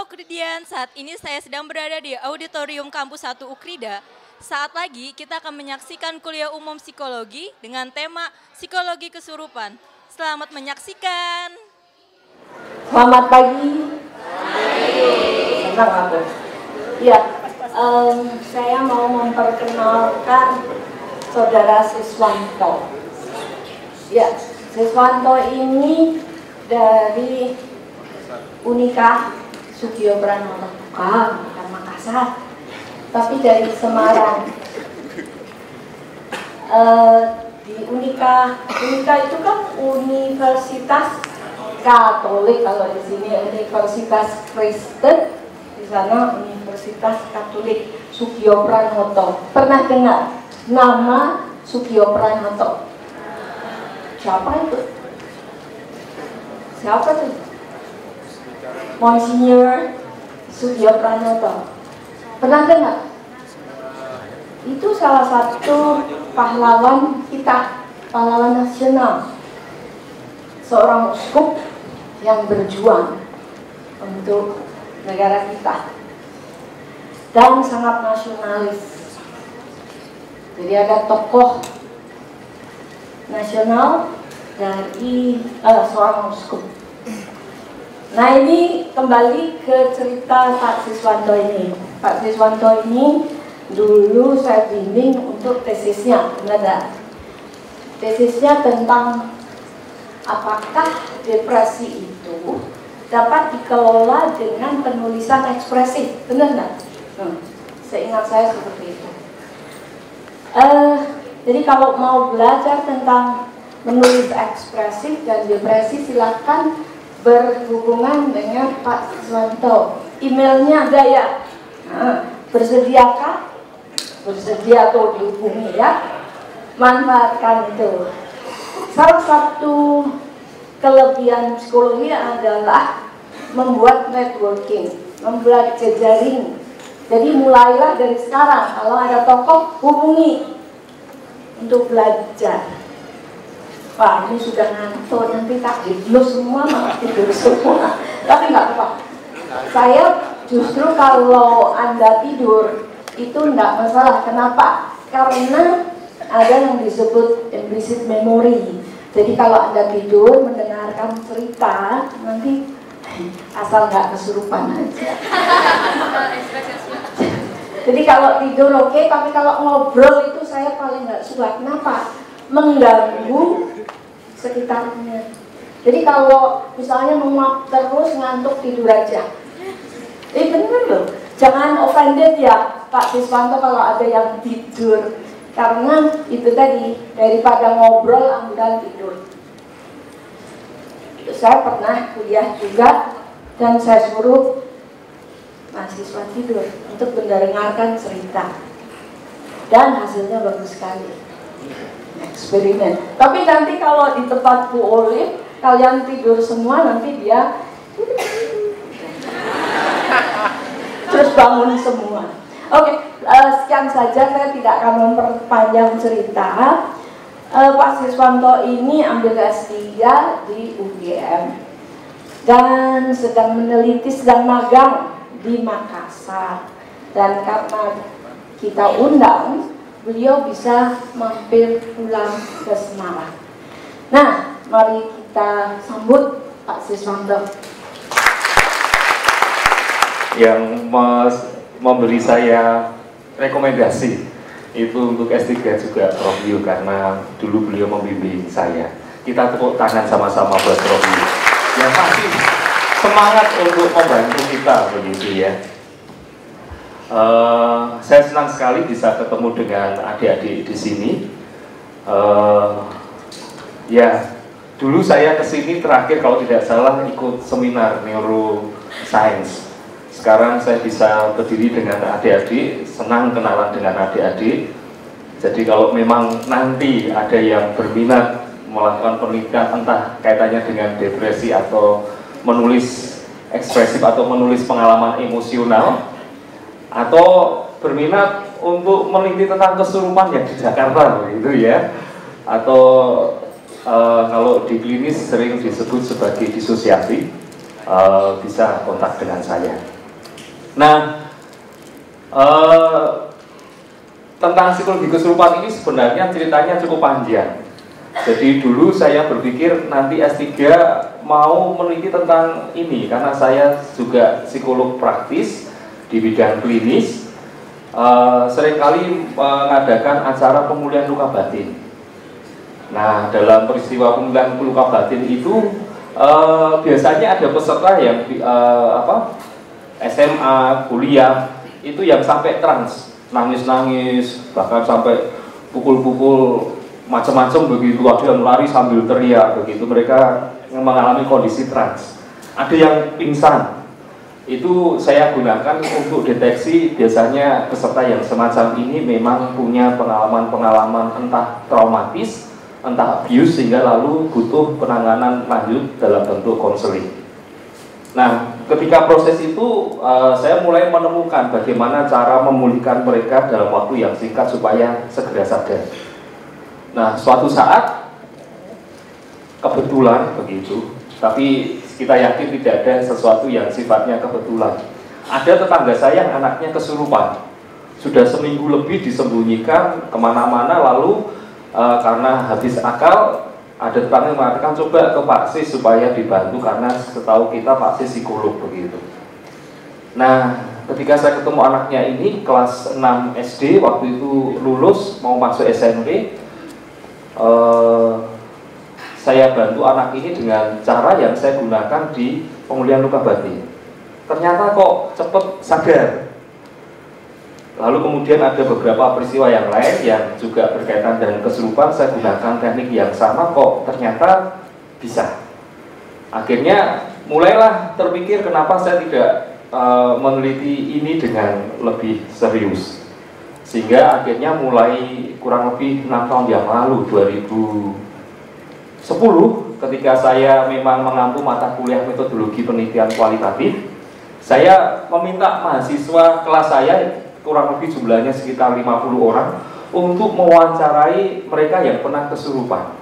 Ukridian, saat ini saya sedang berada di Auditorium Kampus 1 Ukrida. Saat lagi kita akan menyaksikan kuliah umum psikologi dengan tema psikologi kesurupan. Selamat menyaksikan. Selamat pagi. Senang aku. Ya, saya mau memperkenalkan Saudara Siswanto. Ya, Siswanto ini dari Unika Sugiyo Pranoto, bukan Makassar, tapi dari Semarang. Di Unika itu kan Universitas Katolik, kalau di sini Universitas Kristen, di sana Universitas Katolik Sugiyo Pranoto. Pernah dengar nama Sugiyo Pranoto? Siapa itu? Siapa tuh? Monsinyur Sugiyo Pranoto. Pernah dengar? Itu salah satu pahlawan kita, pahlawan nasional. Seorang uskup yang berjuang untuk negara kita. Dan sangat nasionalis. Jadi ada tokoh nasional dari seorang uskup. Nah, ini kembali ke cerita Pak Siswanto ini. Pak Siswanto ini dulu saya bimbing untuk tesisnya, benar. Tesisnya tentang apakah depresi itu dapat dikelola dengan penulisan ekspresif, benar nggak? Seingat saya seperti itu. Jadi kalau mau belajar tentang menulis ekspresif dan depresi, silakan berhubungan dengan Pak Siswanto. Emailnya ada ya. Bersediakah? Bersedia atau dihubungi ya. Manfaatkan itu. Salah satu kelebihan psikologi adalah membuat networking, membuat jejaring. Jadi mulailah dari sekarang. Kalau ada tokoh, hubungi untuk belajar. Wah, ini sudah ngantuk, nanti tak hipnos semua, malah tidur semua. Tapi nggak apa-apa. Saya justru kalau Anda tidur, itu nggak masalah. Kenapa? Karena ada yang disebut implicit memory. Jadi kalau Anda tidur, mendengarkan cerita, nanti asal nggak kesurupan aja. Jadi kalau tidur oke, tapi kalau ngobrol itu saya paling nggak suka. Kenapa? Mengganggu sekitarnya. Jadi kalau misalnya menguap terus, ngantuk, tidur aja. Bener loh, jangan offended ya Pak Siswanto kalau ada yang tidur. Karena itu tadi, daripada ngobrol, ambil tidur. Saya pernah kuliah juga, dan saya suruh mahasiswa tidur untuk mendengarkan cerita. Dan hasilnya bagus sekali. Eksperimen. Tapi nanti kalau di tempat Bu Olive kalian tidur semua, nanti dia terus bangun semua. Oke, sekian saja, saya tidak akan memperpanjang cerita. Pak Siswanto ini ambil S3 di UGM dan sedang meneliti, sedang magang di Makassar. Dan karena kita undang, beliau bisa mampir pulang ke Semarang. Nah, mari kita sambut Pak Siswanto. Yang memberi saya rekomendasi itu untuk S3 juga Prof Yu, karena dulu beliau membimbing saya. Kita tepuk tangan sama-sama buat Prof Yu yang masih semangat untuk membantu kita, begitu ya. Saya senang sekali bisa ketemu dengan adik-adik di sini. Ya, dulu saya kesini terakhir kalau tidak salah ikut seminar neuroscience. Sekarang saya bisa berdiri dengan adik-adik, senang kenalan dengan adik-adik. Jadi kalau memang nanti ada yang berminat melakukan penelitian, entah kaitannya dengan depresi atau menulis ekspresif atau menulis pengalaman emosional, atau berminat untuk meneliti tentang kesurupan yang di Jakarta, gitu ya, atau kalau di klinis sering disebut sebagai disosiasi, bisa kontak dengan saya. Nah, tentang psikologi kesurupan ini sebenarnya ceritanya cukup panjang. Jadi dulu saya berpikir nanti S3 mau meneliti tentang ini, karena saya juga psikolog praktis di bidang klinis, seringkali mengadakan acara pemulihan luka batin. Nah, dalam peristiwa pemulihan luka batin itu biasanya ada peserta yang SMA, kuliah, itu yang sampai trans, nangis-nangis, bahkan sampai pukul-pukul macam-macam begitu, ada yang lari sambil teriak begitu, mereka mengalami kondisi trans. Ada yang pingsan, itu saya gunakan untuk deteksi. Biasanya peserta yang semacam ini memang punya pengalaman-pengalaman entah traumatis, entah abuse, sehingga lalu butuh penanganan lanjut dalam bentuk konseling. Nah, ketika proses itu saya mulai menemukan bagaimana cara memulihkan mereka dalam waktu yang singkat supaya segera sadar. Nah, suatu saat kebetulan begitu, tapi kita yakin tidak ada sesuatu yang sifatnya kebetulan. Ada tetangga saya yang anaknya kesurupan, sudah seminggu lebih disembunyikan kemana-mana, lalu karena habis akal, ada tetangga yang mengatakan coba ke Pak Sis supaya dibantu, karena setahu kita Pak Sis psikolog begitu. Nah, ketika saya ketemu anaknya ini kelas 6 SD, waktu itu lulus mau masuk SMP, saya bantu anak ini dengan cara yang saya gunakan di pemulihan luka batin. Ternyata kok cepet sadar. Lalu kemudian ada beberapa peristiwa yang lain yang juga berkaitan dengan kesurupan, saya gunakan teknik yang sama, kok ternyata bisa. Akhirnya mulailah terpikir kenapa saya tidak meneliti ini dengan lebih serius. Sehingga akhirnya mulai kurang lebih 6 tahun yang lalu, 2010, ketika saya memang mengampu mata kuliah metodologi penelitian kualitatif, saya meminta mahasiswa kelas saya, kurang lebih jumlahnya sekitar 50 orang, untuk mewawancarai mereka yang pernah kesurupan.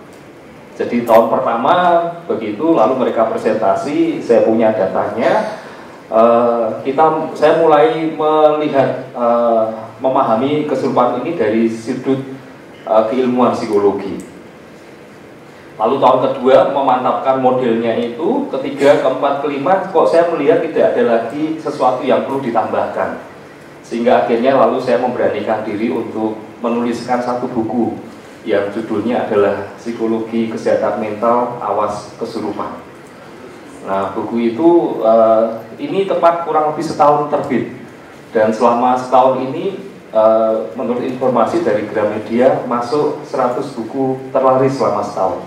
Jadi tahun pertama begitu, lalu mereka presentasi, saya punya datanya. Saya mulai melihat, memahami kesurupan ini dari sudut keilmuan psikologi. Lalu tahun kedua memantapkan modelnya itu, ketiga, keempat, kelima, kok saya melihat tidak ada lagi sesuatu yang perlu ditambahkan. Sehingga akhirnya lalu saya memberanikan diri untuk menuliskan satu buku yang judulnya adalah Psikologi Kesehatan Mental Awas Kesurupan. Nah, buku itu ini tepat kurang lebih setahun terbit, dan selama setahun ini menurut informasi dari Gramedia masuk 100 buku terlaris selama setahun.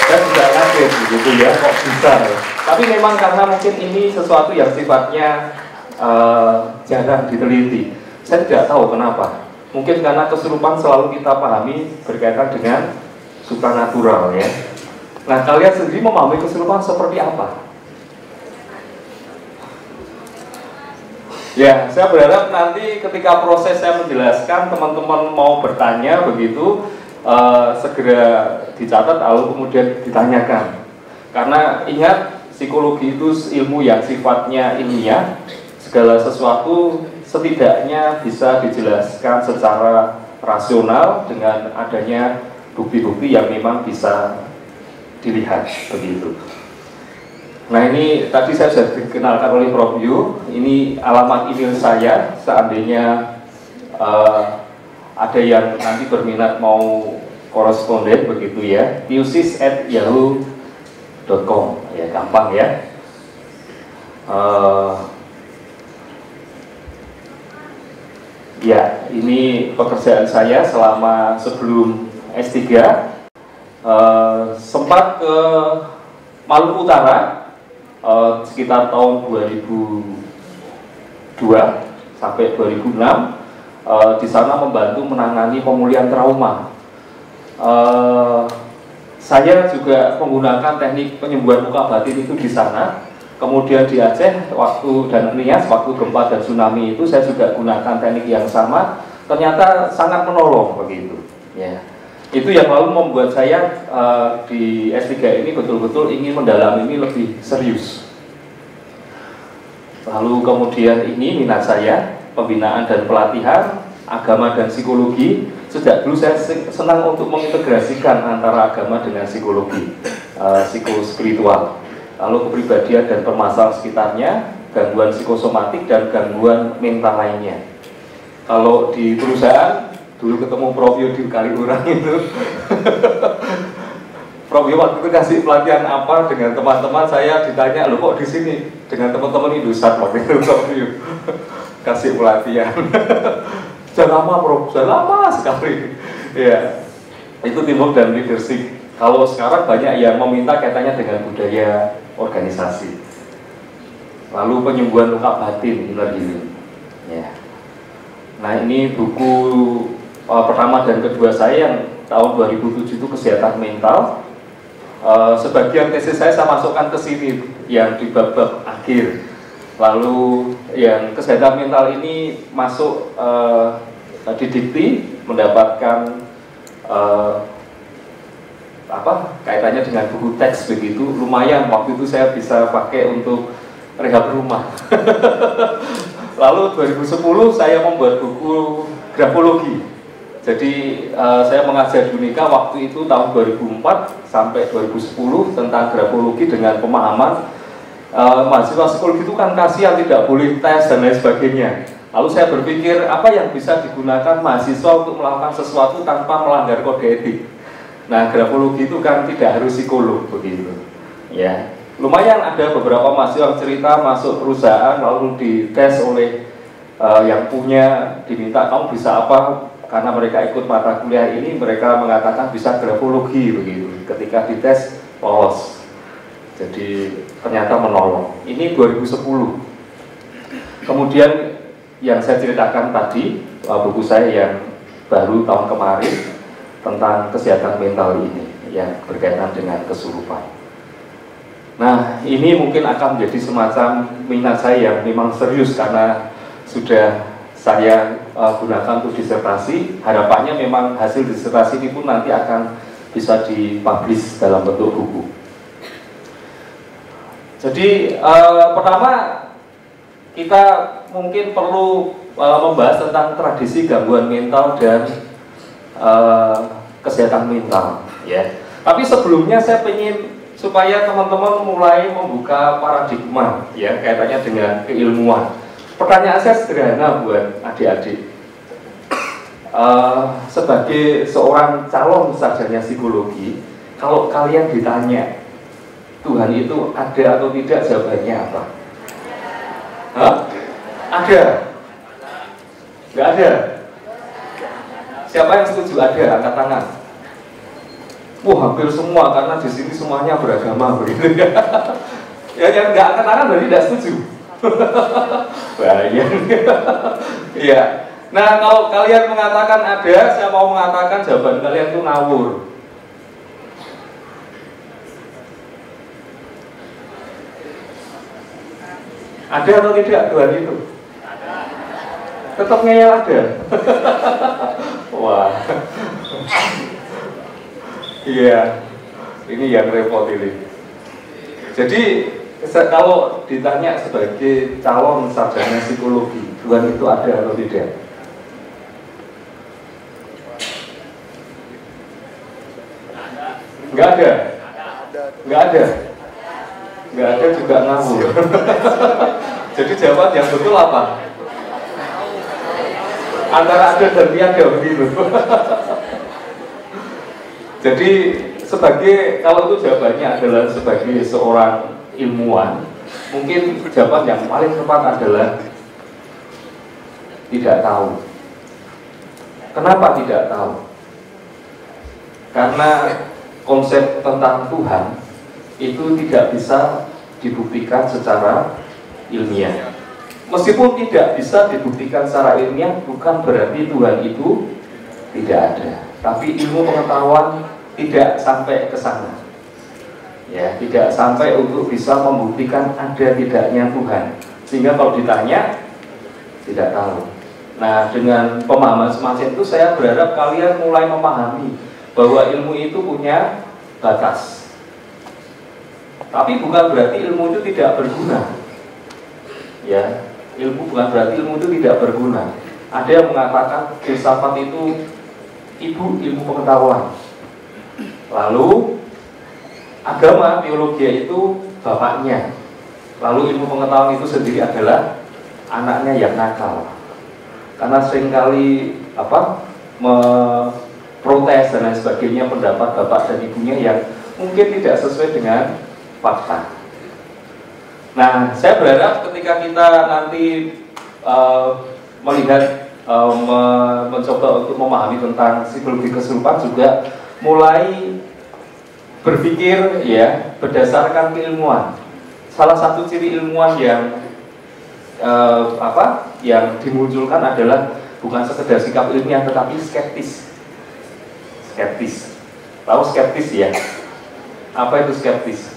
Saya tidak kaget begitu ya, kok bisa ya. Tapi memang karena mungkin ini sesuatu yang sifatnya jarang diteliti. Saya tidak tahu kenapa. Mungkin karena kesurupan selalu kita pahami berkaitan dengan supranatural ya. Nah, kalian sendiri memahami kesurupan seperti apa? Ya, saya berharap nanti ketika proses saya menjelaskan, teman-teman mau bertanya begitu, segera dicatat lalu kemudian ditanyakan. Karena ingat, psikologi itu ilmu yang sifatnya ilmiah, segala sesuatu setidaknya bisa dijelaskan secara rasional dengan adanya bukti-bukti yang memang bisa dilihat begitu. Nah, ini tadi saya sudah dikenalkan oleh Prof. Yu. Ini alamat email saya, seandainya ada yang nanti berminat mau koresponden begitu ya, yusis@yahoo.com ya, gampang ya. Ya, ini pekerjaan saya selama sebelum S3. Sempat ke Maluku Utara sekitar tahun 2002 sampai 2006. Di sana membantu menangani pemulihan trauma. Saya juga menggunakan teknik penyembuhan luka batin itu di sana. Kemudian di Aceh dan Nias waktu gempa dan tsunami itu saya juga gunakan teknik yang sama. Ternyata sangat menolong begitu. Ya. Itu yang lalu membuat saya di S3 ini betul-betul ingin mendalami ini lebih serius. Lalu kemudian ini minat saya, pembinaan dan pelatihan, agama dan psikologi. Sejak dulu saya senang untuk mengintegrasikan antara agama dengan psikologi, psikospiritual. Lalu kepribadian dan permasalahan sekitarnya, gangguan psikosomatik dan gangguan mental lainnya. Kalau di perusahaan, dulu ketemu Prof. Yo di Kaliurang itu Prof. Yo waktu itu kasih pelatihan apa dengan teman-teman, saya ditanya, loh kok di sini dengan teman-teman Indosat waktu itu Prof. Yo kasih pelatihan sudah lama Prof, sudah lama sekali ya. Itu teamwork dan leadership. Kalau sekarang banyak yang meminta kaitannya dengan budaya organisasi. Lalu penyembuhan luka batin, inner healing ya. Nah ini buku pertama dan kedua saya yang tahun 2007 itu kesehatan mental. Sebagian tesis saya masukkan ke sini yang di bab-bab akhir. Lalu yang kesehatan mental ini masuk di dikti, mendapatkan kaitannya dengan buku teks begitu. Lumayan waktu itu saya bisa pakai untuk rehab rumah. Lalu 2010 saya membuat buku grafologi. Jadi saya mengajar di Unika waktu itu tahun 2004 sampai 2010 tentang grafologi dengan pemahaman mahasiswa psikologi itu kan kasihan tidak boleh tes dan lain sebagainya. Lalu saya berpikir apa yang bisa digunakan mahasiswa untuk melakukan sesuatu tanpa melanggar kode etik. Nah grafologi itu kan tidak harus psikolog begitu. Ya, lumayan ada beberapa mahasiswa yang cerita masuk perusahaan lalu dites oleh yang punya, diminta kamu bisa apa. Karena mereka ikut mata kuliah ini, mereka mengatakan bisa grafologi begitu. Ketika dites lolos, jadi ternyata menolong. Ini 2010. Kemudian yang saya ceritakan tadi, buku saya yang baru tahun kemarin tentang kesehatan mental ini, yang berkaitan dengan kesurupan. Nah, ini mungkin akan menjadi semacam minat saya yang memang serius karena sudah saya gunakan untuk disertasi. Harapannya memang hasil disertasi ini pun nanti akan bisa dipublish dalam bentuk buku. Jadi pertama kita mungkin perlu membahas tentang tradisi gangguan mental dan kesehatan mental ya. Tapi sebelumnya saya ingin supaya teman-teman mulai membuka paradigma ya kaitannya dengan keilmuan. Pertanyaan saya sederhana buat adik-adik. Sebagai seorang calon sarjana psikologi, kalau kalian ditanya Tuhan itu ada atau tidak, jawabannya apa? Hah? Ada? Nggak ada? Siapa yang setuju ada? Angkat tangan. Wah, hampir semua karena di sini semuanya beragama begitu ya. Yang nggak angkat tangan berarti tidak setuju. Bahaya. Iya. Nah, kalau kalian mengatakan ada, saya mau mengatakan jawaban kalian itu ngawur. Ada atau tidak Tuhan itu? Ada. Tetap ngeyel ada. Wah. Iya. Ini yang repot ini. Jadi kalau ditanya sebagai calon sarjana psikologi, Tuhan itu ada atau tidak? Nggak ada? Nggak ada? Nggak ada juga ngawur. Jadi jawaban yang betul apa? Antara ada dan tiada begitu. Jadi kalau itu jawabannya adalah sebagai seorang ilmuwan, mungkin jawaban yang paling tepat adalah tidak tahu. Kenapa tidak tahu? Karena konsep tentang Tuhan itu tidak bisa dibuktikan secara ilmiah. Meskipun tidak bisa dibuktikan secara ilmiah, bukan berarti Tuhan itu tidak ada. Tapi ilmu pengetahuan tidak sampai ke sana. Ya, tidak sampai untuk bisa membuktikan ada tidaknya Tuhan. Sehingga kalau ditanya, tidak tahu. Nah, dengan pemahaman semacam itu saya berharap kalian mulai memahami bahwa ilmu itu punya batas. Tapi bukan berarti ilmu itu tidak berguna. Ya, ilmu bukan berarti ilmu itu tidak berguna. Ada yang mengatakan filsafat itu ibu ilmu pengetahuan. Lalu agama, teologi itu bapaknya. Lalu ilmu pengetahuan itu sendiri adalah anaknya yang nakal. Karena seringkali protes dan lain sebagainya pendapat bapak dan ibunya yang mungkin tidak sesuai dengan fakta. Nah, saya berharap ketika kita nanti melihat, mencoba untuk memahami tentang psikologi kesurupan juga mulai berpikir ya berdasarkan keilmuan. Salah satu ciri ilmuwan yang yang dimunculkan adalah bukan sekedar sikap ilmiah tetapi skeptis. Skeptis. Tahu skeptis ya? Apa itu skeptis?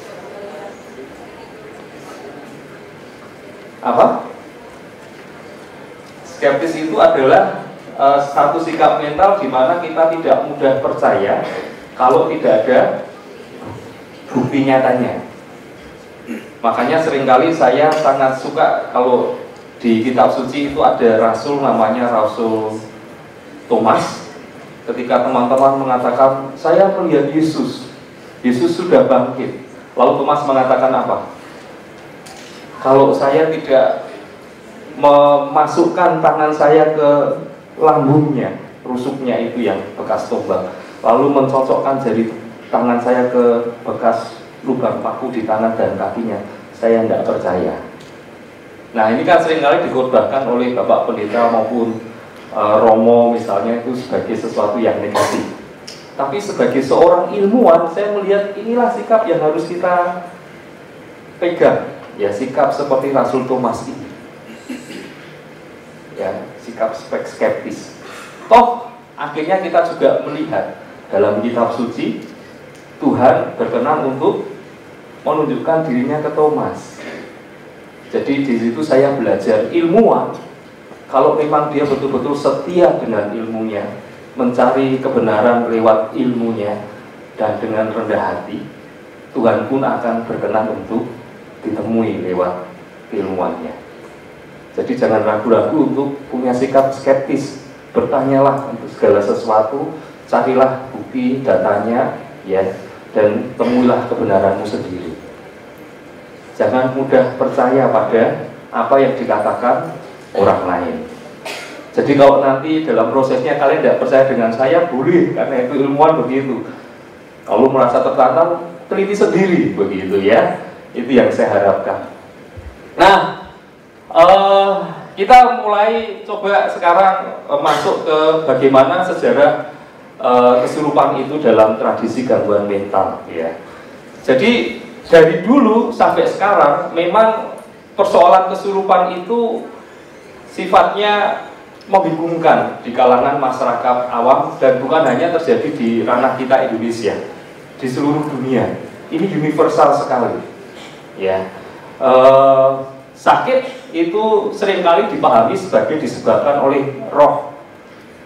Apa? Skeptis itu adalah satu sikap mental di mana kita tidak mudah percaya kalau tidak ada bukti nyatanya. Makanya seringkali saya sangat suka kalau di kitab suci itu ada rasul namanya Rasul Thomas. Ketika teman-teman mengatakan, saya melihat Yesus sudah bangkit. Lalu Thomas mengatakan apa? Kalau saya tidak memasukkan tangan saya ke lambungnya, rusuknya itu yang bekas tombak, lalu mencocokkan jari tangan saya ke bekas lubang paku di tangan dan kakinya, saya tidak percaya. Nah, ini kan seringkali dikhotbahkan oleh Bapak Pendeta maupun Romo misalnya itu sebagai sesuatu yang negatif. Tapi sebagai seorang ilmuwan, saya melihat inilah sikap yang harus kita pegang. Ya, sikap seperti Rasul Thomas ini. Ya, sikap skeptis. Toh, akhirnya kita juga melihat dalam kitab suci Tuhan berkenan untuk menunjukkan dirinya ke Thomas. Jadi di situ saya belajar ilmuwan, kalau memang dia betul-betul setia dengan ilmunya, mencari kebenaran lewat ilmunya, dan dengan rendah hati, Tuhan pun akan berkenan untuk ditemui lewat keilmuannya. Jadi jangan ragu-ragu untuk punya sikap skeptis. Bertanyalah untuk segala sesuatu, carilah bukti datanya, ya, dan temuilah kebenaranmu sendiri. Jangan mudah percaya pada apa yang dikatakan orang lain. Jadi kalau nanti dalam prosesnya kalian tidak percaya dengan saya, boleh, karena itu ilmuwan begitu. Kalau merasa tertantang, teliti sendiri, begitu ya. Itu yang saya harapkan. Nah, kita mulai coba sekarang masuk ke bagaimana sejarah kesurupan itu dalam tradisi gangguan mental, ya. Jadi dari dulu sampai sekarang memang persoalan kesurupan itu sifatnya membingungkan di kalangan masyarakat awam, dan bukan hanya terjadi di ranah kita Indonesia, di seluruh dunia. Ini universal sekali, ya. Sakit itu seringkali dipahami sebagai disebabkan oleh roh,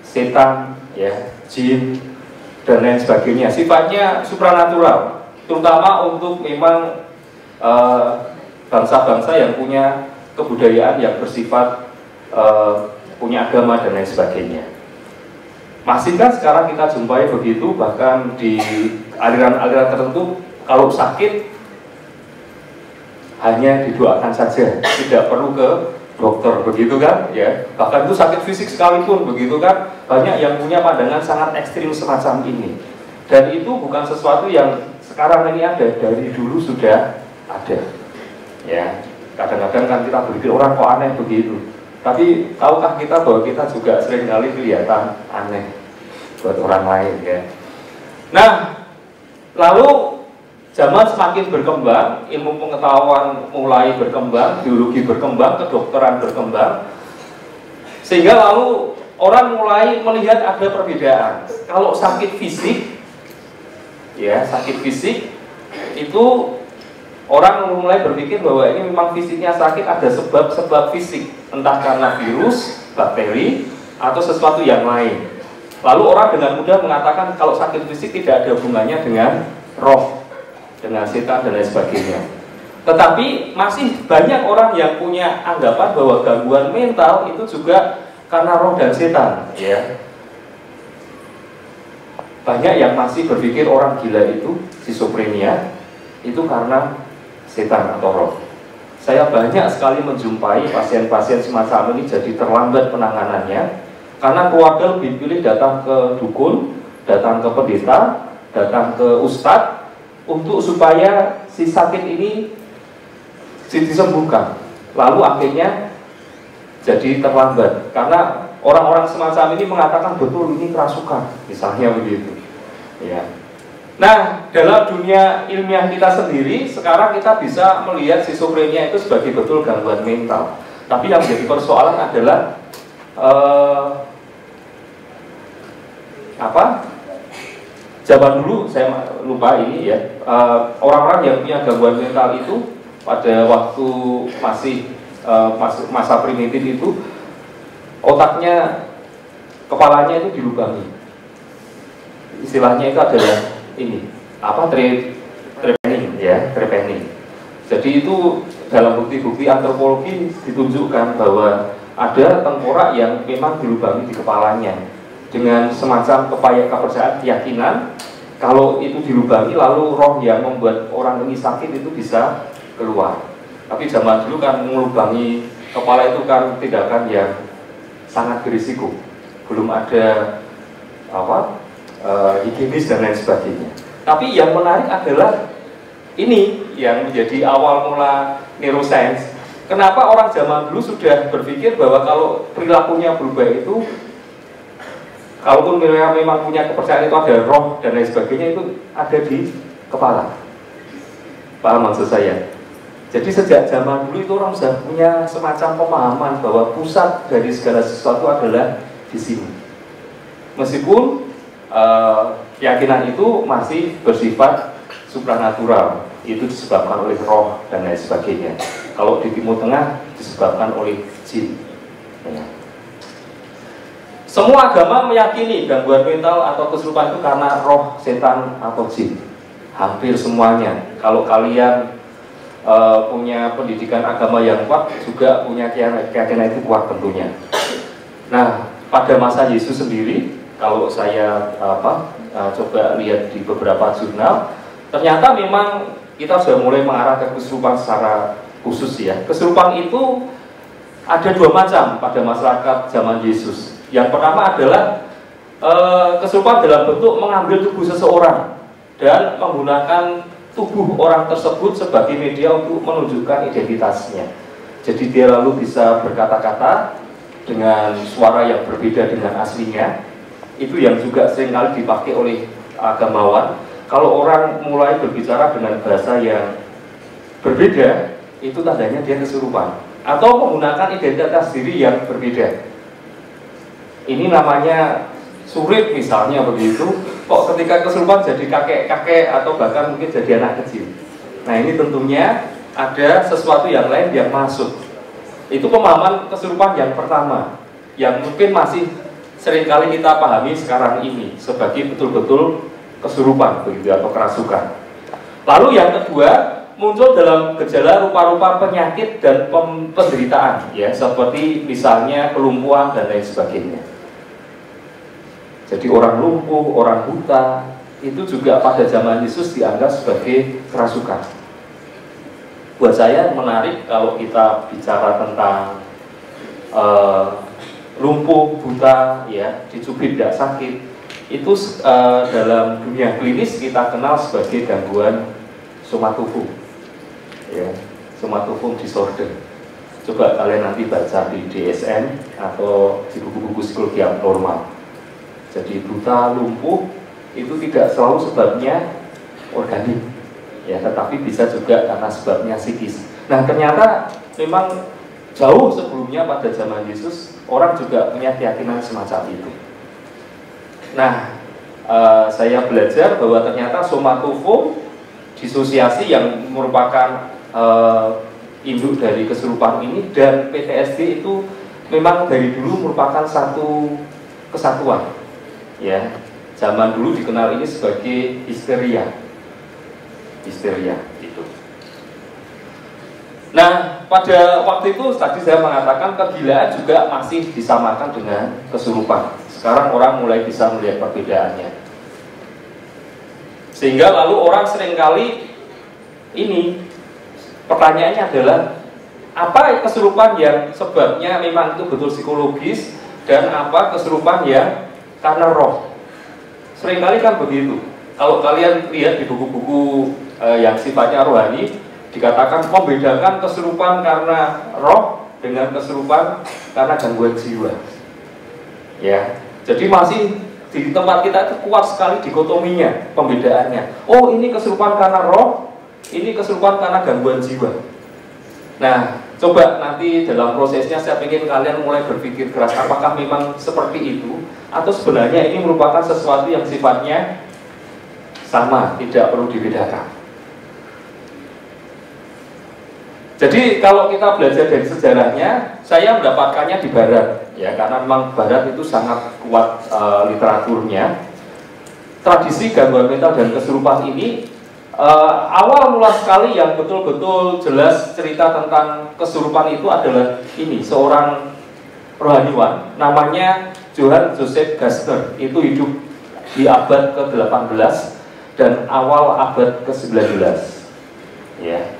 setan, ya, jin, dan lain sebagainya. Sifatnya supranatural, terutama untuk memang bangsa-bangsa yang punya kebudayaan yang bersifat punya agama dan lain sebagainya. Masihkah sekarang kita jumpai begitu, bahkan di aliran-aliran tertentu kalau sakit hanya didoakan saja, tidak perlu ke dokter, begitu kan, ya. Bahkan itu sakit fisik sekalipun, begitu kan, banyak yang punya pandangan sangat ekstrim semacam ini. Dan itu bukan sesuatu yang sekarang ini ada, dari dulu sudah ada, ya. Kadang-kadang kan kita berpikir orang kok aneh begitu, tapi tahukah kita bahwa kita juga seringkali kelihatan aneh buat orang lain, ya. Nah, lalu zaman semakin berkembang, ilmu pengetahuan mulai berkembang, biologi berkembang, kedokteran berkembang, sehingga lalu orang mulai melihat ada perbedaan. Kalau sakit fisik, ya, sakit fisik itu orang mulai berpikir bahwa ini memang fisiknya sakit, ada sebab-sebab fisik, entah karena virus, bakteri, atau sesuatu yang lain. Lalu orang dengan mudah mengatakan kalau sakit fisik tidak ada hubungannya dengan roh, dengan setan dan lain sebagainya. Tetapi masih banyak orang yang punya anggapan bahwa gangguan mental itu juga karena roh dan setan, ya. Banyak yang masih berpikir orang gila itu, schizophrenia, itu karena setan atau roh. Saya banyak sekali menjumpai pasien-pasien semacam ini jadi terlambat penanganannya karena keluarga lebih pilih datang ke dukun, datang ke pendeta, datang ke ustadz untuk supaya si sakit ini disembuhkan. Lalu akhirnya jadi terlambat karena orang-orang semacam ini mengatakan betul ini kerasukan, misalnya begitu. Ya. Nah, dalam dunia ilmiah kita sendiri, sekarang kita bisa melihat schizophrenia itu sebagai betul gangguan mental. Tapi yang menjadi persoalan adalah zaman dulu saya lupa ini ya, orang-orang yang punya gangguan mental itu pada waktu masih masa primitif itu otaknya, kepalanya itu dilubangi. Istilahnya itu adalah ini trepanning ya, trepanning. Jadi itu dalam bukti-bukti antropologi ditunjukkan bahwa ada tengkorak yang memang dilubangi di kepalanya dengan semacam kepercayaan, keyakinan kalau itu dilubangi lalu roh yang membuat orang ini sakit itu bisa keluar. Tapi zaman dulu kan melubangi kepala itu kan tindakan yang sangat berisiko, belum ada higienis dan lain sebagainya. Tapi yang menarik adalah ini yang menjadi awal mula neuroscience. Kenapa orang zaman dulu sudah berpikir bahwa kalau perilakunya berubah itu, kalaupun mereka memang punya kepercayaan itu ada roh dan lain sebagainya, itu ada di kepala. Paham maksud saya? Jadi sejak zaman dulu itu orang sudah punya semacam pemahaman bahwa pusat dari segala sesuatu adalah di sini. Meskipun keyakinan itu masih bersifat supranatural, itu disebabkan oleh roh dan lain sebagainya. Kalau di Timur Tengah disebabkan oleh jin. Ya. Semua agama meyakini gangguan mental atau kesurupan itu karena roh, setan, atau jin. Hampir semuanya. Kalau kalian punya pendidikan agama yang kuat, juga punya keyakinan itu kuat tentunya. Nah, pada masa Yesus sendiri, kalau saya coba lihat di beberapa jurnal, ternyata memang kita sudah mulai mengarah ke kesurupan secara khusus ya. Kesurupan itu ada dua macam pada masyarakat zaman Yesus. Yang pertama adalah kesurupan dalam bentuk mengambil tubuh seseorang dan menggunakan tubuh orang tersebut sebagai media untuk menunjukkan identitasnya. Jadi dia lalu bisa berkata-kata dengan suara yang berbeda dengan aslinya. Itu yang juga seringkali dipakai oleh agamawan. Kalau orang mulai berbicara dengan bahasa yang berbeda, itu tandanya dia kesurupan. Atau menggunakan identitas diri yang berbeda. Ini namanya surit misalnya begitu. Kok ketika kesurupan jadi kakek-kakek atau bahkan mungkin jadi anak kecil. Nah ini tentunya ada sesuatu yang lain yang masuk. Itu pemahaman kesurupan yang pertama, yang mungkin masih seringkali kita pahami sekarang ini sebagai betul-betul kesurupan begitu atau kerasukan. Lalu yang kedua, muncul dalam gejala rupa-rupa penyakit dan penderitaan ya, seperti misalnya kelumpuhan dan lain sebagainya. Jadi orang lumpuh, orang buta itu juga pada zaman Yesus dianggap sebagai kerasukan. Buat saya menarik kalau kita bicara tentang lumpuh, buta, ya, dicubit tidak sakit. Itu dalam dunia klinis kita kenal sebagai gangguan somatofum, ya, somatofum disorder. Coba kalian nanti baca di DSM atau di buku-buku psikologi yang normal. Jadi buta, lumpuh itu tidak selalu sebabnya organik, ya, tetapi bisa juga karena sebabnya psikis. Nah ternyata memang jauh sebelumnya pada zaman Yesus orang juga punya keyakinan semacam itu. Nah, saya belajar bahwa ternyata somatofum disosiasi yang merupakan induk dari kesurupan ini dan PTSD itu memang dari dulu merupakan satu kesatuan. Ya, zaman dulu dikenal ini sebagai histeria. Histeria itu. Nah, pada waktu itu tadi saya mengatakan kegilaan juga masih disamakan dengan kesurupan. Sekarang orang mulai bisa melihat perbedaannya. Sehingga lalu orang seringkali ini pertanyaannya adalah apa kesurupan yang sebabnya memang itu betul psikologis dan apa kesurupan yang karena roh. Seringkali kan begitu. Kalau kalian lihat di buku-buku yang sifatnya rohani, dikatakan membedakan kesurupan karena roh dengan kesurupan karena gangguan jiwa. Ya, jadi masih di tempat kita itu kuat sekali dikotominya, pembedaannya. Oh, ini kesurupan karena roh, ini kesurupan karena gangguan jiwa. Nah, coba nanti dalam prosesnya saya ingin kalian mulai berpikir keras apakah memang seperti itu atau sebenarnya ini merupakan sesuatu yang sifatnya sama, tidak perlu dibedakan. Jadi kalau kita belajar dari sejarahnya, saya mendapatkannya di Barat, ya karena memang Barat itu sangat kuat literaturnya. Tradisi gangguan mental dan kesurupan ini awal mula sekali yang betul-betul jelas cerita tentang kesurupan itu adalah ini seorang rohaniwan namanya Johann Joseph Gassner. Itu hidup di abad ke-18 dan awal abad ke-19, ya.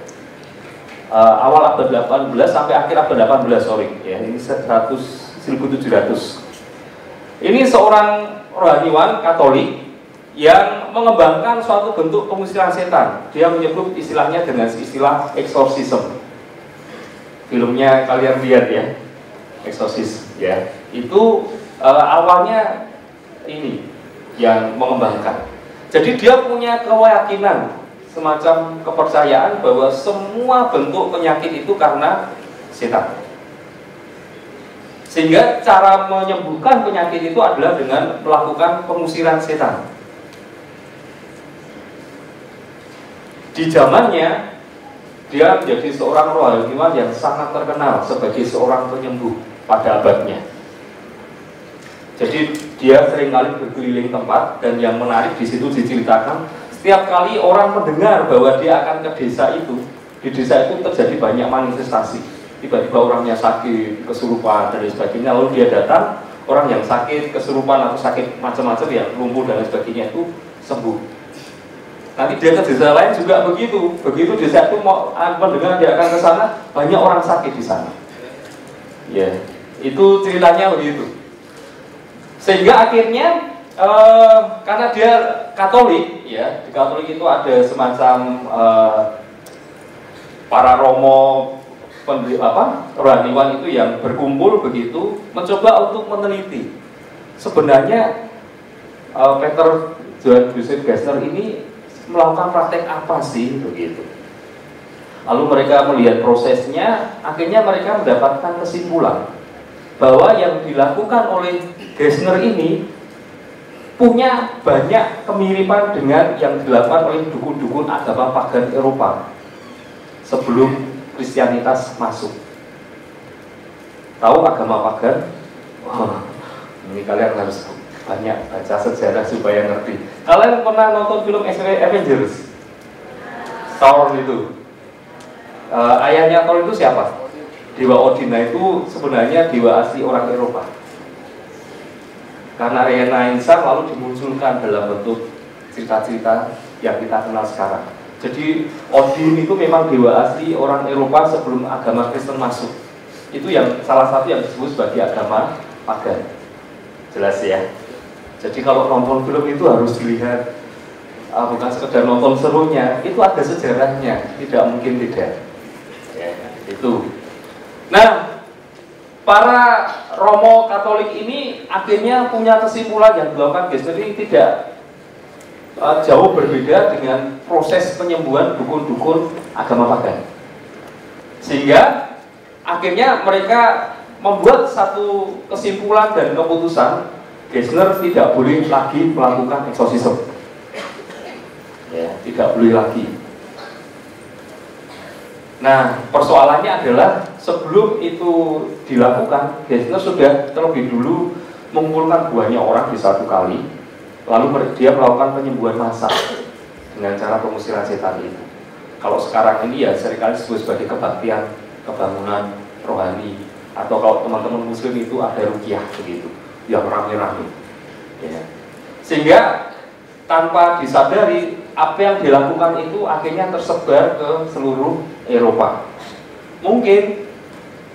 Awal abad 18 sampai akhir abad 18, sorry ya, ini 1700. Ini seorang rohaniwan Katolik yang mengembangkan suatu bentuk pengusiran setan. Dia menyebut istilahnya dengan istilah eksorsisme. Filmnya kalian lihat ya, Eksorsis ya. Itu awalnya ini yang mengembangkan. Jadi dia punya keyakinan, semacam kepercayaan bahwa semua bentuk penyakit itu karena setan. Sehingga cara menyembuhkan penyakit itu adalah dengan melakukan pengusiran setan. Di zamannya dia menjadi seorang rohaniwan yang sangat terkenal sebagai seorang penyembuh pada abadnya. Jadi dia seringkali berkeliling tempat dan yang menarik di situ diceritakan setiap kali orang mendengar bahwa dia akan ke desa itu, di desa itu terjadi banyak manifestasi. Tiba-tiba orangnya sakit, kesurupan dan sebagainya, lalu dia datang, orang yang sakit, kesurupan atau sakit macam-macam ya, lumpuh dan sebagainya itu sembuh. Nanti dia ke desa lain juga begitu. Begitu desa itu mau mendengar dia akan ke sana, banyak orang sakit di sana. Ya, itu ceritanya begitu. Sehingga akhirnya karena dia Katolik, ya di Katolik itu ada semacam para romo rohaniwan itu yang berkumpul begitu, mencoba untuk meneliti sebenarnya Johann Joseph Gassner ini melakukan praktek apa sih begitu. Lalu mereka melihat prosesnya, akhirnya mereka mendapatkan kesimpulan bahwa yang dilakukan oleh Gassner ini punya banyak kemiripan dengan yang dilakukan oleh dukun-dukun agama pagan Eropa sebelum Kristianitas masuk. Tahu agama pagan? Wah, ini kalian harus banyak baca sejarah supaya ngerti. Kalian pernah nonton film Avengers? Thor itu. Ayahnya Thor itu siapa? Dewa Odin. Itu sebenarnya dewa asli orang Eropa. Karena renaissance lalu dimunculkan dalam bentuk cerita-cerita yang kita kenal sekarang. Jadi Odin itu memang dewa asli orang Eropa sebelum agama Kristen masuk. Itu yang salah satu yang disebut sebagai agama pagan. Jelas ya. Jadi kalau nonton film itu harus dilihat, bukan sekedar nonton serunya, itu ada sejarahnya, tidak mungkin tidak. Ya, itu. Nah, para romo Katolik ini akhirnya punya kesimpulan yang dilakukan Gassner ini tidak jauh berbeda dengan proses penyembuhan dukun-dukun agama pagan. Sehingga akhirnya mereka membuat satu kesimpulan dan keputusan, Gassner tidak boleh lagi melakukan eksorsisme. Ya, tidak boleh lagi. Nah, persoalannya adalah sebelum itu dilakukan, Gassner sudah terlebih dulu mengumpulkan banyak orang di satu kali, lalu dia melakukan penyembuhan massal dengan cara pengusiran setan itu. Kalau sekarang ini ya seringkali disebut sebagai kebaktian, kebangunan rohani, atau kalau teman-teman muslim itu ada ruqyah begitu, yang rame-rame. Ya. Sehingga tanpa disadari apa yang dilakukan itu akhirnya tersebar ke seluruh Eropa. Mungkin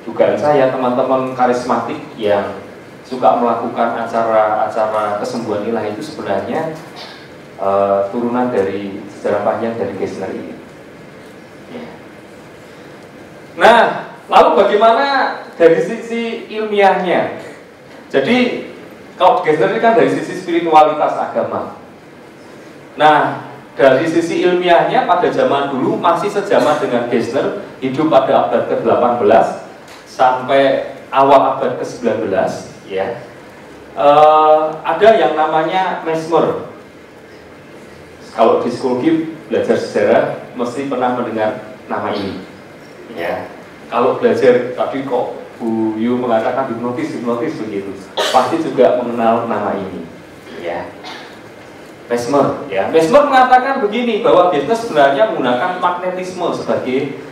dugaan saya teman-teman karismatik yang suka melakukan acara-acara kesembuhan ilahi itu sebenarnya turunan dari sejarah panjang dari Gesner ini. Ya. Nah, lalu bagaimana dari sisi ilmiahnya? Jadi kalau Gesner ini kan dari sisi spiritualitas agama. Nah, dari sisi ilmiahnya pada zaman dulu masih sejaman dengan Gesner, hidup pada abad ke-18 sampai awal abad ke-19, ya. Ada yang namanya Mesmer. Kalau di psikologi belajar sejarah mesti pernah mendengar nama ini, ya. Kalau belajar tadi kok Bu Yu mengatakan hipnotis begitu, pasti juga mengenal nama ini, ya. Mesmer, ya. Mesmer mengatakan begini, bahwa Gesner sebenarnya menggunakan magnetisme sebagai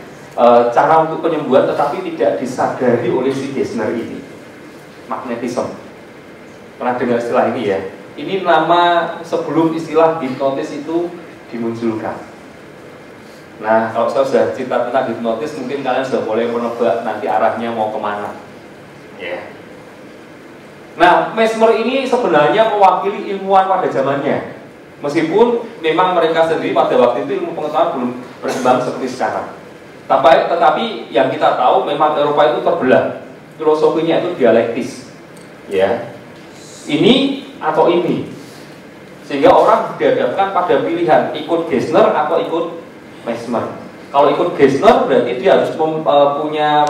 cara untuk penyembuhan, tetapi tidak disadari oleh si Gesner ini. Magnetisme, pernah dengar istilah ini ya? Ini nama sebelum istilah hipnotis itu dimunculkan. Nah, kalau saya sudah cerita tentang hipnotis, mungkin kalian sudah mulai menebak nanti arahnya mau kemana, ya. Nah, Mesmer ini sebenarnya mewakili ilmuwan pada zamannya. Meskipun memang mereka sendiri pada waktu itu ilmu pengetahuan belum berkembang seperti sekarang. Tetapi yang kita tahu memang Eropa itu terbelah. Filosofinya itu dialektis, ya. Ini atau ini. Sehingga orang dihadapkan pada pilihan ikut Gesner atau ikut Mesmer. Kalau ikut Gesner berarti dia harus punya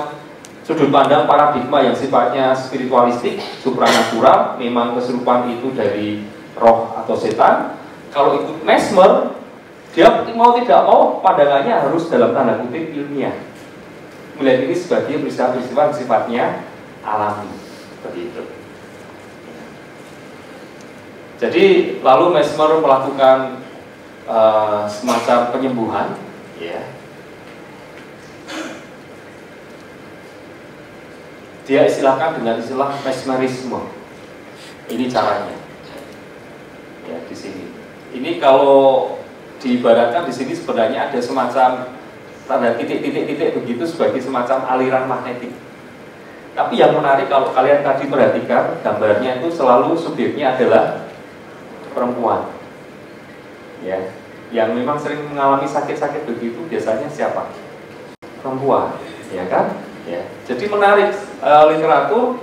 sudut pandang paradigma yang sifatnya spiritualistik, supranatural, memang kesurupan itu dari roh atau setan. Kalau ikut Mesmer, dia mau tidak mau pandangannya harus dalam tanda kutip ilmiah, melihat ini sebagai peristiwa-peristiwa yang sifatnya alami, begitu. Jadi lalu Mesmer melakukan semacam penyembuhan, ya. Dia istilahkan dengan istilah mesmerisme. Ini caranya, ya, di sini. Ini kalau diibaratkan di sini sebenarnya ada semacam tanda titik-titik begitu sebagai semacam aliran magnetik. Tapi yang menarik kalau kalian tadi perhatikan gambarnya itu selalu subjeknya adalah perempuan, ya, yang memang sering mengalami sakit-sakit begitu biasanya siapa? Perempuan, ya kan? Ya. Jadi menarik, literatur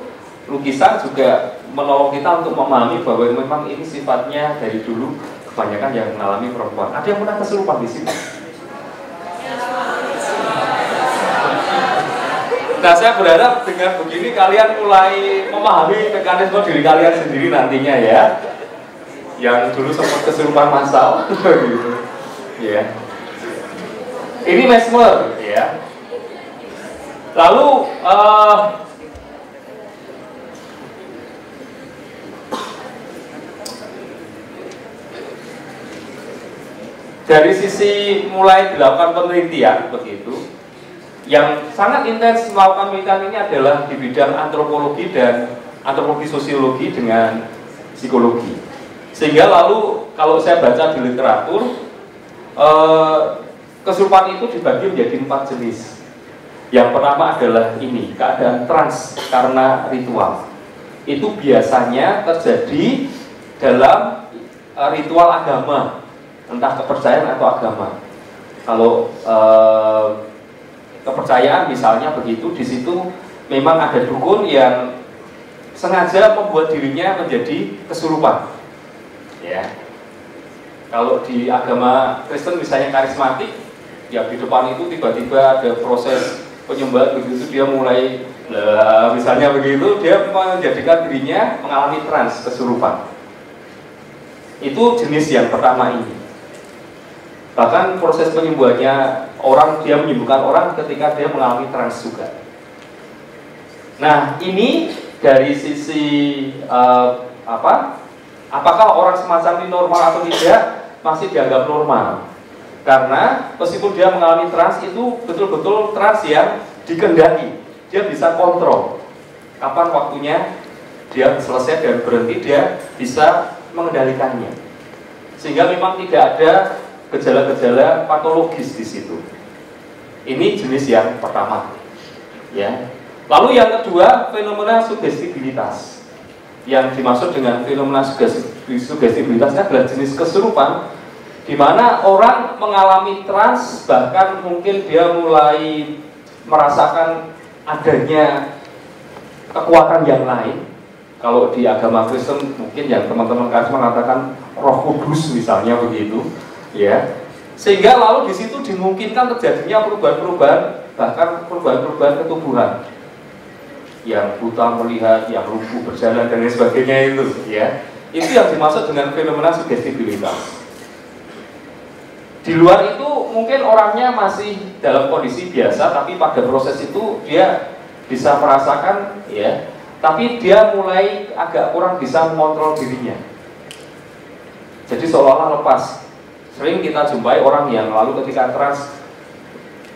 lukisan juga menolong kita untuk memahami bahwa memang ini sifatnya dari dulu kebanyakan yang mengalami perempuan. Ada yang pernah kesurupan di sini? Nah, saya berharap dengan begini kalian mulai memahami mekanisme diri kalian sendiri nantinya, ya. Yang dulu sempat kesurupan massal, gitu, ya. Ini Mesmer, ya. Lalu dari sisi mulai dilakukan penelitian begitu, yang sangat intens melakukan penelitian ini adalah di bidang antropologi dan antropologi sosiologi dengan psikologi. Sehingga lalu kalau saya baca di literatur, kesurupan itu dibagi menjadi 4 jenis. Yang pertama adalah ini, keadaan trans karena ritual. Itu biasanya terjadi dalam ritual agama, entah kepercayaan atau agama. Kalau kepercayaan misalnya begitu, di situ memang ada dukun yang sengaja membuat dirinya menjadi kesurupan. Ya, kalau di agama Kristen misalnya karismatik, ya di depan itu tiba-tiba ada proses penyembahan begitu, dia mulai misalnya begitu, dia menjadikan dirinya mengalami trans, kesurupan. Itu jenis yang pertama ini. Bahkan proses penyembuhannya dia menyembuhkan orang ketika dia mengalami trans juga. Nah, ini dari sisi apakah orang semacam ini normal atau tidak, masih dianggap normal. Karena meskipun dia mengalami trans, itu betul-betul trans yang dikendaki. Dia bisa kontrol kapan waktunya dia selesai dan berhenti, dia bisa mengendalikannya. Sehingga memang tidak ada gejala-gejala patologis di situ. Ini jenis yang pertama. Ya. Lalu yang kedua, fenomena sugestibilitas. Yang dimaksud dengan fenomena sugestibilitas adalah jenis kesurupan di mana orang mengalami trans, bahkan mungkin dia mulai merasakan adanya kekuatan yang lain. Kalau di agama Kristen mungkin yang teman-teman kasih mengatakan Roh Kudus misalnya begitu, ya. Sehingga lalu di situ dimungkinkan terjadinya perubahan-perubahan, bahkan perubahan-perubahan ketubuhan. Yang buta melihat, yang lumpuh berjalan dan lain sebagainya itu, ya. Itu yang dimaksud dengan fenomena sugestibilitas. Di luar itu mungkin orangnya masih dalam kondisi biasa, tapi pada proses itu dia bisa merasakan, ya, tapi dia mulai agak kurang bisa mengontrol dirinya. Jadi seolah-olah lepas. Sering kita jumpai orang yang lalu ketika trans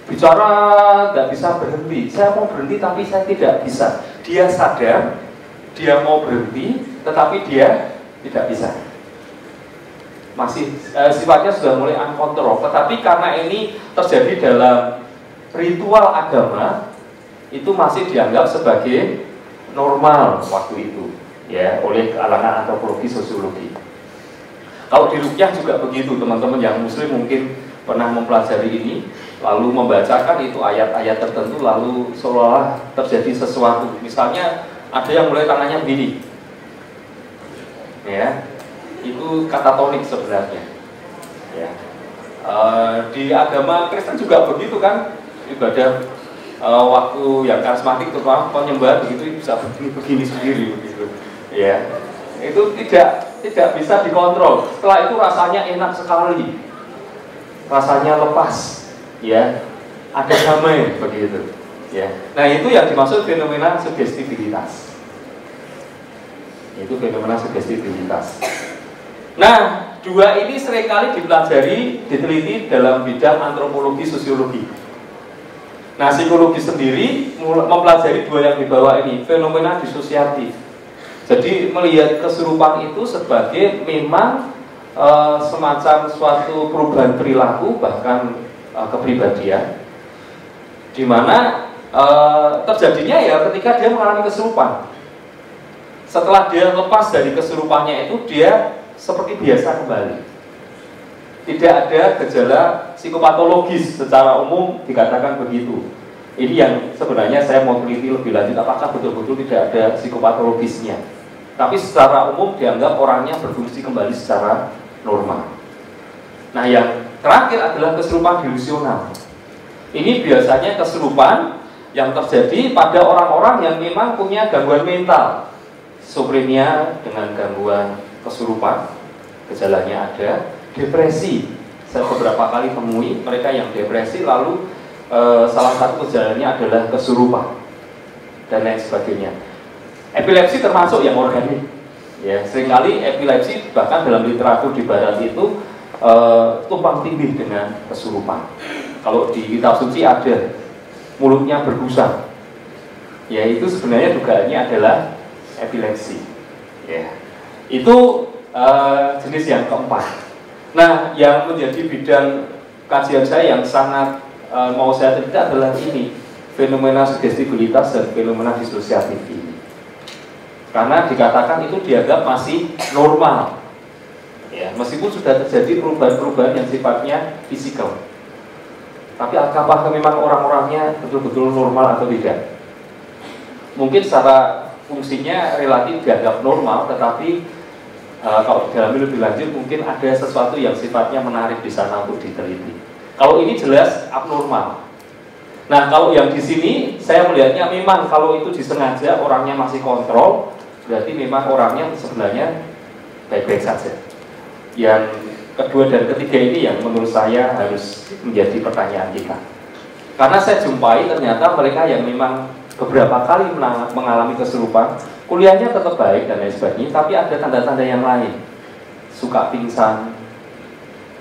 bicara nggak bisa berhenti. Saya mau berhenti tapi saya tidak bisa. Dia sadar dia mau berhenti, tetapi dia tidak bisa. Masih sifatnya sudah mulai uncontrol. Tetapi karena ini terjadi dalam ritual agama, itu masih dianggap sebagai normal waktu itu, ya, oleh kalangan antropologi sosiologi. Kalau di ruqyah juga begitu, teman-teman yang muslim mungkin pernah mempelajari ini, lalu membacakan itu ayat-ayat tertentu, lalu seolah terjadi sesuatu. Misalnya ada yang mulai tangannya begini, ya, itu katatonik sebenarnya, ya. Di agama Kristen juga begitu kan, ibadah waktu yang karismatik terutama penyembahan begitu bisa begini sendiri begitu, ya. Itu tidak bisa dikontrol. Setelah itu rasanya enak sekali, rasanya lepas, ya, ada damai begitu, ya. Nah itu yang dimaksud fenomena sugestibilitas. Itu fenomena sugestibilitas. Nah, dua ini seringkali dipelajari, diteliti dalam bidang antropologi sosiologi. Nah, psikologi sendiri mempelajari dua yang di bawah ini, fenomena disosiatif. Jadi melihat kesurupan itu sebagai memang semacam suatu perubahan perilaku, bahkan kepribadian, di mana terjadinya ya ketika dia mengalami kesurupan. Setelah dia lepas dari kesurupannya itu, dia seperti biasa kembali. Tidak ada gejala psikopatologis secara umum dikatakan begitu. Ini yang sebenarnya saya mau teliti lebih lanjut, apakah betul-betul tidak ada psikopatologisnya. Tapi secara umum dianggap orangnya berfungsi kembali secara normal. Nah yang terakhir adalah kesurupan delusional. Ini biasanya kesurupan yang terjadi pada orang-orang yang memang punya gangguan mental. Schizophrenia dengan gangguan kesurupan, gejalanya ada. Depresi, saya beberapa kali temui mereka yang depresi, lalu salah satu gejalanya adalah kesurupan dan lain sebagainya. Epilepsi termasuk yang organik, ya. Seringkali epilepsi bahkan dalam literatur di barat itu tumpang tindih dengan kesurupan. Kalau di kitab suci ada mulutnya berbusa, ya, itu sebenarnya dugaannya adalah epilepsi, ya. Itu jenis yang keempat. Nah, yang menjadi bidang kajian saya yang sangat mau saya teliti adalah ini, fenomena sugestibilitas dan fenomena disosiatif ini. Karena dikatakan itu dianggap masih normal, ya, meskipun sudah terjadi perubahan-perubahan yang sifatnya fisikal. Tapi apakah memang orang-orangnya betul-betul normal atau tidak? Mungkin secara fungsinya relatif dianggap normal, tetapi kalau didalami lebih lanjut mungkin ada sesuatu yang sifatnya menarik di sana untuk diteliti. Kalau ini jelas abnormal. Nah, kalau yang di sini saya melihatnya memang kalau itu disengaja orangnya masih kontrol, berarti memang orangnya sebenarnya baik-baik saja. Yang kedua dan ketiga ini yang menurut saya harus menjadi pertanyaan kita. Karena saya jumpai ternyata mereka yang memang beberapa kali mengalami kesurupan, kuliahnya tetap baik dan lain sebagainya, tapi ada tanda-tanda yang lain. Suka pingsan,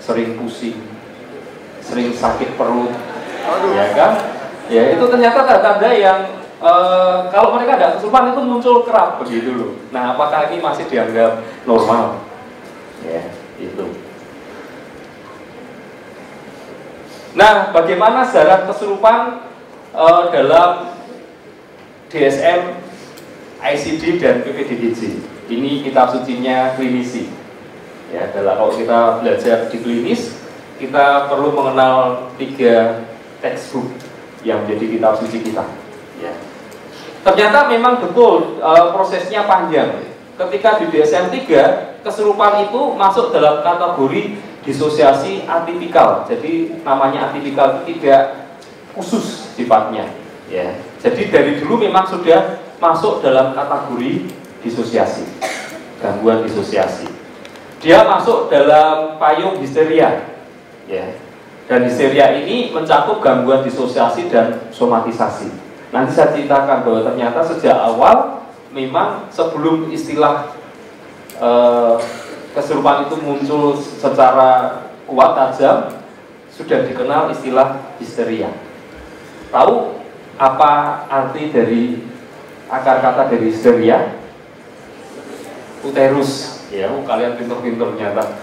sering pusing, sering sakit perut, ya kan? Ya itu ternyata tanda-tanda yang kalau mereka ada kesurupan itu muncul kerap begitu loh. Nah, apakah ini masih dianggap normal? Ya, itu. Nah, bagaimana syarat kesurupan dalam DSM, ICD dan PPDBJ? Ini kitab sucinya klinisi. Ya, kalau kita belajar di klinis, kita perlu mengenal 3 textbook yang menjadi kitab suci kita. Ya. Ternyata memang betul prosesnya panjang. Ketika di DSM 3, kesurupan itu masuk dalam kategori disosiasi atipikal. Jadi namanya atipikal itu tidak khusus sifatnya. Ya. Jadi dari dulu memang sudah masuk dalam kategori disosiasi, gangguan disosiasi. Dia masuk dalam payung histeria. Ya. Dan histeria ini mencakup gangguan disosiasi dan somatisasi. Nanti saya ceritakan bahwa ternyata sejak awal memang sebelum istilah kesurupan itu muncul secara kuat tajam, sudah dikenal istilah histeria. Tahu apa arti dari akar kata dari histeria? Uterus. Ya, kalian pintar-pintar ternyata.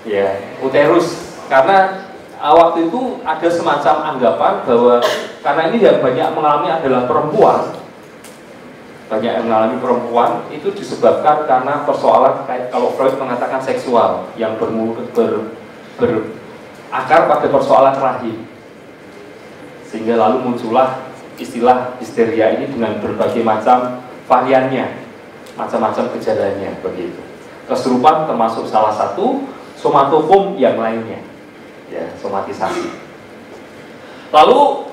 Ya, uterus. Karena waktu itu ada semacam anggapan bahwa karena ini yang banyak mengalami adalah perempuan, banyak yang mengalami perempuan itu disebabkan karena persoalan kayak kalau Freud mengatakan seksual yang berakar pada persoalan rahim, sehingga lalu muncullah istilah histeria ini dengan berbagai macam variannya, macam-macam gejalanya begitu. Kesurupan termasuk salah satu, somatofom yang lainnya, ya, somatisasi. Lalu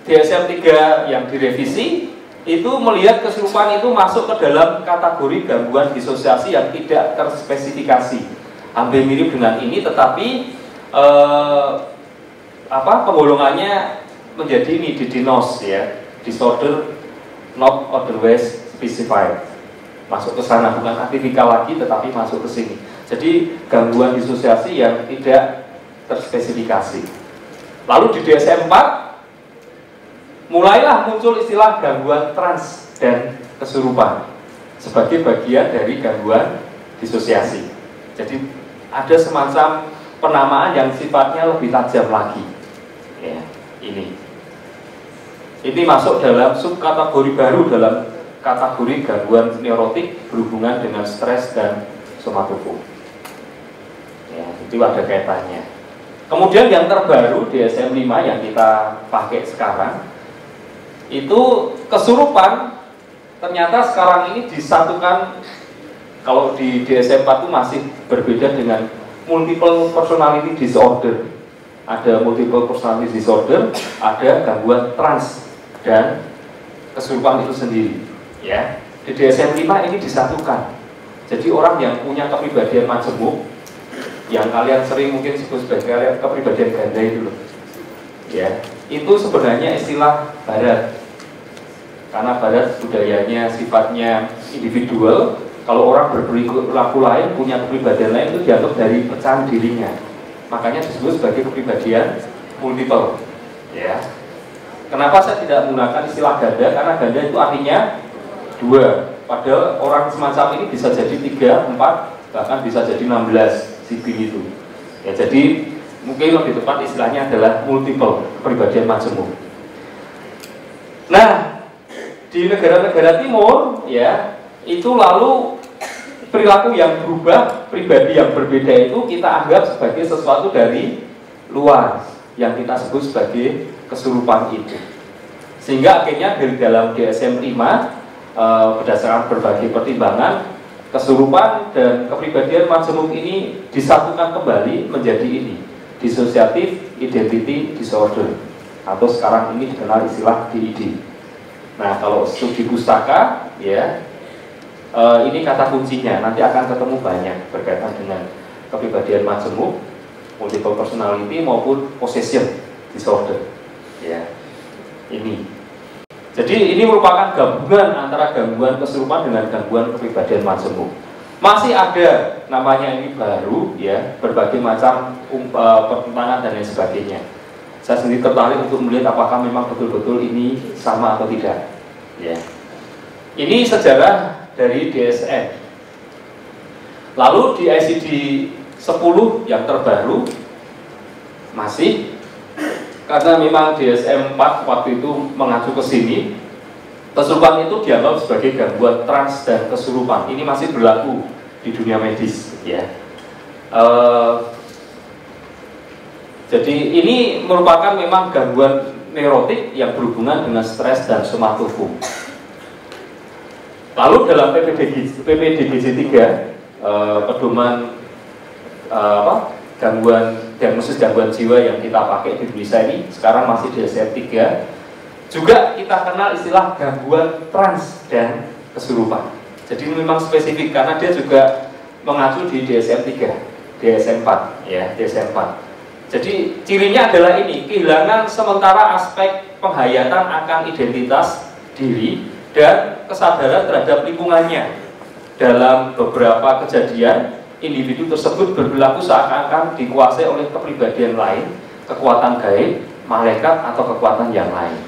DSM 3 yang direvisi itu melihat kesurupan itu masuk ke dalam kategori gangguan disosiasi yang tidak terspesifikasi. Hampir mirip dengan ini, tetapi penggolongannya menjadi ini didinos, ya, disorder not otherwise specified. Masuk ke sana, bukan atipikal lagi, tetapi masuk ke sini. Jadi gangguan disosiasi yang tidak terspesifikasi. Lalu di DSM 4 mulailah muncul istilah gangguan trans dan kesurupan sebagai bagian dari gangguan disosiasi. Jadi ada semacam penamaan yang sifatnya lebih tajam lagi. Ya, ini masuk dalam subkategori baru dalam kategori gangguan neurotik berhubungan dengan stres dan somatofobia. Ya, itu ada kaitannya. Kemudian yang terbaru DSM 5 yang kita pakai sekarang itu kesurupan ternyata sekarang ini disatukan. Kalau di DSM 4 itu masih berbeda dengan multiple personality disorder. Ada multiple personality disorder, ada gangguan trans dan kesurupan itu sendiri. Ya, di DSM 5 ini disatukan. Jadi orang yang punya kepribadian majemuk, yang kalian sering mungkin sebut sebagai kepribadian ganda itu loh, ya, itu sebenarnya istilah Barat. Karena Barat budayanya sifatnya individual. Kalau orang berperilaku lain, punya kepribadian lain, itu dianggap dari pecahan dirinya. Makanya disebut sebagai kepribadian multiple. Ya. Kenapa saya tidak menggunakan istilah ganda? Karena ganda itu artinya 2. Padahal orang semacam ini bisa jadi 3, 4, bahkan bisa jadi 16 sibling itu. Ya, jadi mungkin lebih tepat istilahnya adalah multiple, kepribadian majemuk. Nah, di negara-negara timur, ya, itu lalu perilaku yang berubah, pribadi yang berbeda itu kita anggap sebagai sesuatu dari luar yang kita sebut sebagai kesurupan itu. Sehingga akhirnya dari dalam DSM 5 berdasarkan berbagai pertimbangan, kesurupan dan kepribadian majemuk ini disatukan kembali menjadi ini, dissociative identity disorder, atau sekarang ini dikenal istilah DID. Nah, kalau studi pustaka, ya, ini kata kuncinya, nanti akan ketemu banyak berkaitan dengan kepribadian majemuk, multiple personality maupun possession disorder. Ya, ini. Jadi ini merupakan gabungan antara gangguan kesurupan dengan gangguan kepribadian majemuk. Masih ada namanya ini baru ya, berbagai macam pertentangan dan lain sebagainya. Saya sendiri tertarik untuk melihat apakah memang betul-betul ini sama atau tidak. Ya. Ini sejarah dari DSM. Lalu di ICD 10 yang terbaru masih, karena memang DSM 4 waktu itu mengacu ke sini, kesurupan itu dianggap sebagai gangguan trans dan kesurupan. Ini masih berlaku di dunia medis, ya. Jadi ini merupakan memang gangguan neurotik yang berhubungan dengan stres dan somatofobia. Lalu dalam PPDGJ 3, pedoman diagnosis gangguan jiwa yang kita pakai di Indonesia ini sekarang masih DSM 3, juga kita kenal istilah gangguan trans dan kesurupan. Jadi ini memang spesifik karena dia juga mengacu di DSM 3, DSM 4 ya, DSM 4. Jadi cirinya adalah ini, kehilangan sementara aspek penghayatan akan identitas diri dan kesadaran terhadap lingkungannya. Dalam beberapa kejadian, individu tersebut berperilaku seakan-akan dikuasai oleh kepribadian lain, kekuatan gaib, malaikat atau kekuatan yang lain.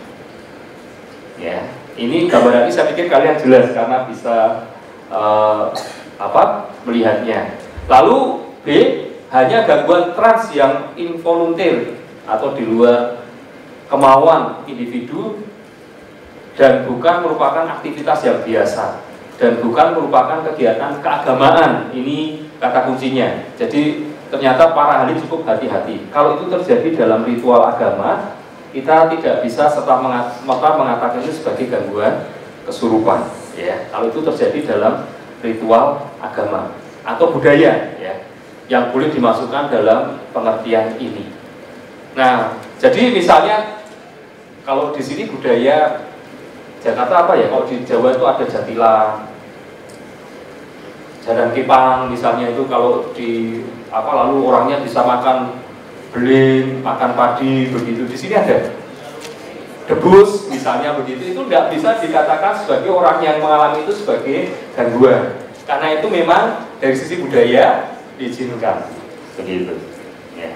Ya, ini gambaran ini saya pikir kalian jelas karena bisa melihatnya. Lalu B, hanya gangguan trans yang involunter atau di luar kemauan individu dan bukan merupakan aktivitas yang biasa. Dan bukan merupakan kegiatan keagamaan. Ini kata kuncinya. Jadi ternyata para ahli cukup hati-hati. Kalau itu terjadi dalam ritual agama, kita tidak bisa serta mengatakan itu sebagai gangguan kesurupan. Ya, kalau itu terjadi dalam ritual agama atau budaya, ya, yang boleh dimasukkan dalam pengertian ini. Nah, jadi misalnya kalau di sini budaya Jakarta apa ya? Kalau di Jawa itu ada jatilan, jalan kipang misalnya, itu kalau di lalu orangnya bisa makan beling, makan padi begitu. Di sini ada debus misalnya begitu. Itu tidak bisa dikatakan sebagai orang yang mengalami itu sebagai gangguan, karena itu memang dari sisi budaya diizinkan begitu. Ya.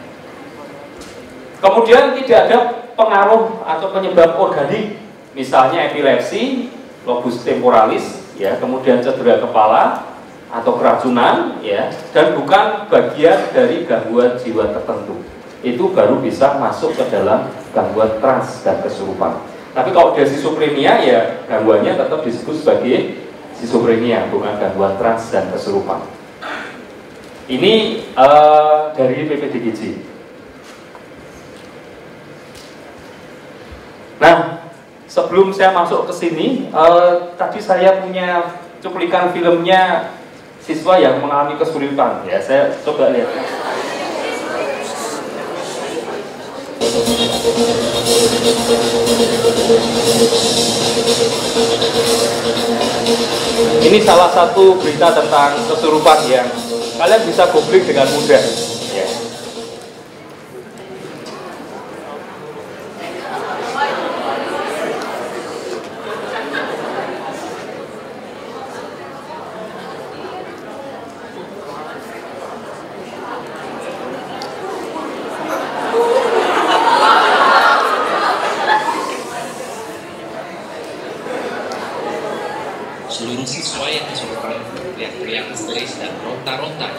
Kemudian tidak ada pengaruh atau penyebab organik. Misalnya epilepsi, lobus temporalis, ya, kemudian cedera kepala atau keracunan, ya, dan bukan bagian dari gangguan jiwa tertentu. Itu baru bisa masuk ke dalam gangguan trans dan kesurupan. Tapi kalau dia schizophrenia, ya gangguannya tetap disebut sebagai schizophrenia, bukan gangguan trans dan kesurupan. Ini dari PPDGJ. Nah, sebelum saya masuk ke sini, tadi saya punya cuplikan filmnya siswa yang mengalami kesulitan. Ya, saya coba lihat. Ini salah satu berita tentang kesurupan yang kalian bisa googling dengan mudah. Ya. Seluruh siswa yang kesurupan teriak-teriak histeris dan ronta-ronta.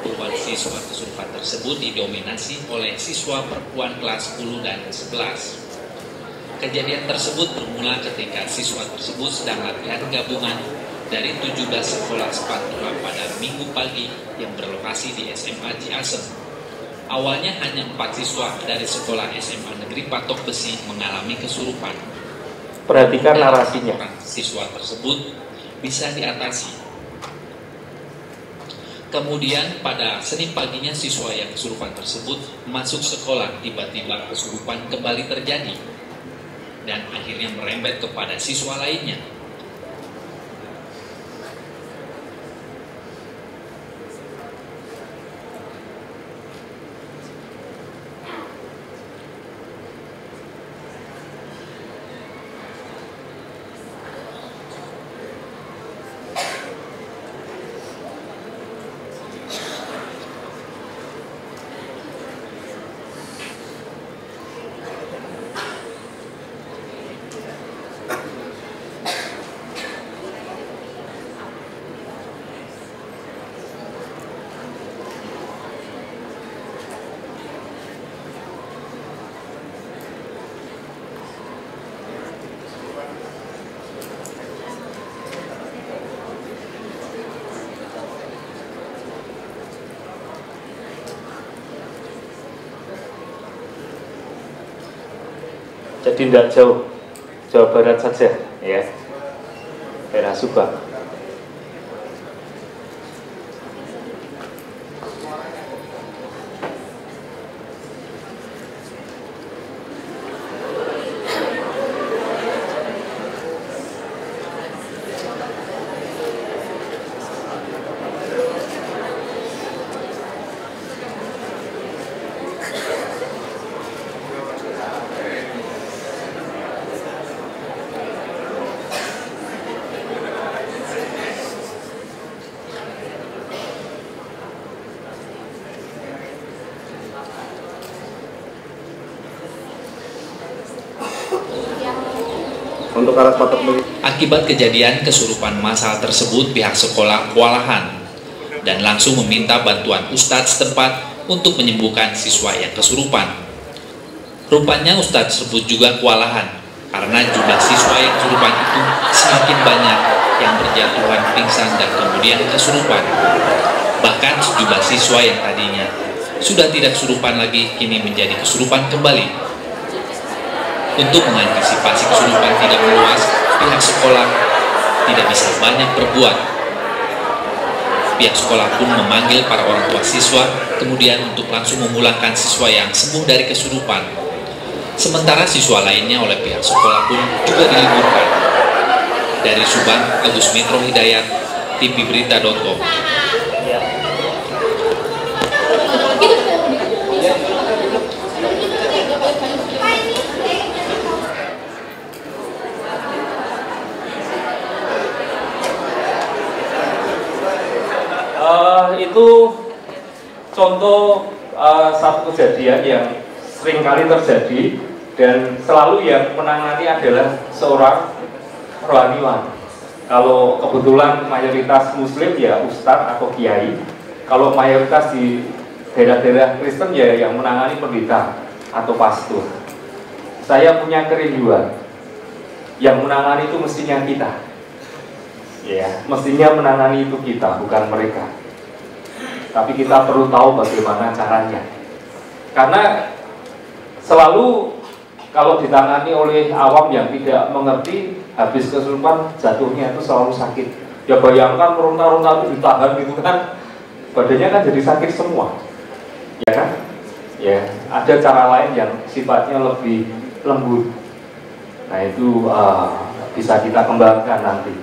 Puluhan siswa kesurupan tersebut didominasi oleh siswa perempuan kelas 10 dan 11. Kejadian tersebut bermula ketika siswa tersebut sedang latihan gabungan dari 17 sekolah Spatula pada Minggu pagi yang berlokasi di SMA Ciasem. Awalnya hanya 4 siswa dari sekolah SMA Negeri Patok Besi mengalami kesurupan. Perhatikan narasinya. Siswa tersebut bisa diatasi. Kemudian pada Senin paginya siswa yang kesurupan tersebut masuk sekolah, tiba-tiba kesurupan kembali terjadi dan akhirnya merembet kepada siswa lainnya. Jadi tidak jauh, Jawa Barat saja, ya, daerah Subang. Untuk alat patok Akibat kejadian kesurupan massal tersebut, pihak sekolah kewalahan dan langsung meminta bantuan ustadz setempat untuk menyembuhkan siswa yang kesurupan. Rupanya ustadz tersebut juga kewalahan karena jumlah siswa yang kesurupan itu semakin banyak yang berjatuhan pingsan dan kemudian kesurupan. Bahkan sejumlah siswa yang tadinya sudah tidak kesurupan lagi kini menjadi kesurupan kembali. Untuk mengantisipasi kesurupan tidak meluas, pihak sekolah tidak bisa banyak berbuat. Pihak sekolah pun memanggil para orang tua siswa, kemudian untuk langsung memulangkan siswa yang sembuh dari kesurupan. Sementara siswa lainnya oleh pihak sekolah pun juga diliburkan. Dari Subang, Agus Metro Hidayat, tvberita.com. Itu contoh satu kejadian yang sering kali terjadi dan selalu yang menangani adalah seorang rohaniwan. Kalau kebetulan mayoritas muslim ya ustadz atau kiai, kalau mayoritas di daerah-daerah Kristen ya yang menangani pendeta atau pastor. Saya punya kerinduan, yang menangani itu mestinya kita, ya, mestinya menangani itu kita, bukan mereka. Tapi kita perlu tahu bagaimana caranya. Karena selalu kalau ditangani oleh awam yang tidak mengerti, habis kesurupan jatuhnya itu selalu sakit. Ya bayangkan meronta-ronta itu ditahan gitu kan, badannya kan jadi sakit semua. Ya kan? Ya, ada cara lain yang sifatnya lebih lembut. Nah itu bisa kita kembangkan nanti.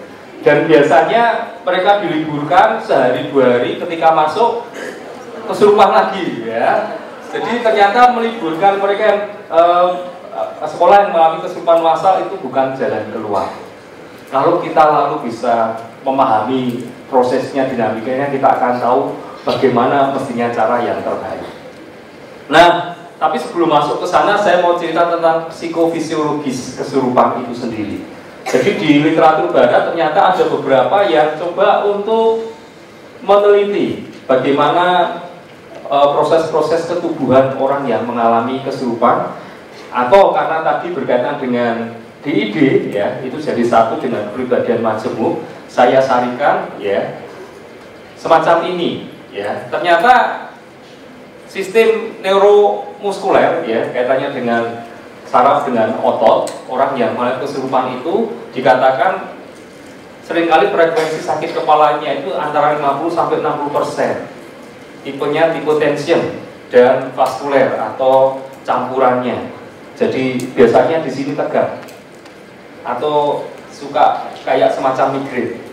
Dan biasanya mereka diliburkan sehari 2 hari, ketika masuk kesurupan lagi, ya. Jadi ternyata meliburkan mereka yang sekolah yang mengalami kesurupan massal itu bukan jalan keluar. Kalau kita lalu bisa memahami prosesnya, dinamikanya, kita akan tahu bagaimana mestinya cara yang terbaik. Nah, tapi sebelum masuk ke sana, saya mau cerita tentang psikofisiologis kesurupan itu sendiri. Jadi di literatur barat ternyata ada beberapa yang coba untuk meneliti bagaimana proses-proses ketubuhan orang yang mengalami kesurupan, atau karena tadi berkaitan dengan DID, ya, itu jadi satu dengan kepribadian majemuk. Saya sarikan, ya, semacam ini, ya. Ternyata sistem neuromuskuler, ya, kaitannya dengan saraf dengan otot, orang yang mengalami kesurupan itu dikatakan seringkali frekuensi sakit kepalanya itu antara 50-60%. Tipenya tipe tension dan vaskuler atau campurannya. Jadi biasanya di sini tegak atau suka kayak semacam migrain.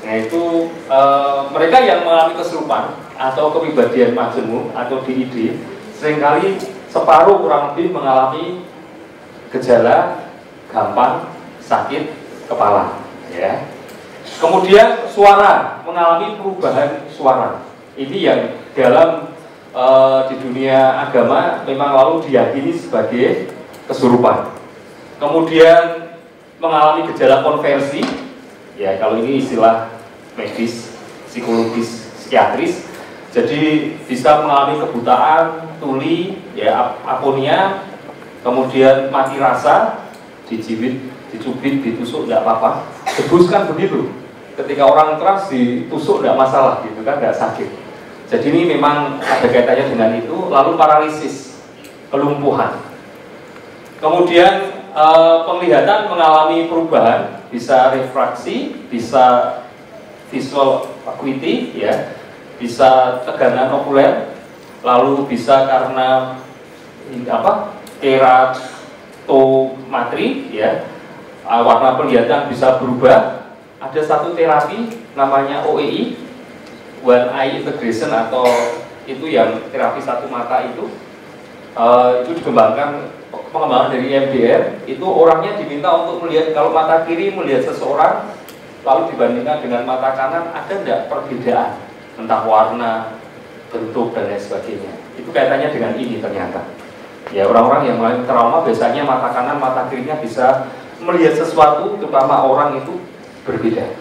Nah itu mereka yang mengalami kesurupan atau kepribadian majemuk atau DID seringkali separuh kurang lebih mengalami gejala gampang sakit kepala, ya. Kemudian suara, mengalami perubahan suara. Ini yang dalam di dunia agama memang lalu diyakini sebagai kesurupan. Kemudian mengalami gejala konversi, ya, kalau ini istilah medis, psikologis, psikiatris. Jadi bisa mengalami kebutaan, tuli, ya, aponia, kemudian mati rasa, dicubit, ditusuk tidak apa-apa. Debus kan begitu. Ketika orang keras ditusuk tidak masalah, gitu kan, tidak sakit. Jadi ini memang ada kaitannya dengan itu. Lalu paralisis, kelumpuhan. Kemudian penglihatan mengalami perubahan, bisa refraksi, bisa visual acuity, ya, bisa tegangan okuler, lalu bisa karena keratometri, ya, warna penglihatan bisa berubah. Ada satu terapi namanya OEI, One Eye Integration, atau itu yang terapi satu mata itu dikembangkan, pengembangan dari IMDR. Itu orangnya diminta untuk melihat, kalau mata kiri melihat seseorang lalu dibandingkan dengan mata kanan, ada tidak perbedaan, entah warna, bentuk, dan lain sebagainya. Itu kaitannya dengan ini ternyata. Ya, orang-orang yang mengalami trauma biasanya mata kanan, mata kirinya bisa melihat sesuatu, terutama orang itu berbeda.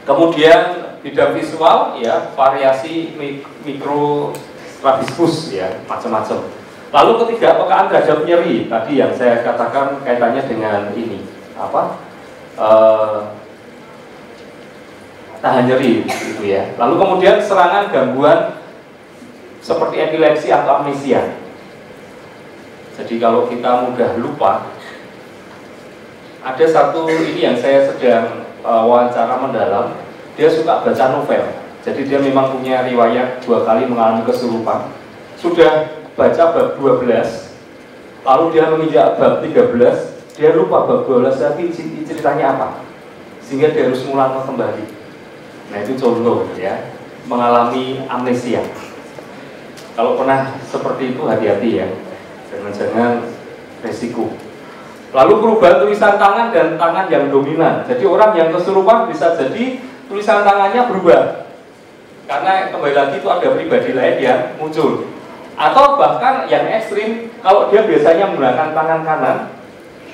Kemudian bidang visual, ya, variasi mikrostrabismus, ya, macam-macam. Lalu ketiga, pekaan terhadap nyeri, tadi yang saya katakan kaitannya dengan ini, tahan nyeri, gitu ya. Lalu kemudian serangan gangguan seperti epilepsi atau amnesia. Jadi kalau kita mudah lupa, ada satu ini yang saya sedang wawancara mendalam, dia suka baca novel. Jadi dia memang punya riwayat 2 kali mengalami kesurupan. Sudah baca bab 12, lalu dia menginjak bab 13, dia lupa bab 12 tapi ceritanya apa, sehingga dia harus ngulang kembali. Nah, itu contoh, ya, mengalami amnesia. Kalau pernah seperti itu, hati-hati, ya, jangan-jangan resiko. Lalu perubahan tulisan tangan dan tangan yang dominan. Jadi orang yang kesurupan bisa jadi tulisan tangannya berubah, karena kembali lagi itu ada pribadi lain yang muncul. Atau bahkan yang ekstrim, kalau dia biasanya menggunakan tangan kanan,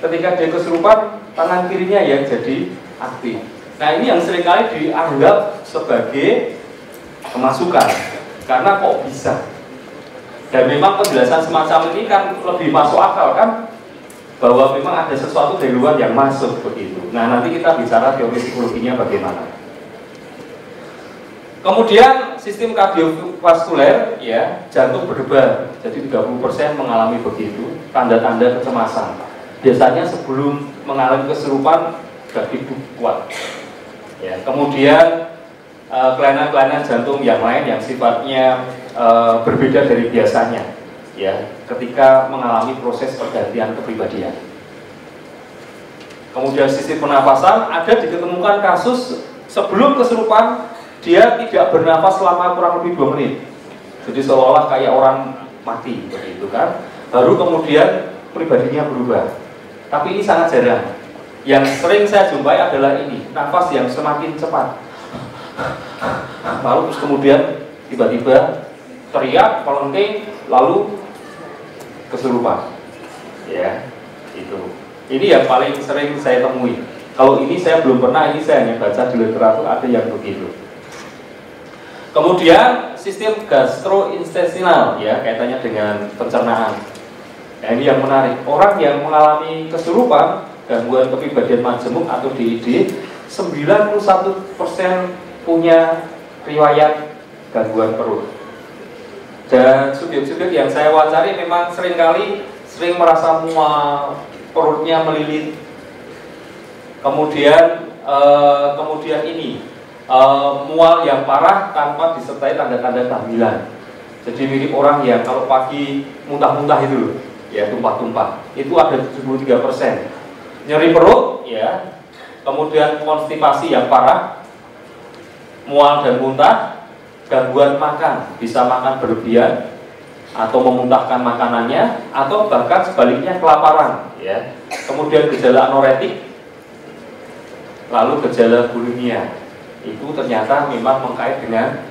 ketika dia kesurupan, tangan kirinya yang jadi aktif. Nah, ini yang seringkali dianggap sebagai kemasukan, karena kok bisa. Dan memang penjelasan semacam ini kan lebih masuk akal, kan, bahwa memang ada sesuatu dari luar yang masuk begitu. Nah, nanti kita bicara teori psikologinya bagaimana. Kemudian sistem kardiovaskuler, ya, jantung berdebar. Jadi 30% mengalami begitu, tanda-tanda kecemasan. Biasanya sebelum mengalami kesurupan sudah hidup kuat. Ya, kemudian kelainan-kelainan jantung yang lain yang sifatnya berbeda dari biasanya, ya, ketika mengalami proses pergantian kepribadian. Kemudian sistem pernapasan, ada diketemukan kasus sebelum kesurupan dia tidak bernafas selama kurang lebih 2 menit. Jadi seolah-olah kayak orang mati begitu, kan. Baru kemudian pribadinya berubah. Tapi ini sangat jarang. Yang sering saya jumpai adalah ini, nafas yang semakin cepat. Lalu terus kemudian tiba-tiba teriak, melengking, lalu kesurupan. Ya, itu. Ini yang paling sering saya temui. Kalau ini saya belum pernah, ini saya hanya baca di literatur ada yang begitu. Kemudian sistem gastrointestinal, ya, kaitannya dengan pencernaan. Nah, ini yang menarik. Orang yang mengalami kesurupan, gangguan kepribadian majemuk atau DID, 91% punya riwayat gangguan perut. Dan subjek-subjek yang saya wawancari memang sering merasa mual, perutnya melilit. Kemudian ini mual yang parah tanpa disertai tanda-tanda kehamilan. Jadi mirip orang yang kalau pagi muntah-muntah itu, ya, tumpah-tumpah. Itu ada 73%. Nyeri perut, ya. Kemudian konstipasi yang parah, mual dan muntah, gangguan makan, bisa makan berlebihan atau memuntahkan makanannya, atau bahkan sebaliknya kelaparan, ya. Kemudian gejala anoretik, lalu gejala bulimia. Itu ternyata memang mengkait dengan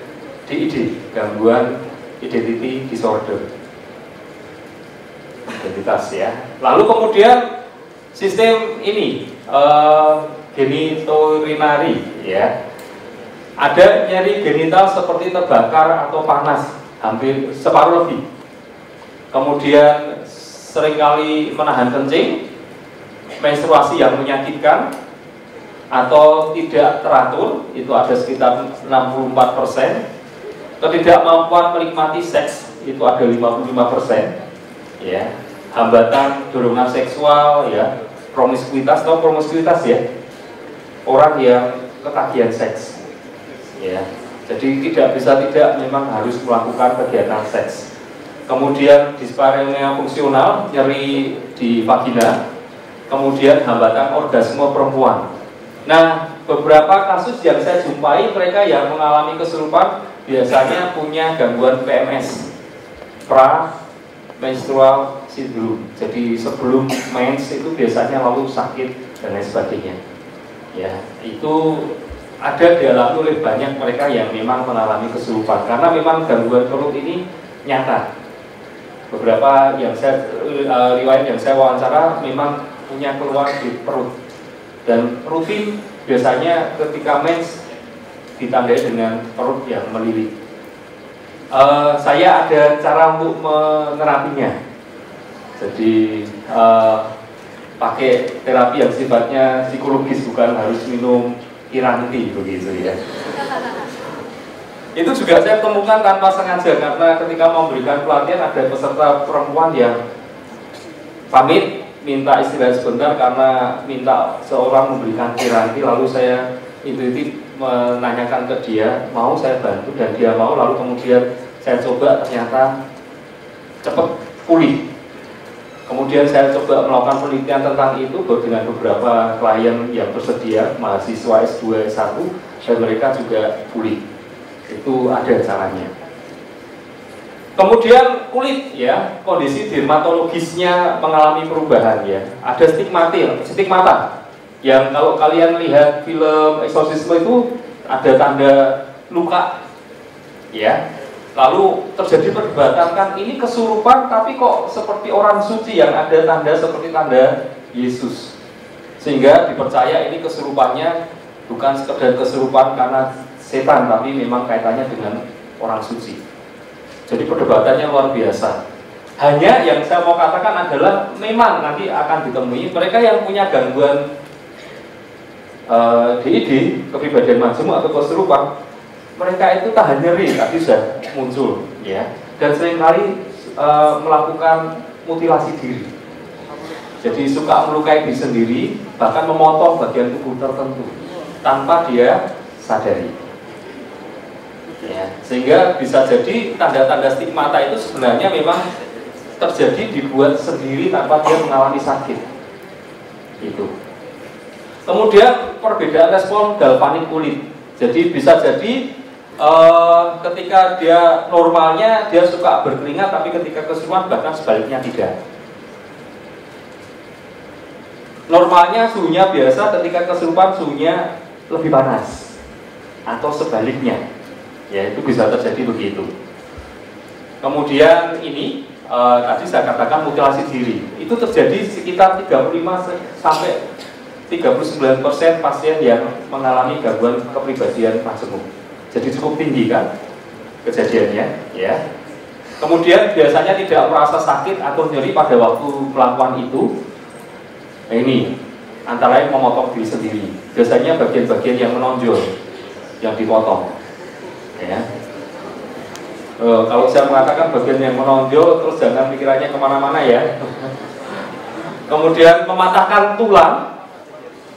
DID, gangguan identity disorder, identitas, ya. Lalu kemudian sistem ini genitourinary, ya. Ada nyeri genital seperti terbakar atau panas, hampir separuh lebih. Kemudian seringkali menahan kencing, menstruasi yang menyakitkan atau tidak teratur, itu ada sekitar 64%. Ketidakmampuan menikmati seks, itu ada 55%, ya. hambatan dorongan seksual, ya, promiskuitas atau promiskuitas ya, orang yang ketagihan seks, ya. Jadi tidak bisa tidak memang harus melakukan kegiatan seks. Kemudian dispareunia fungsional, nyeri di vagina, kemudian hambatan orgasme perempuan. Nah, beberapa kasus yang saya jumpai mereka yang mengalami kesurupan biasanya punya gangguan PMS, pra-menstrual syndrome. Jadi sebelum mens itu biasanya lalu sakit dan lain sebagainya. Ya, itu ada dialami oleh banyak mereka yang memang mengalami kesurupan karena memang gangguan perut ini nyata. Beberapa yang saya riwayat yang saya wawancara memang punya keluhan di perut dan rutin biasanya ketika mens ditandai dengan perut yang melilit. Saya ada cara untuk menerapinya. Jadi pakai terapi yang sifatnya psikologis, bukan harus minum Iranti begitu ya. Itu juga saya temukan tanpa sengaja karena ketika memberikan pelatihan ada peserta perempuan yang pamit minta istirahat sebentar karena minta seorang memberikan Iranti, lalu saya intuitif menanyakan ke dia, mau saya bantu dan dia mau, lalu kemudian saya coba ternyata cepat pulih. Kemudian saya coba melakukan penelitian tentang itu dengan beberapa klien yang bersedia, mahasiswa S2, S1, dan mereka juga pulih. Itu ada caranya. Kemudian kulit ya, kondisi dermatologisnya mengalami perubahan ya. Ada stigmata yang kalau kalian lihat film eksorsisme itu ada tanda luka ya. Lalu terjadi perdebatan, kan ini kesurupan tapi kok seperti orang suci yang ada tanda seperti tanda Yesus. Sehingga dipercaya ini kesurupannya bukan sekedar kesurupan karena setan, tapi memang kaitannya dengan orang suci. Jadi perdebatannya luar biasa. Hanya yang saya mau katakan adalah memang nanti akan ditemui mereka yang punya gangguan DID, kepribadian majemuk atau kesurupan. Mereka itu tahan nyeri, tadi sudah muncul, ya, dan seringkali melakukan mutilasi diri. Jadi suka melukai diri sendiri, bahkan memotong bagian tubuh tertentu tanpa dia sadari. Ya, sehingga bisa jadi tanda-tanda stigmata itu sebenarnya memang terjadi dibuat sendiri tanpa dia mengalami sakit. Itu. Kemudian perbedaan respon galvanik kulit. Jadi bisa jadi ketika dia normalnya dia suka berkeringat, tapi ketika kesurupan bahkan sebaliknya tidak. Normalnya suhunya biasa, ketika kesurupan suhunya lebih panas, atau sebaliknya. Ya, itu bisa terjadi begitu. Kemudian ini tadi saya katakan mutilasi diri. Itu terjadi sekitar 35 sampai 39% pasien yang mengalami gangguan kepribadian majemuk. Jadi cukup tinggi kan kejadiannya, ya. Kemudian biasanya tidak merasa sakit atau nyeri pada waktu melakukan itu. Nah, ini antara lain memotong diri sendiri. Biasanya bagian-bagian yang menonjol yang dipotong. Ya. Kalau saya mengatakan bagian yang menonjol, terus jangan pikirannya kemana-mana ya. Kemudian mematahkan tulang,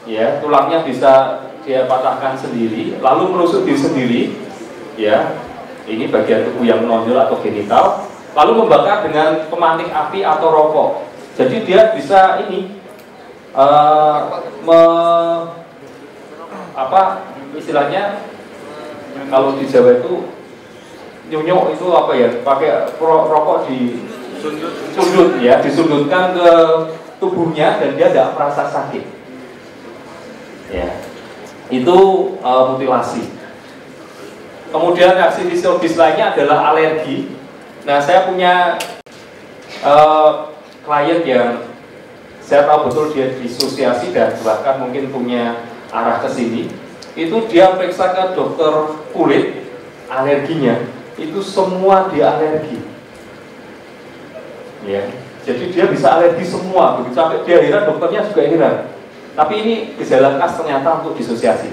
ya, tulangnya bisa dia patahkan sendiri, lalu menusuk diri sendiri, ya, ini bagian tubuh yang menonjol atau genital, lalu membakar dengan pemantik api atau rokok. Jadi dia bisa ini istilahnya kalau di Jawa itu nyunyuk itu apa ya, pakai rokok di sundut ya, disundutkan ke tubuhnya dan dia tidak merasa sakit. Ya. Itu mutilasi. Kemudian reaksi fisiologis lainnya adalah alergi. Nah, saya punya klien yang saya tahu betul dia disosiasi dan bahkan mungkin punya arah ke sini. Itu dia periksa ke dokter kulit, alerginya itu semua dia alergi. Ya. Jadi dia bisa alergi semua, begitu sampai dia heran, dokternya juga heran. Tapi ini gejala khas ternyata untuk disosiasi.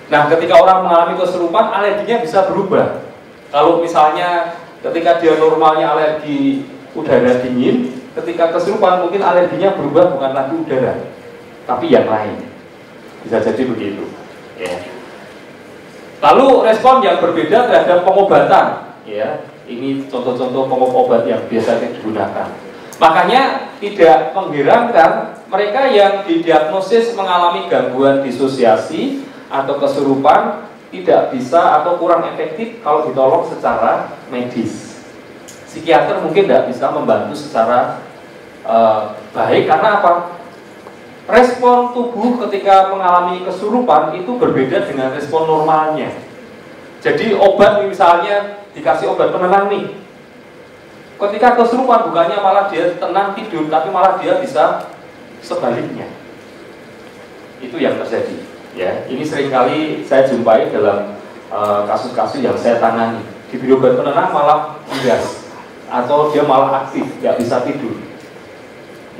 Nah, ketika orang mengalami kesurupan, alerginya bisa berubah. Kalau misalnya ketika dia normalnya alergi udara dingin, ketika kesurupan mungkin alerginya berubah bukan lagi udara, tapi yang lain. Bisa jadi begitu. Ya. Lalu respon yang berbeda terhadap pengobatan, ya. Ini contoh-contoh pengobat yang biasanya digunakan. Makanya tidak mengherankan mereka yang didiagnosis mengalami gangguan disosiasi atau kesurupan tidak bisa atau kurang efektif kalau ditolong secara medis. Psikiater mungkin tidak bisa membantu secara baik karena apa? Respon tubuh ketika mengalami kesurupan itu berbeda dengan respon normalnya. Jadi obat misalnya dikasih obat penenang nih, ketika kesurupan bukannya malah dia tenang tidur, tapi malah dia bisa sebaliknya. Itu yang terjadi. Ya, ini seringkali saya jumpai dalam kasus-kasus yang saya tangani. Diberi obat penenang malah giras, atau dia malah aktif, nggak bisa tidur.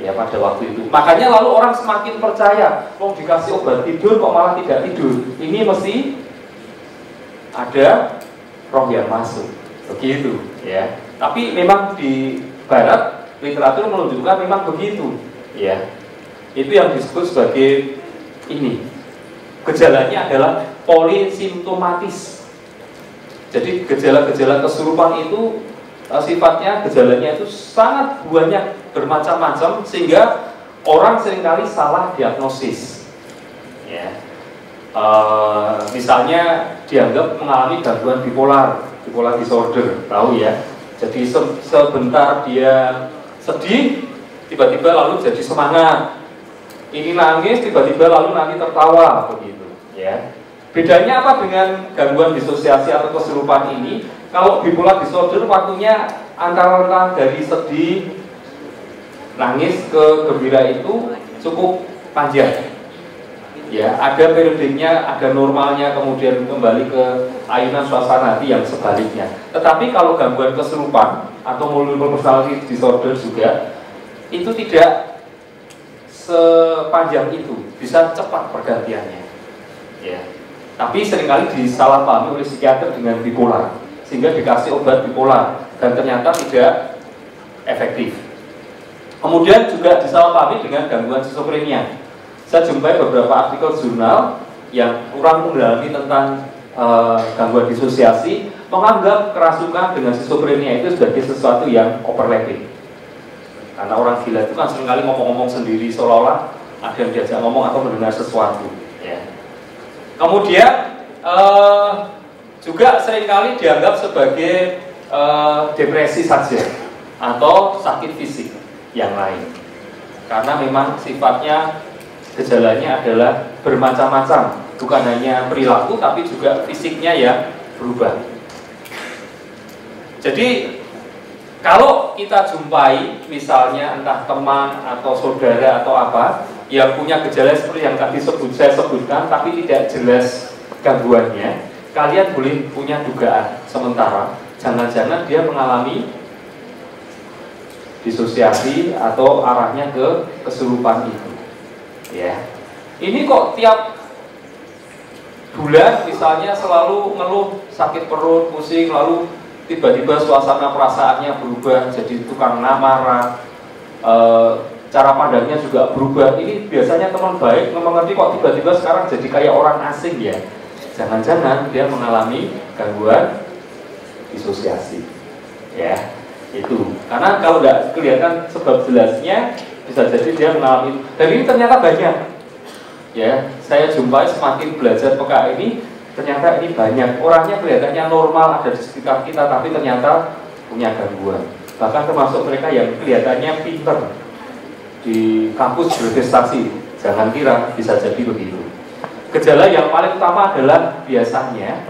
Ya pada waktu itu. Makanya lalu orang semakin percaya, mau dikasih obat tidur kok malah tidak tidur. Ini mesti ada roh yang masuk. Begitu, ya. Tapi memang di barat literatur menunjukkan memang begitu, ya. Itu yang disebut sebagai ini. Gejalanya adalah polisimptomatis. Jadi gejala-gejala kesurupan itu sifatnya gejalanya itu sangat banyak bermacam-macam sehingga orang seringkali salah diagnosis. Ya. Misalnya dianggap mengalami gangguan bipolar disorder, tahu ya. Jadi sebentar dia sedih, tiba-tiba lalu jadi semangat. Ini nangis, tiba-tiba lalu nanti tertawa, begitu. Ya. Bedanya apa dengan gangguan disosiasi atau kesurupan ini? Kalau bipolar disorder waktunya antara dari sedih, nangis ke gembira itu cukup panjang. Ya, ada periodenya, ada normalnya, kemudian kembali ke ayunan suasana hati yang sebaliknya. Tetapi kalau gangguan kesurupan atau multiple personality disorder juga itu tidak sepanjang itu, bisa cepat pergantiannya. Ya. Tapi seringkali disalahpahami oleh psikiater dengan bipolar, sehingga dikasih obat bipolar dan ternyata tidak efektif. Kemudian juga disalahpahami dengan gangguan skizofrenia. Saya jumpai beberapa artikel jurnal yang kurang mendalami tentang gangguan disosiasi, menganggap kerasukan dengan skizofrenia itu sebagai sesuatu yang overlapping. Karena orang gila itu kan seringkali ngomong-ngomong sendiri seolah-olah ada yang diajak ngomong atau mendengar sesuatu. Ya. Kemudian juga seringkali dianggap sebagai depresi saja atau sakit fisik yang lain. Karena memang sifatnya gejalanya adalah bermacam-macam, bukan hanya perilaku tapi juga fisiknya yang berubah. Jadi kalau kita jumpai misalnya entah teman atau saudara atau apa yang punya gejala seperti yang tadi saya sebutkan tapi tidak jelas gangguannya, kalian boleh punya dugaan sementara jangan-jangan dia mengalami disosiasi atau arahnya ke kesurupan itu. Ya, ini kok tiap bulan misalnya selalu ngeluh sakit perut, pusing, lalu tiba-tiba suasana perasaannya berubah jadi tukang marah, cara pandangnya juga berubah. Ini biasanya teman baik mengerti kok tiba-tiba sekarang jadi kayak orang asing ya. Jangan-jangan dia mengalami gangguan disosiasi. Ya, itu. Karena kalau tidak kelihatan sebab jelasnya, bisa jadi dia mengalami. Dan ini ternyata banyak. Ya, saya jumpai semakin belajar peka ini, ternyata ini banyak. Orangnya kelihatannya normal ada di sekitar kita, tapi ternyata punya gangguan. Bahkan termasuk mereka yang kelihatannya pinter di kampus berprestasi. Jangan kira bisa jadi begitu. Gejala yang paling utama adalah biasanya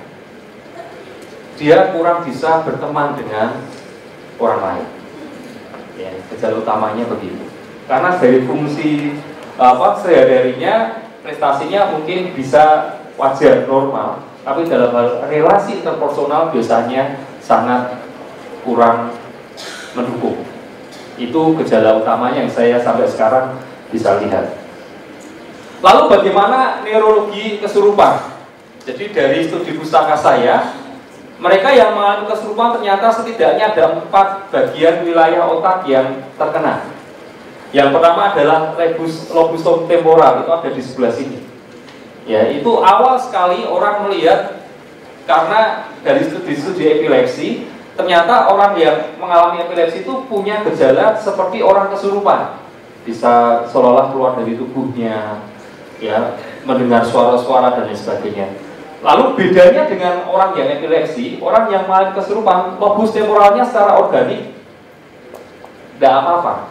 dia kurang bisa berteman dengan orang lain. Ya, gejala utamanya begitu. Karena dari fungsi sehari-harinya prestasinya mungkin bisa wajar normal, tapi dalam hal relasi interpersonal biasanya sangat kurang mendukung. Itu gejala utamanya yang saya sampai sekarang bisa lihat. Lalu bagaimana neurologi kesurupan? Jadi dari studi pustaka saya Mereka yang mengalami kesurupan ternyata setidaknya ada 4 bagian wilayah otak yang terkena. Yang pertama adalah lobus temporal, itu ada di sebelah sini. Ya, itu awal sekali orang melihat, karena dari studi epilepsi, ternyata orang yang mengalami epilepsi itu punya gejala seperti orang kesurupan. Bisa seolah-olah keluar dari tubuhnya, ya, mendengar suara-suara dan lain sebagainya. Lalu bedanya dengan orang yang epilepsi, orang yang mengalami kesurupan, lobus temporalnya secara organik tidak apa-apa,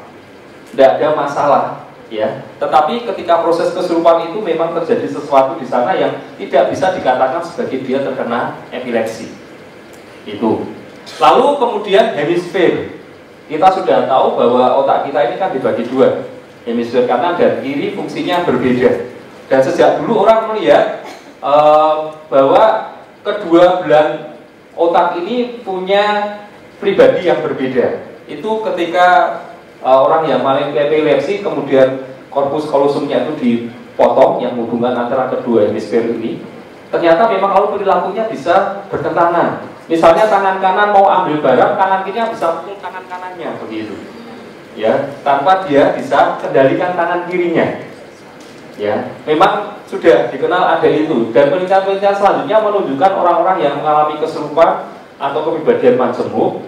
tidak ada masalah, ya. Tetapi ketika proses kesurupan itu memang terjadi sesuatu di sana yang tidak bisa dikatakan sebagai dia terkena epilepsi. Itu. Lalu kemudian hemisfer, kita sudah tahu bahwa otak kita ini kan dibagi 2, hemisfer kanan dan kiri fungsinya berbeda. Dan sejak dulu orang melihat bahwa kedua belah otak ini punya pribadi yang berbeda. Itu ketika orang yang mengalami epilepsi kemudian korpus kolosumnya itu dipotong, yang hubungan antara kedua hemisfer ini, ternyata memang lalu perilakunya bisa bertentangan. Misalnya tangan kanan mau ambil barang, tangan kirinya bisa pukul tangan kanannya, begitu, ya, tanpa dia bisa kendalikan tangan kirinya. Ya, memang sudah dikenal ada itu, dan penelitian-penelitian selanjutnya menunjukkan orang-orang yang mengalami kesurupan atau kepribadian majemuk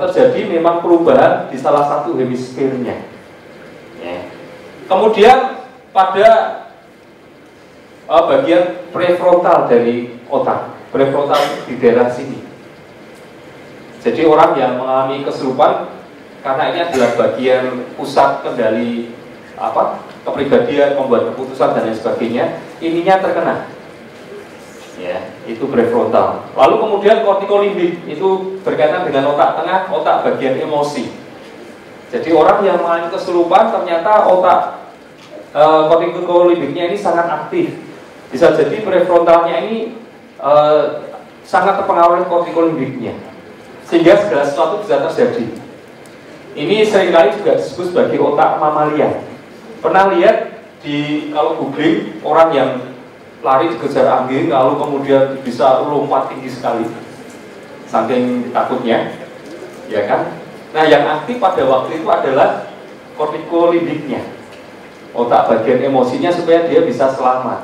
terjadi memang perubahan di salah satu hemisfernya. Ya. Kemudian pada bagian prefrontal dari otak, prefrontal di daerah sini. Jadi orang yang mengalami kesurupan, karena ini adalah bagian pusat kendali kepribadian, membuat keputusan dan lain sebagainya, ininya terkena. Ya, itu prefrontal. Lalu kemudian kortikolimbik, itu berkaitan dengan otak tengah, otak bagian emosi. Jadi orang yang mengalami kesurupan ternyata otak kortikolimbiknya ini sangat aktif. Bisa jadi prefrontalnya ini sangat terpengaruh kortikolimbiknya, sehingga segala sesuatu bisa terjadi. Ini seringkali juga disebut sebagai otak mamalia. Pernah lihat kalau googling orang yang lari dikejar angin lalu kemudian bisa lompat tinggi sekali saking takutnya, ya kan? Nah, yang aktif pada waktu itu adalah kortikolimbiknya, otak bagian emosinya, supaya dia bisa selamat.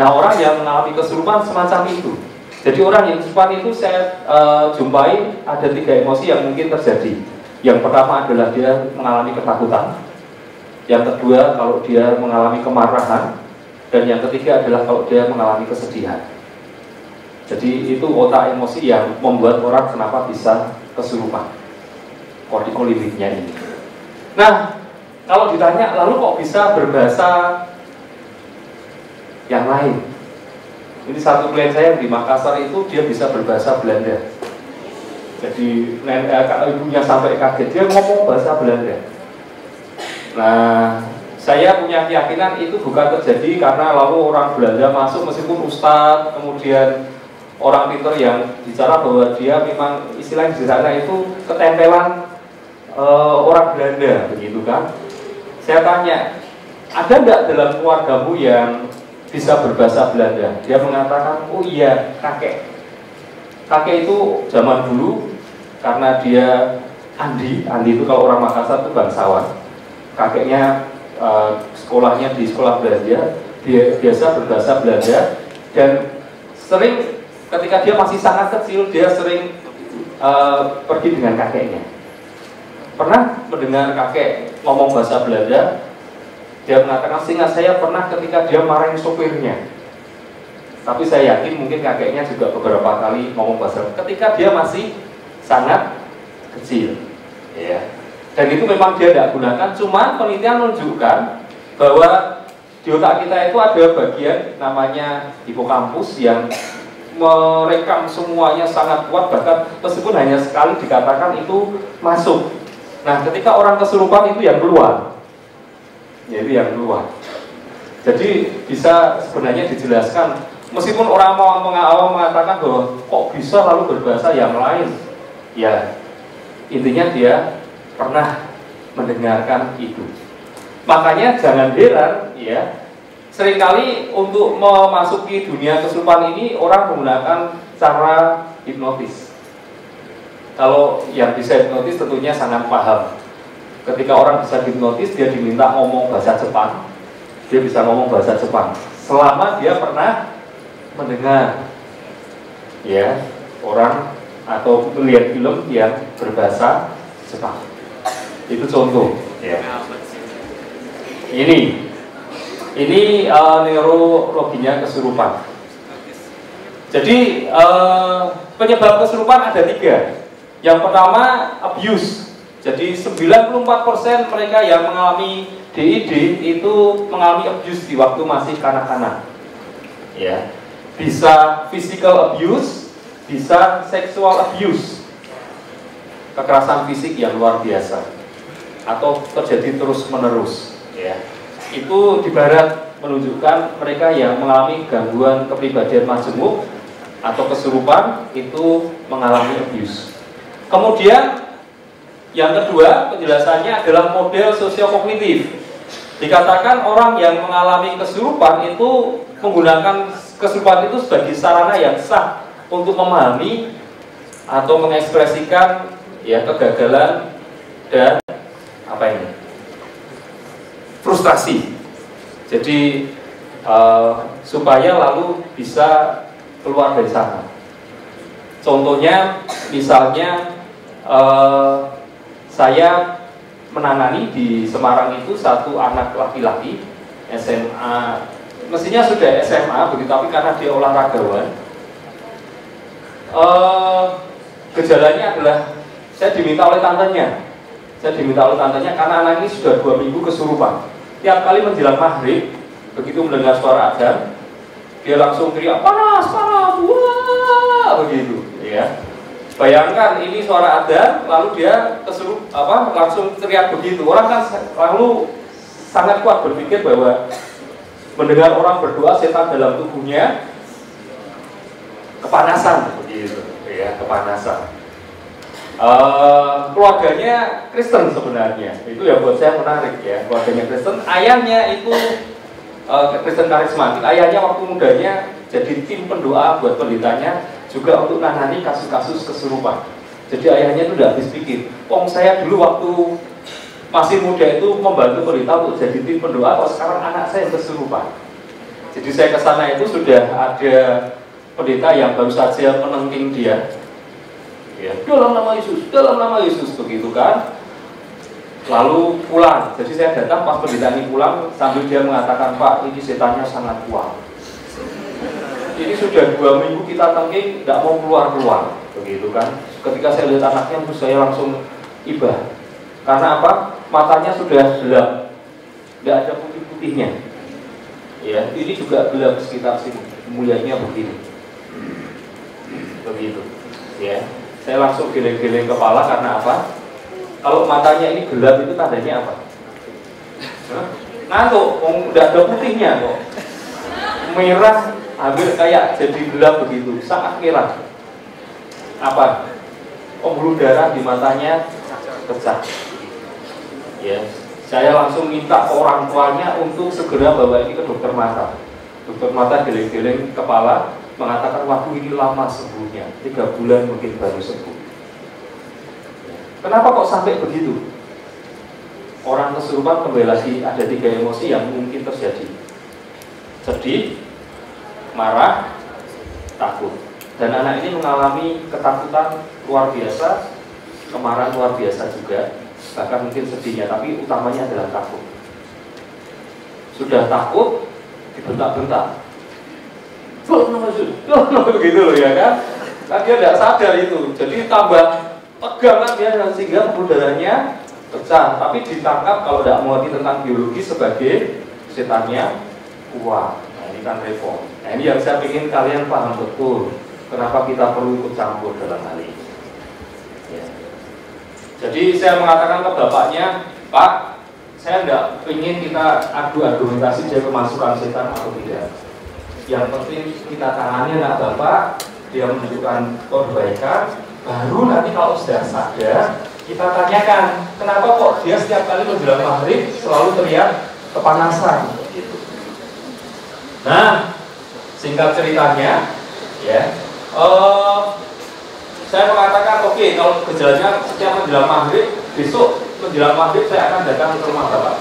Nah, orang yang mengalami kesurupan semacam itu. Jadi orang yang kesurupan itu saya jumpai ada 3 emosi yang mungkin terjadi. Yang pertama adalah dia mengalami ketakutan. Yang kedua kalau dia mengalami kemarahan, dan yang ketiga adalah kalau dia mengalami kesedihan. Jadi itu otak emosi yang membuat orang kenapa bisa kesurupan, kortikolimbiknya ini. Nah, kalau ditanya lalu kok bisa berbahasa yang lain? Ini satu klien saya di Makassar itu dia bisa berbahasa Belanda. Jadi kalau ibunya sampai kaget, dia ngomong bahasa Belanda. Nah, saya punya keyakinan itu bukan terjadi karena lalu orang Belanda masuk, meskipun ustadz, kemudian orang pintar yang bicara bahwa dia memang istilahnya di sana itu ketempelan orang Belanda, begitu kan? Saya tanya, ada nggak dalam keluargamu yang bisa berbahasa Belanda? Dia mengatakan, oh iya, kakek. Kakek itu zaman dulu karena dia Andi itu kalau orang Makassar itu bangsawan. Kakeknya sekolahnya di sekolah Belanda, dia biasa berbahasa Belanda, dan sering ketika dia masih sangat kecil dia sering pergi dengan kakeknya. Pernah mendengar kakek ngomong bahasa Belanda, dia mengatakan, seingat saya pernah ketika dia marahin sopirnya. Tapi saya yakin mungkin kakeknya juga beberapa kali ngomong bahasa Belanda ketika dia masih sangat kecil, ya. Dan itu memang dia tidak gunakan, cuman penelitian menunjukkan bahwa di otak kita itu ada bagian namanya hipokampus yang merekam semuanya sangat kuat, bahkan meskipun hanya sekali dikatakan itu masuk. Nah, ketika orang kesurupan itu yang keluar, yaitu yang keluar. Jadi bisa sebenarnya dijelaskan, meskipun orang awam mengatakan bahwa kok bisa lalu berbahasa yang lain, ya intinya dia pernah mendengarkan itu. Makanya jangan heran, ya, seringkali untuk memasuki dunia kesurupan ini orang menggunakan cara hipnotis. Kalau yang bisa hipnotis tentunya sangat paham. Ketika orang bisa hipnotis, dia diminta ngomong bahasa Jepang, dia bisa ngomong bahasa Jepang selama dia pernah mendengar ya orang atau melihat film yang berbahasa Jepang. Itu contoh ya. Ini neurologinya kesurupan. Jadi penyebab kesurupan ada 3. Yang pertama abuse. Jadi 94% mereka yang mengalami DID itu mengalami abuse di waktu masih kanak-kanak. Ya. Bisa physical abuse, bisa sexual abuse. Kekerasan fisik yang luar biasa atau terjadi terus-menerus, ya. Itu di barat menunjukkan mereka yang mengalami gangguan kepribadian majemuk atau kesurupan itu mengalami abuse. Kemudian yang kedua penjelasannya adalah model sosiokognitif. Dikatakan orang yang mengalami kesurupan itu menggunakan kesurupan itu sebagai sarana yang sah untuk memahami atau mengekspresikan ya kegagalan dan frustasi. Jadi supaya lalu bisa keluar dari sana. Contohnya, misalnya saya menangani di Semarang itu satu anak laki-laki SMA, mestinya sudah SMA begitu, tapi karena dia olahragawan, gejalanya adalah saya diminta oleh tantenya karena anak ini sudah 2 minggu kesurupan. Tiap kali menjelang maghrib, begitu mendengar suara adzan, dia langsung teriak panas, wah, begitu, ya. Bayangkan ini suara adzan, lalu dia langsung teriak begitu. Orang kan lalu sangat kuat berpikir bahwa mendengar orang berdoa setan dalam tubuhnya kepanasan, begitu, ya, kepanasan. Keluarganya Kristen sebenarnya, itu ya buat saya menarik ya. Keluarganya Kristen, ayahnya itu Kristen karismatik. Ayahnya waktu mudanya jadi tim pendoa buat pendetanya juga untuk nangani kasus-kasus kesurupan. Jadi ayahnya itu udah habis pikir, saya dulu waktu masih muda itu membantu pendeta untuk jadi tim pendoa, kok sekarang anak saya yang kesurupan. Jadi saya ke sana itu sudah ada pendeta yang baru saja menengking dia. Ya, dalam nama Yesus, begitu kan. Lalu pulang. Jadi saya datang pas pendeta ini pulang sambil dia mengatakan, Pak, ini setannya sangat kuat. Ini sudah 2 minggu kita tengking, tidak mau keluar, begitu kan. Ketika saya lihat anaknya, saya langsung ibah. Karena apa? Matanya sudah gelap, tidak ada putih-putihnya. Ya, ini juga gelap sekitar sini, mulainya begini, begitu. Ya. Saya langsung geleng-geleng kepala karena apa? Kalau matanya ini gelap itu tandanya apa? Ngantuk, udah ada putihnya kok. Merah, hampir kayak jadi gelap begitu, sangat merah. Apa? Pembuluh darah di matanya pecah. Ya, saya langsung minta orang tuanya untuk segera bawa ini ke dokter mata. Dokter mata geleng-geleng kepala, mengatakan waktu ini lama sembuhnya, 3 bulan mungkin baru sembuh. Kenapa kok sampai begitu? Orang kesurupan kembali lagi ada 3 emosi yang mungkin terjadi: sedih, marah, takut. Dan anak ini mengalami ketakutan luar biasa, kemarahan luar biasa juga, bahkan mungkin sedihnya, tapi utamanya adalah takut. Sudah takut, dibentak-bentak, begitu loh ya kan. Nah, dia tidak sadar itu, jadi tambah tegang kan dia, sehingga pembuluh darahnya pecah. Tapi ditangkap kalau tidak mengerti tentang biologi sebagai setannya kuat. Nah, ini kan repot. Nah, ini yang saya ingin kalian paham betul, kenapa kita perlu ikut campur dalam hal ini ya. Jadi saya mengatakan ke bapaknya, Pak, saya tidak ingin kita adu argumentasi dia kemasukan setan atau tidak. Yang penting kita tangani anak bapak, dia menunjukkan perbaikan, baru nanti kalau sudah sadar, kita tanyakan, kenapa kok dia setiap kali menjelang maghrib selalu teriak kepanasan. Nah, singkat ceritanya, ya, Saya mengatakan oke, kalau gejalanya setiap menjelang maghrib, besok menjelang maghrib saya akan datang ke rumah Bapak.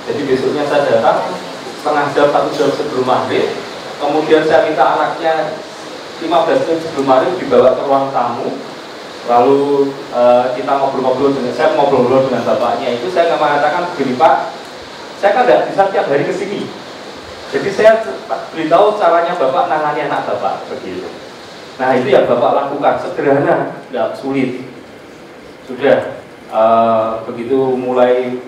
Jadi besoknya saya datang setengah jam, 1 jam sebelum maghrib. Kemudian saya minta anaknya 15 menit sebelum maghrib dibawa ke ruang tamu. Lalu kita ngobrol-ngobrol dengan, saya ngobrol-ngobrol dengan bapaknya itu. Saya mengatakan begini, Pak, saya kan tidak bisa tiap hari ke sini. Jadi saya beritahu caranya Bapak nangani anak Bapak begitu. Nah itu yang Bapak lakukan, sederhana, tidak sulit. Sudah begitu mulai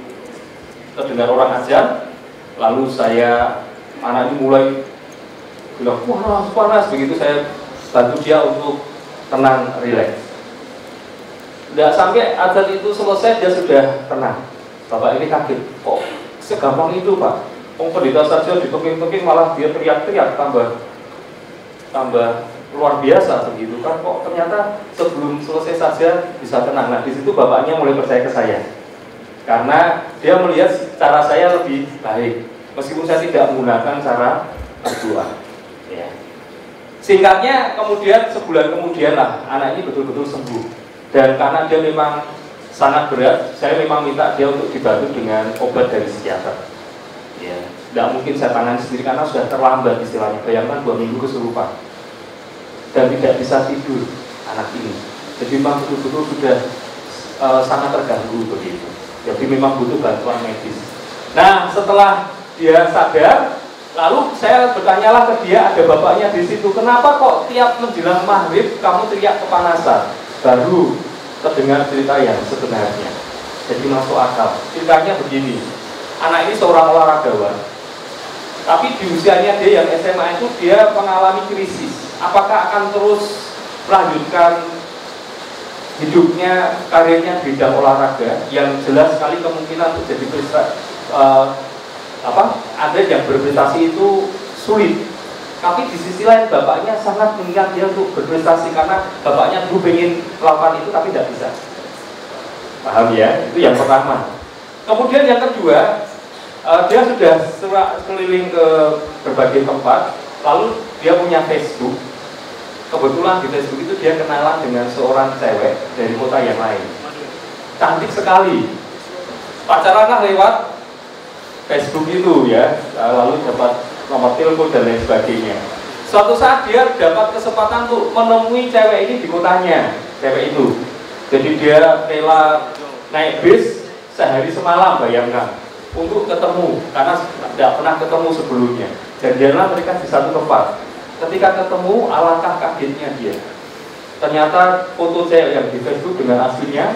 terdengar orang azan, lalu saya, anak ini mulai bilang panas, panas, begitu saya bantu dia untuk tenang, rileks. Tidak sampai azan itu selesai dia sudah tenang. Bapak ini kaget, kok segampang itu Pak? Pendeta saja dipekik-pekik malah dia teriak-teriak, tambah luar biasa begitu kan, kok ternyata sebelum selesai saja bisa tenang. Nah di situ bapaknya mulai percaya ke saya karena dia melihat cara saya lebih baik meskipun saya tidak menggunakan cara berdoa ya. Singkatnya kemudian sebulan kemudian lah anak ini betul-betul sembuh, dan karena dia memang sangat berat, saya memang minta dia untuk dibantu dengan obat dari psikiater ya. Tidak mungkin saya tangani sendiri karena sudah terlambat istilahnya. Bayangkan 2 minggu kesurupan dan tidak bisa tidur anak ini. Jadi memang betul-betul sudah sangat terganggu begitu. Jadi memang butuh bantuan medis. Nah setelah dia sadar, lalu saya bertanyalah ke dia, ada bapaknya di situ, kenapa kok tiap menjelang maghrib kamu teriak kepanasan? Baru terdengar cerita yang sebenarnya. Jadi masuk akal. Ceritanya begini, anak ini seorang olahragawan, tapi di usianya dia yang SMA itu dia mengalami krisis. Apakah akan terus melanjutkan hidupnya, karirnya di bidang olahraga yang jelas sekali kemungkinan untuk jadi ada yang berprestasi itu sulit. Tapi di sisi lain bapaknya sangat mengingat dia untuk berprestasi karena bapaknya dulu pengen melakukan itu tapi tidak bisa. Paham ya? Itu yang pertama. Kemudian yang kedua, dia sudah keliling ke berbagai tempat. Lalu dia punya Facebook. Kebetulan di Facebook itu dia kenalan dengan seorang cewek dari kota yang lain. Cantik sekali. Pacaranlah lewat Facebook itu ya. Lalu dapat nomor telepon dan lain sebagainya. Suatu saat dia dapat kesempatan untuk menemui cewek ini di kotanya, cewek itu. Jadi dia rela naik bis sehari semalam, bayangkan, untuk ketemu karena tidak pernah ketemu sebelumnya. Jadilah mereka di satu tempat. Ketika ketemu, alangkah kagetnya dia. Ternyata foto cewek yang di Facebook dengan aslinya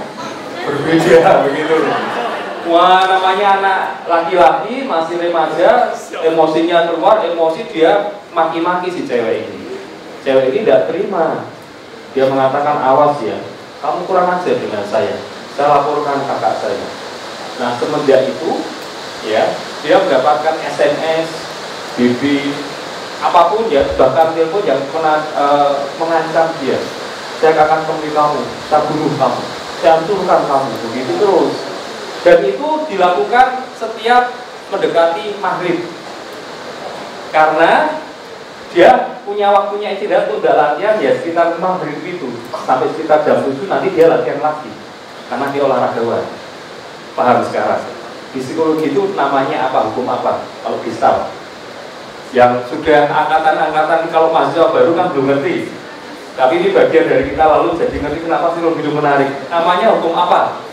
berbeda begitu. Wah, namanya anak laki-laki masih remaja, emosinya keluar, emosi dia maki-maki si cewek ini. Cewek ini tidak terima. Dia mengatakan, awas ya, kamu kurang ajar dengan saya laporkan kakak saya. Nah semenjak itu ya dia mendapatkan SMS, BB, apapun ya, bahkan telepon yang mengancam dia. Saya akan temui kamu, saya bunuh kamu, saya hancurkan kamu, begitu terus. Dan itu dilakukan setiap mendekati maghrib, karena dia punya waktunya istirahat untuk latihan ya sekitar maghrib itu sampai sekitar jam 7 nanti dia latihan lagi karena dia olahragawan. Paham sekarang? Di psikologi itu namanya apa? Hukum apa? Kalau Gestalt yang sudah angkatan-angkatan, kalau mahasiswa baru kan belum ngerti, tapi ini bagian dari kita lalu jadi ngerti kenapa psikologi itu menarik. Namanya hukum apa?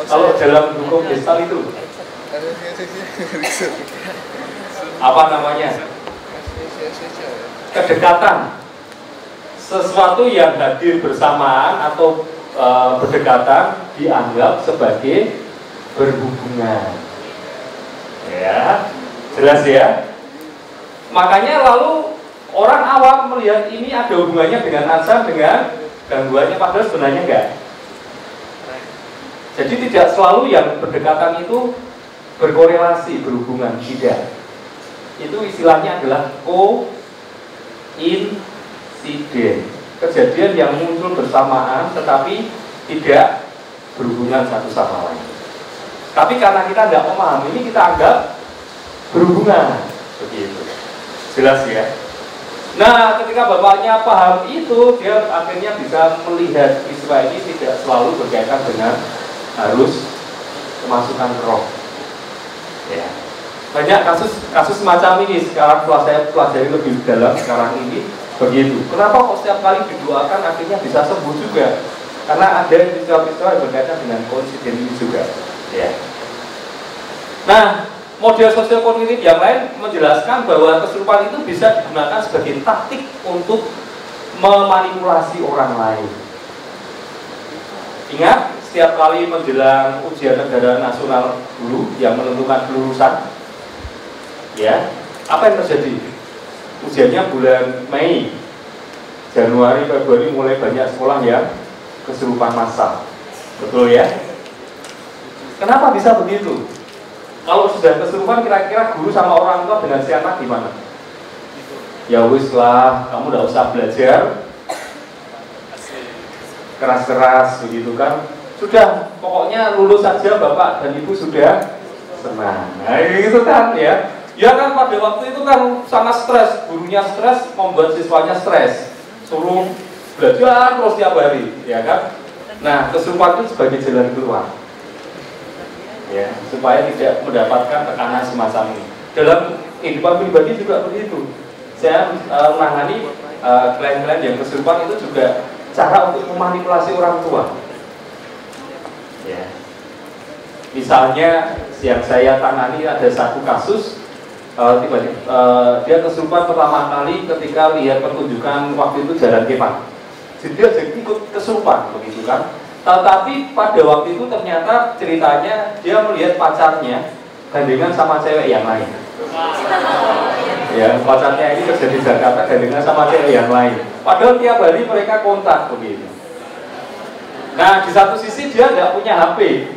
Kalau dalam hukum Gestalt itu apa namanya? Kedekatan. Sesuatu yang hadir bersamaan atau berdekatan dianggap sebagai berhubungan. Ya, jelas ya. Makanya lalu orang awam melihat ini ada hubungannya dengan azan, dengan gangguannya, padahal sebenarnya enggak. Jadi tidak selalu yang berdekatan itu berkorelasi, berhubungan, tidak. Itu istilahnya adalah koinsiden, kejadian yang muncul bersamaan tetapi tidak berhubungan satu sama lain. Tapi karena kita tidak memahami ini, kita anggap berhubungan, begitu. Jelas ya? Nah, ketika bapaknya paham itu, dia akhirnya bisa melihat peristiwa ini tidak selalu berkaitan dengan harus kemasukan roh. Ya. Banyak kasus semacam ini sekarang setelah saya pelajari lebih dalam sekarang ini begitu. Kenapa kok setiap kali didoakan akhirnya bisa sembuh juga? Karena ada peristiwa-peristiwa yang berkaitan dengan konsiden ini juga. Ya. Nah, model sosiokognitif yang lain menjelaskan bahwa kesurupan itu bisa digunakan sebagai taktik untuk memanipulasi orang lain. Ingat, setiap kali menjelang ujian negara nasional dulu yang menentukan kelulusan, ya, apa yang terjadi? Ujiannya bulan Mei, Januari, Februari mulai banyak sekolah yang kesurupan massal. Betul ya? Kenapa bisa begitu? Kalau sudah kesurupan, kira-kira guru sama orang tua dengan si anak gimana? Ya wis lah, kamu udah usah belajar keras-keras begitu kan? Sudah, pokoknya lulus saja bapak dan ibu sudah senang. Nah gitu kan ya? Ya kan pada waktu itu kan sangat stres, gurunya stres, membuat siswanya stres, suruh belajar terus tiap hari, ya kan? Nah kesurupan itu sebagai jalan keluar. Ya, supaya tidak mendapatkan tekanan semacam ini. Dalam kehidupan pribadi juga begitu. Saya menangani klien-klien yang kesurupan itu juga cara untuk memanipulasi orang tua. Ya. Misalnya yang saya tangani ada satu kasus dia kesurupan pertama kali ketika lihat pertunjukan waktu itu Jalan Kemah. Jadi dia ikut kesurupan begitu kan. Tetapi pada waktu itu ternyata ceritanya dia melihat pacarnya gandengan sama cewek yang lain. Ya, pacarnya ini kerja di Jakarta gandengan sama cewek yang lain. Padahal tiap hari mereka kontak begitu. Nah, di satu sisi dia nggak punya HP.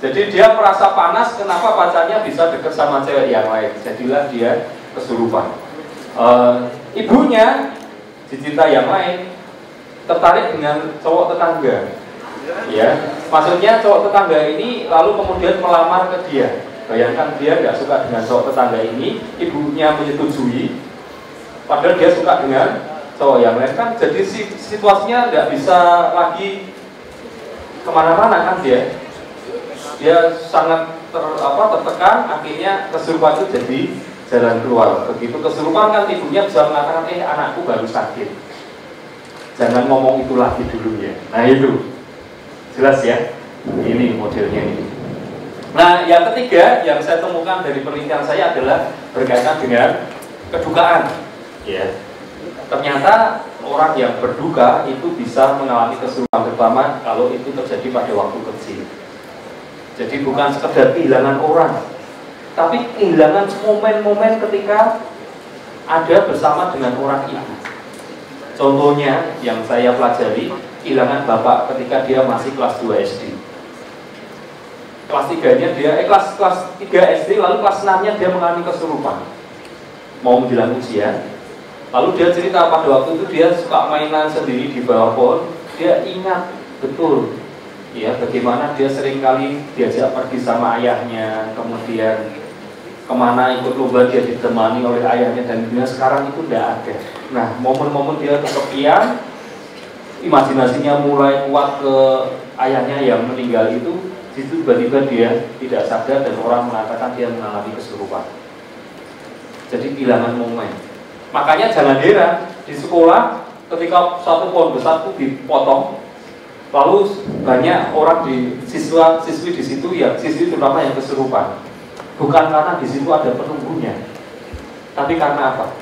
Jadi dia merasa panas kenapa pacarnya bisa dekat sama cewek yang lain. Jadilah dia kesurupan. Ibunya dicinta yang lain tertarik dengan cowok tetangga. Ya, maksudnya cowok tetangga ini lalu kemudian melamar ke dia. Bayangkan dia nggak suka dengan cowok tetangga ini, ibunya menyetujui, padahal dia suka dengan cowok yang lain kan. Jadi situasinya nggak bisa lagi kemana-mana kan dia sangat tertekan, akhirnya kesurupan itu jadi jalan keluar. Begitu kesurupan kan ibunya bisa mengatakan, anakku baru sakit, jangan ngomong itu lagi dulu ya. Nah itu jelas ya, ini modelnya ini. Nah yang ketiga yang saya temukan dari penelitian saya adalah berkaitan dengan kedukaan. Ya, ternyata orang yang berduka itu bisa mengalami kesurupan, terutama kalau itu terjadi pada waktu kecil. Jadi bukan sekedar kehilangan orang, tapi kehilangan momen-momen ketika ada bersama dengan orang itu. Contohnya yang saya pelajari, kehilangan bapak ketika dia masih kelas 2 SD. Kelas 3-nya dia, kelas 3 SD, lalu kelas 6-nya dia mengalami kesurupan. Mau menjelang ujian, lalu dia cerita pada waktu itu dia suka mainan sendiri di bawah pohon. Dia ingat betul, ya bagaimana dia sering kali diajak pergi sama ayahnya, kemudian kemana ikut lomba dia ditemani oleh ayahnya, dan dia sekarang itu tidak ada. Nah momen-momen dia kesepian, imajinasinya mulai kuat ke ayahnya yang meninggal itu, situ tiba-tiba dia tidak sadar dan orang mengatakan dia mengalami kesurupan. Jadi kehilangan momen. Makanya jangan heran di sekolah ketika satu pohon besar itu dipotong, lalu banyak orang siswi di situ ya, siswi terutama yang kesurupan. Bukan karena di situ ada penunggunya, tapi karena apa?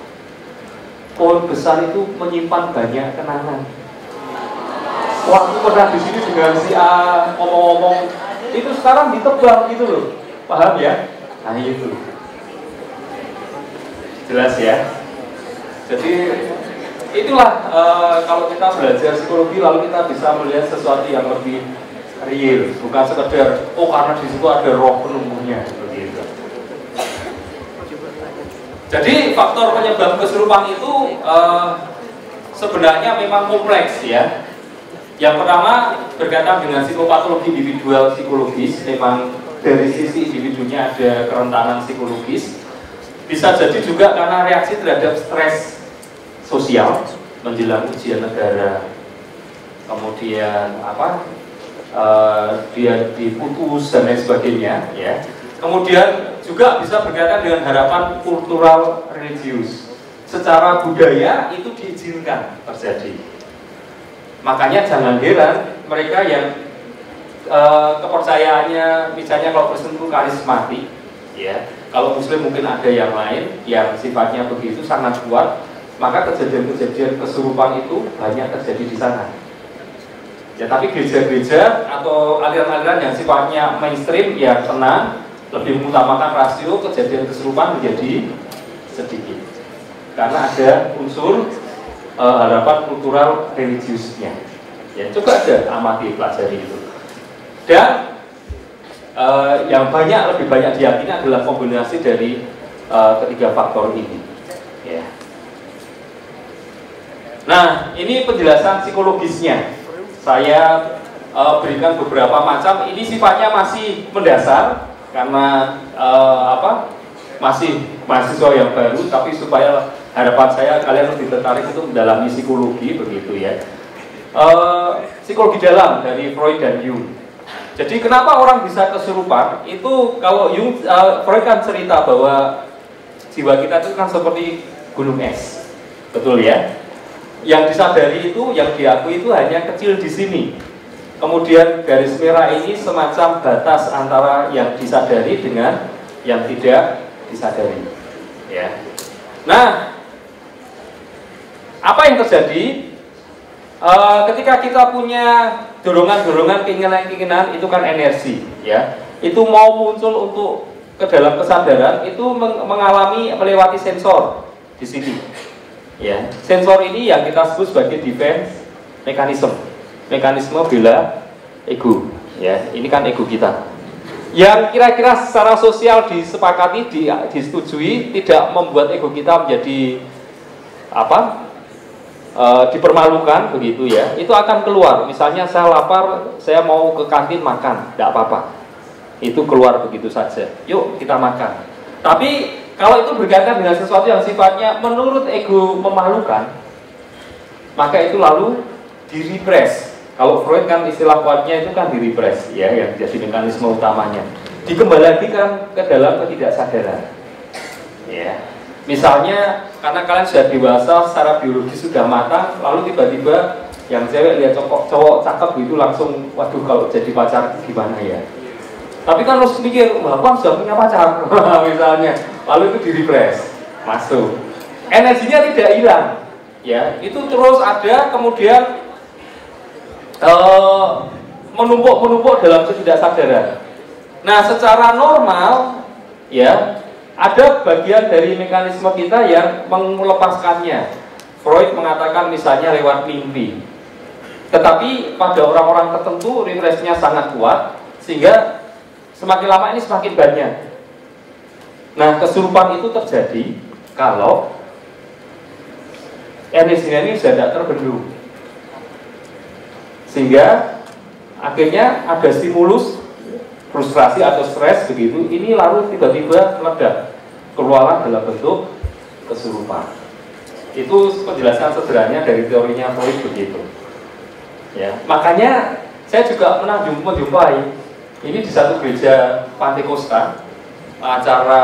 Pohon besar itu menyimpan banyak kenangan. Waktu pernah di sini dengan si A ngomong-ngomong, itu sekarang ditebang gitu loh, paham ya? Nah itu jelas ya. Jadi itulah kalau kita belajar psikologi lalu kita bisa melihat sesuatu yang lebih real, bukan sekedar karena di situ ada roh penunggunya begitu. Jadi faktor penyebab kesurupan itu sebenarnya memang kompleks ya. Yang pertama berkaitan dengan psikopatologi individual psikologis, memang dari sisi individunya ada kerentanan psikologis, bisa jadi juga karena reaksi terhadap stres sosial menjelang ujian negara, kemudian dia diputus dan lain sebagainya, ya. Kemudian juga bisa berkaitan dengan harapan kultural religius. Secara budaya itu diizinkan terjadi. Makanya jangan heran mereka yang kepercayaannya, misalnya kalau Kristen itu karismatik, ya. Kalau Muslim mungkin ada yang lain yang sifatnya begitu sangat kuat, maka kejadian-kejadian kesurupan itu banyak terjadi di sana. Ya, tapi gereja-gereja atau aliran-aliran yang sifatnya mainstream yang tenang, lebih mengutamakan rasio, kejadian kesurupan menjadi sedikit. Karena ada unsur harapan kultural religiusnya. Ya, coba ada amati pelajari itu. Dan yang lebih banyak diyakini adalah kombinasi dari ketiga faktor ini. Ya. Nah, ini penjelasan psikologisnya. Saya berikan beberapa macam. Ini sifatnya masih mendasar karena masih mahasiswa yang baru, tapi supaya harapan saya kalian lebih tertarik untuk mendalami psikologi begitu ya. Psikologi dalam dari Freud dan Jung. Jadi kenapa orang bisa kesurupan? Itu kalau Jung, Freud kan cerita bahwa jiwa kita itu kan seperti gunung es, betul ya? Yang disadari itu, yang diakui itu hanya kecil di sini. Kemudian garis merah ini semacam batas antara yang disadari dengan yang tidak disadari. Ya. Nah, apa yang terjadi? Ketika kita punya dorongan-dorongan, keinginan-keinginan, itu kan energi, ya. Itu mau muncul untuk ke dalam kesadaran, itu melewati sensor di sini. Ya, sensor ini yang kita sebut sebagai defense mekanisme bela ego. Ya, ini kan ego kita. Yang kira-kira secara sosial disepakati, disetujui, tidak membuat ego kita menjadi dipermalukan begitu ya. Itu akan keluar. Misalnya saya lapar, saya mau ke kantin makan, tidak apa-apa. Itu keluar begitu saja. Yuk kita makan. Tapi kalau itu berkaitan dengan sesuatu yang sifatnya menurut ego memalukan, maka itu lalu direpress. Kalau Freud kan istilah kuatnya itu kan direpress, ya, yang jadi mekanisme utamanya. Dikembalikan ke dalam ketidaksadaran. Ya. Misalnya karena kalian sudah dewasa, secara biologis sudah matang, lalu tiba-tiba yang cewek lihat cowok cakep gitu langsung, waduh kalau jadi pacar gimana ya? Tapi kan harus mikir, wah aku sudah punya pacar, misalnya. Lalu itu di-repress, masuk. Energinya tidak hilang, ya. Itu terus ada, kemudian menumpuk dalam ketidaksadaran. Nah, secara normal, ya, ada bagian dari mekanisme kita yang melepaskannya. Freud mengatakan misalnya lewat mimpi. Tetapi pada orang-orang tertentu represinya sangat kuat, sehingga semakin lama ini semakin banyak. Nah, kesurupan itu terjadi kalau energinya ini sudah tidak terbendung, sehingga akhirnya ada stimulus frustrasi atau stres begitu, ini lalu tiba-tiba meledak, keluar dalam bentuk kesurupan. Itu penjelasan sederhananya dari teorinya Freud begitu. Ya, makanya saya juga pernah menjumpai ini di satu gereja Pantekosta, acara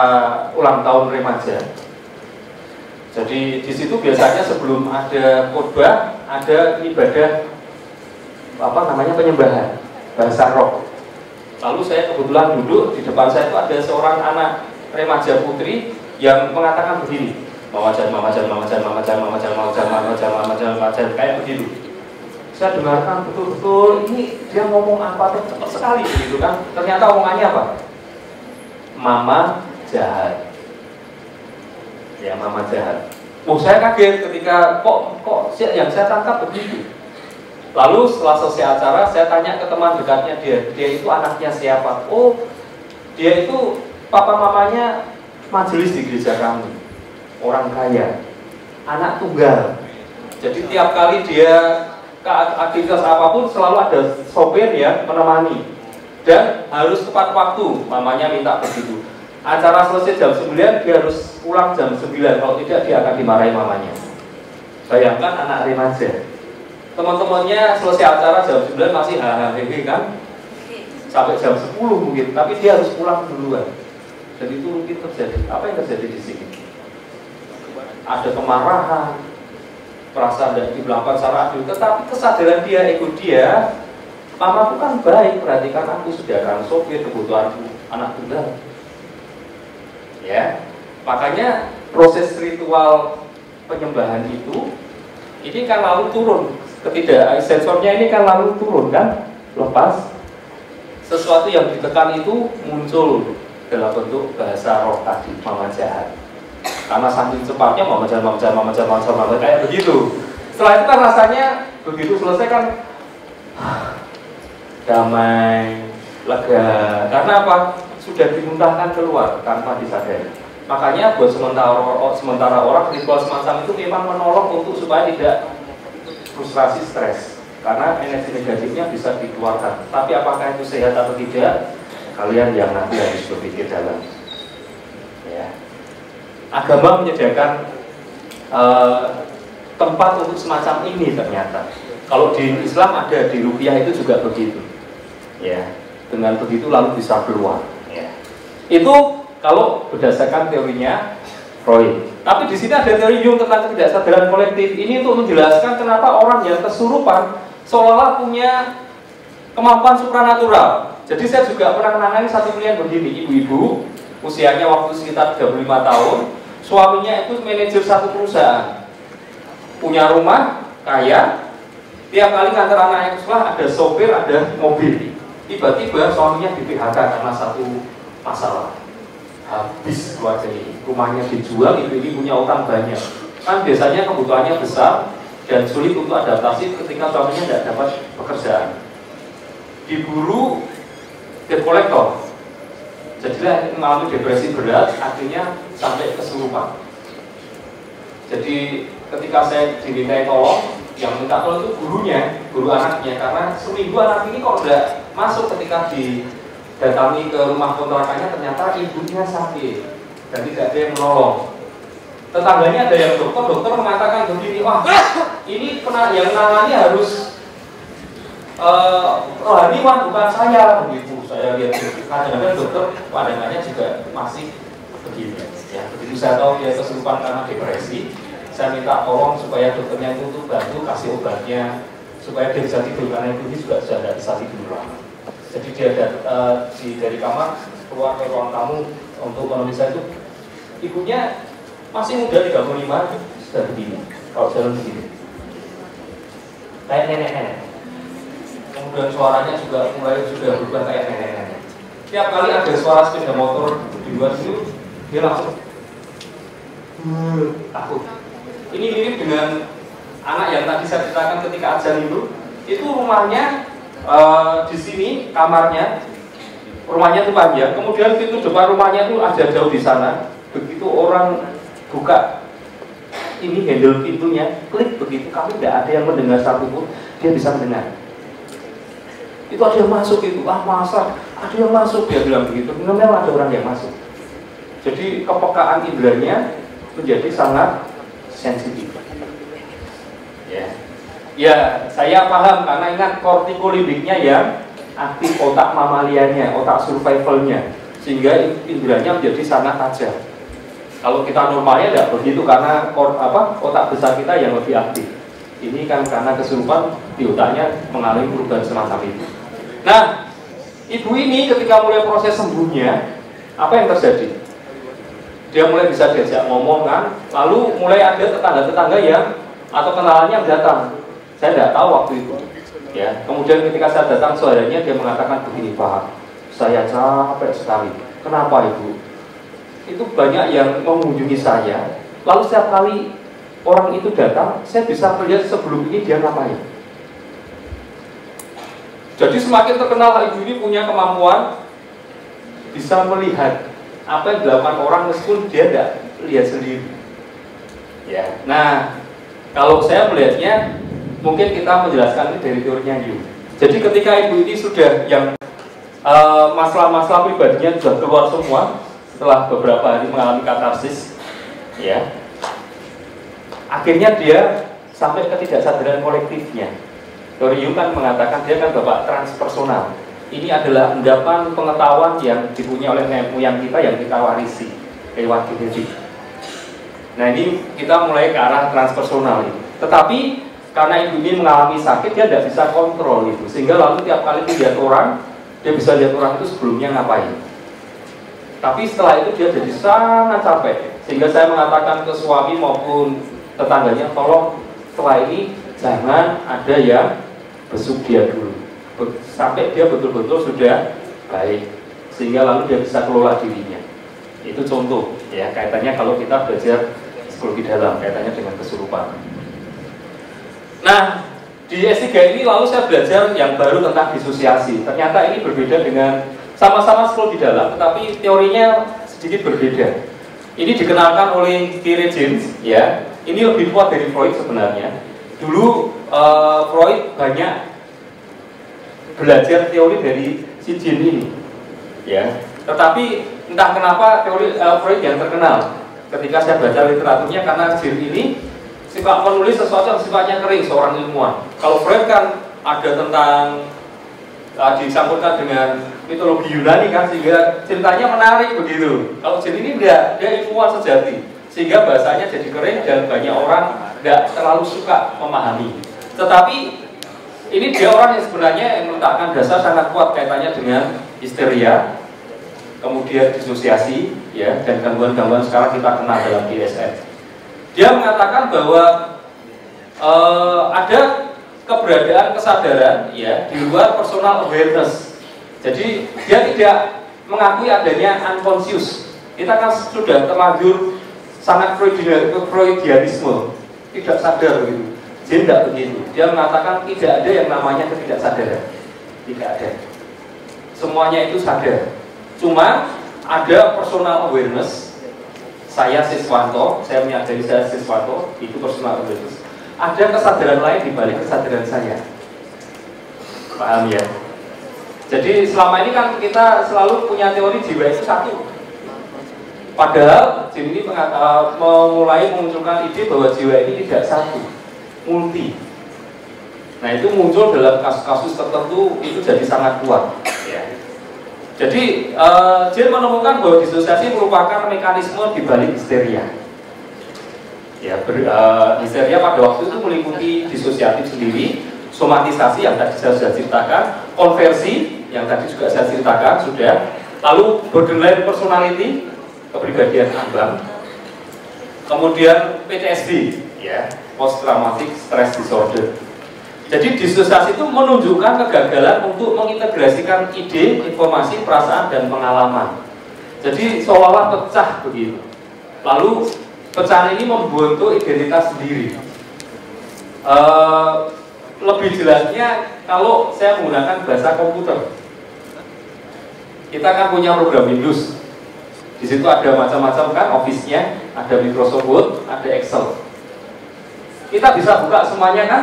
ulang tahun remaja. Jadi di situ biasanya sebelum ada khotbah ada ibadah penyembahan bahasa roh. Lalu saya kebetulan duduk di depan saya itu ada seorang anak remaja putri yang mengatakan begini, mamajan kayak begitu. Saya dengarkan betul-betul ini dia ngomong apa tuh cepat sekali begitu kan. Ternyata omongannya apa? Mama jahat. Ya, mama jahat. Saya kaget ketika kok yang saya tangkap begitu. Lalu setelah selesai acara, saya tanya ke teman dekatnya dia itu anaknya siapa? Oh, dia itu papa mamanya majelis di gereja kami, orang kaya, anak tunggal. Jadi tiap kali dia ke aktivitas apapun selalu ada sopir yang menemani. dan harus tepat waktu, mamanya minta begitu. Acara selesai jam 9, dia harus pulang jam 9, kalau tidak dia akan dimarahi mamanya. Bayangkan anak remaja, teman-temannya selesai acara jam 9 masih hahaha kan, sampai jam 10 mungkin, tapi dia harus pulang duluan. Dan itu mungkin terjadi. Apa yang terjadi di sini? Ada kemarahan, perasaan tidak diperlakukan secara adil, tetapi kesadaran dia, ego dia, mamaku kan baik, perhatikan aku, sediakan sopir, kebutuhanku, anak tunggal. Ya, makanya proses ritual penyembahan itu, ini kan lalu turun, sensornya ini kan lalu turun kan, lepas. Sesuatu yang ditekan itu muncul dalam bentuk bahasa roh tadi, mama jahat. Karena saking cepatnya mama jahat kayak begitu. Setelah itu kan rasanya begitu selesai kan damai, lega. Karena apa? Sudah dimuntahkan keluar tanpa disadari. Makanya buat sementara orang ritual semacam itu memang menolong untuk supaya tidak frustrasi, stres. Karena energi negatifnya bisa dikeluarkan. Tapi apakah itu sehat atau tidak? Kalian yang nanti harus berpikir dalam. Ya. Agama menyediakan tempat untuk semacam ini ternyata. Kalau di Islam ada, di ruqyah itu juga begitu. Ya. Dengan begitu lalu bisa keluar. Ya. Itu kalau berdasarkan teorinya Freud. Tapi di sini ada teori Jung tentang ketidaksadaran kolektif. Ini untuk menjelaskan kenapa orang yang kesurupan seolah-olah punya kemampuan supranatural. Jadi saya juga pernah menangani satu klien begini, ibu-ibu, usianya waktu sekitar 35 tahun, suaminya itu manajer satu perusahaan, punya rumah, kaya, tiap kali ngantar anaknya ke sekolah ada sopir, ada mobil. Tiba-tiba suaminya di PHK karena satu masalah. Habis keluarga ini, rumahnya dijual, ibu ini punya utang banyak. Kan biasanya kebutuhannya besar dan sulit untuk adaptasi ketika suaminya tidak dapat pekerjaan. Diburu debt collector, jadilah mengalami depresi berat, akhirnya sampai kesurupan. Jadi ketika saya dimintai tolong, yang minta tolong itu gurunya, guru anaknya, karena seminggu anak ini kok udah masuk. Ketika didatangi ke rumah kontrakannya, ternyata ibunya sakit dan tidak ada yang menolong. Tetangganya ada yang dokter mengatakan begini, wah ini yang menangani harus rohaniwan bukan saya, begitu. Saya lihat kadang-kadang dokter pandangannya juga masih begini. Ya, begitu saya tahu dia kesurupan karena depresi, saya minta tolong supaya dokternya itu untuk bantu kasih obatnya supaya dia bisa tidur, karena ibu ini juga sudah tidak bisa tidur lama. Jadi dia dari kamar keluar ke ruang tamu untuk memeriksa itu, ibunya masih muda 35 sudah begini, kalau jalan begini, kayak nenek-nenek. Kemudian suaranya juga mulai berubah kayak nenek-nenek. Tiap kali ada suara sepeda motor di luar itu, dia langsung takut. Ini mirip dengan anak yang tadi saya ceritakan ketika azan itu rumahnya di sini kamarnya, rumahnya itu panjang, kemudian pintu depan rumahnya itu ada jauh di sana. Begitu orang buka ini handle pintunya, klik begitu, kami tidak ada yang mendengar satupun, dia bisa mendengar. Itu ada yang masuk itu, masa ada yang masuk, dia bilang begitu. Memang ada orang yang masuk. Jadi kepekaan indranya menjadi sangat sensitif. Ya, saya paham karena ingat kortikolimiknya yang aktif, otak mamalianya, otak survivalnya, sehingga indranya menjadi sangat tajam. Kalau kita normalnya tidak begitu karena otak besar kita yang lebih aktif. Ini kan karena kesurupan di otaknya mengalami perubahan semacam itu. Nah, ibu ini ketika mulai proses sembuhnya, apa yang terjadi? Dia mulai bisa diajak ngomong kan, lalu mulai ada tetangga-tetangga yang atau kenalannya yang datang. Saya tidak tahu waktu itu. Ya, kemudian ketika saya datang saudaranya dia mengatakan begini, Pak, saya capek sekali. Kenapa ibu? Itu banyak yang mengunjungi saya. Lalu setiap kali orang itu datang, saya bisa melihat sebelum ini dia ngapain. Jadi semakin terkenal ibu ini punya kemampuan bisa melihat apa yang dilakukan orang meskipun dia tidak lihat sendiri. Ya. Nah, kalau saya melihatnya, mungkin kita menjelaskan ini dari teorinya Jung. Jadi ketika ibu ini sudah yang masalah-masalah pribadinya sudah keluar semua setelah beberapa hari mengalami katarsis, ya. Akhirnya dia sampai ketidaksadaran kolektifnya. Teori Jung kan mengatakan dia kan bapak transpersonal. Ini adalah endapan pengetahuan yang dipunyai oleh nenek moyang kita yang kita warisi lewat genetik. Nah ini kita mulai ke arah transpersonal ini. Tetapi karena ibu ini mengalami sakit, dia tidak bisa kontrol itu, sehingga lalu tiap kali lihat orang, dia bisa lihat orang itu sebelumnya ngapain. Tapi setelah itu dia jadi sangat capek, sehingga saya mengatakan ke suami maupun tetangganya, tolong setelah ini jangan ada yang besuk dia dulu, sampai dia betul-betul sudah baik, sehingga lalu dia bisa kelola dirinya. Itu contoh, ya, kaitannya kalau kita belajar psikologi dalam, kaitannya dengan kesurupan. Nah, di S3 ini lalu saya belajar yang baru tentang disosiasi. Ternyata ini berbeda dengan sama-sama psikologi dalam, tetapi teorinya sedikit berbeda. Ini dikenalkan oleh Pierre James, ya. Ini lebih kuat dari Freud sebenarnya. Dulu Freud banyak belajar teori dari si Jin ini, ya. Tetapi entah kenapa teori Freud yang terkenal. Ketika saya baca literaturnya, karena Jin ini sifat menulis sesuatu yang sifatnya kering, seorang ilmuwan. Kalau Freud kan ada tentang disambungkan dengan mitologi Yunani kan, sehingga ceritanya menarik begitu. Kalau Jin ini dia ilmuwan sejati, sehingga bahasanya jadi kering dan banyak orang tidak terlalu suka memahami. Tetapi ini dia orang yang sebenarnya yang meletakkan dasar sangat kuat kaitannya dengan histeria, kemudian disosiasi, ya, dan gangguan-gangguan sekarang kita kenal dalam DSM. Dia mengatakan bahwa ada keberadaan kesadaran, ya, di luar personal awareness. Jadi dia tidak mengakui adanya unconscious. Kita kan sudah terlanjur sangat Freudianisme, tidak sadar gitu. Dia tidak begitu. Dia mengatakan tidak ada yang namanya ketidaksadaran, tidak ada. Semuanya itu sadar. Cuma ada personal awareness. Saya Siswanto, saya menyadari saya Siswanto, itu personal awareness. Ada kesadaran lain di balik kesadaran saya. Paham ya? Jadi selama ini kan kita selalu punya teori jiwa itu satu. Padahal Jin ini mulai memunculkan ide bahwa jiwa ini tidak satu, multi. Nah itu muncul dalam kasus-kasus tertentu, itu jadi sangat kuat, ya. Jadi Jin menemukan bahwa disosiasi merupakan mekanisme di balik histeria. Ya, histeria pada waktu itu meliputi disosiatif sendiri, somatisasi yang tadi saya sudah ceritakan, konversi yang tadi juga saya ceritakan sudah, lalu borderline personality, kepribadian ambang, kemudian PTSD, ya, post traumatic stress disorder. Jadi disosiasi itu menunjukkan kegagalan untuk mengintegrasikan ide, informasi, perasaan, dan pengalaman. Jadi seolah-olah pecah begitu. Lalu pecahan ini membentuk identitas sendiri. Lebih jelasnya kalau saya menggunakan bahasa komputer. Kita kan punya program Windows. Di situ ada macam-macam kan, Office-nya, ada Microsoft Word, ada Excel. Kita bisa buka semuanya kan?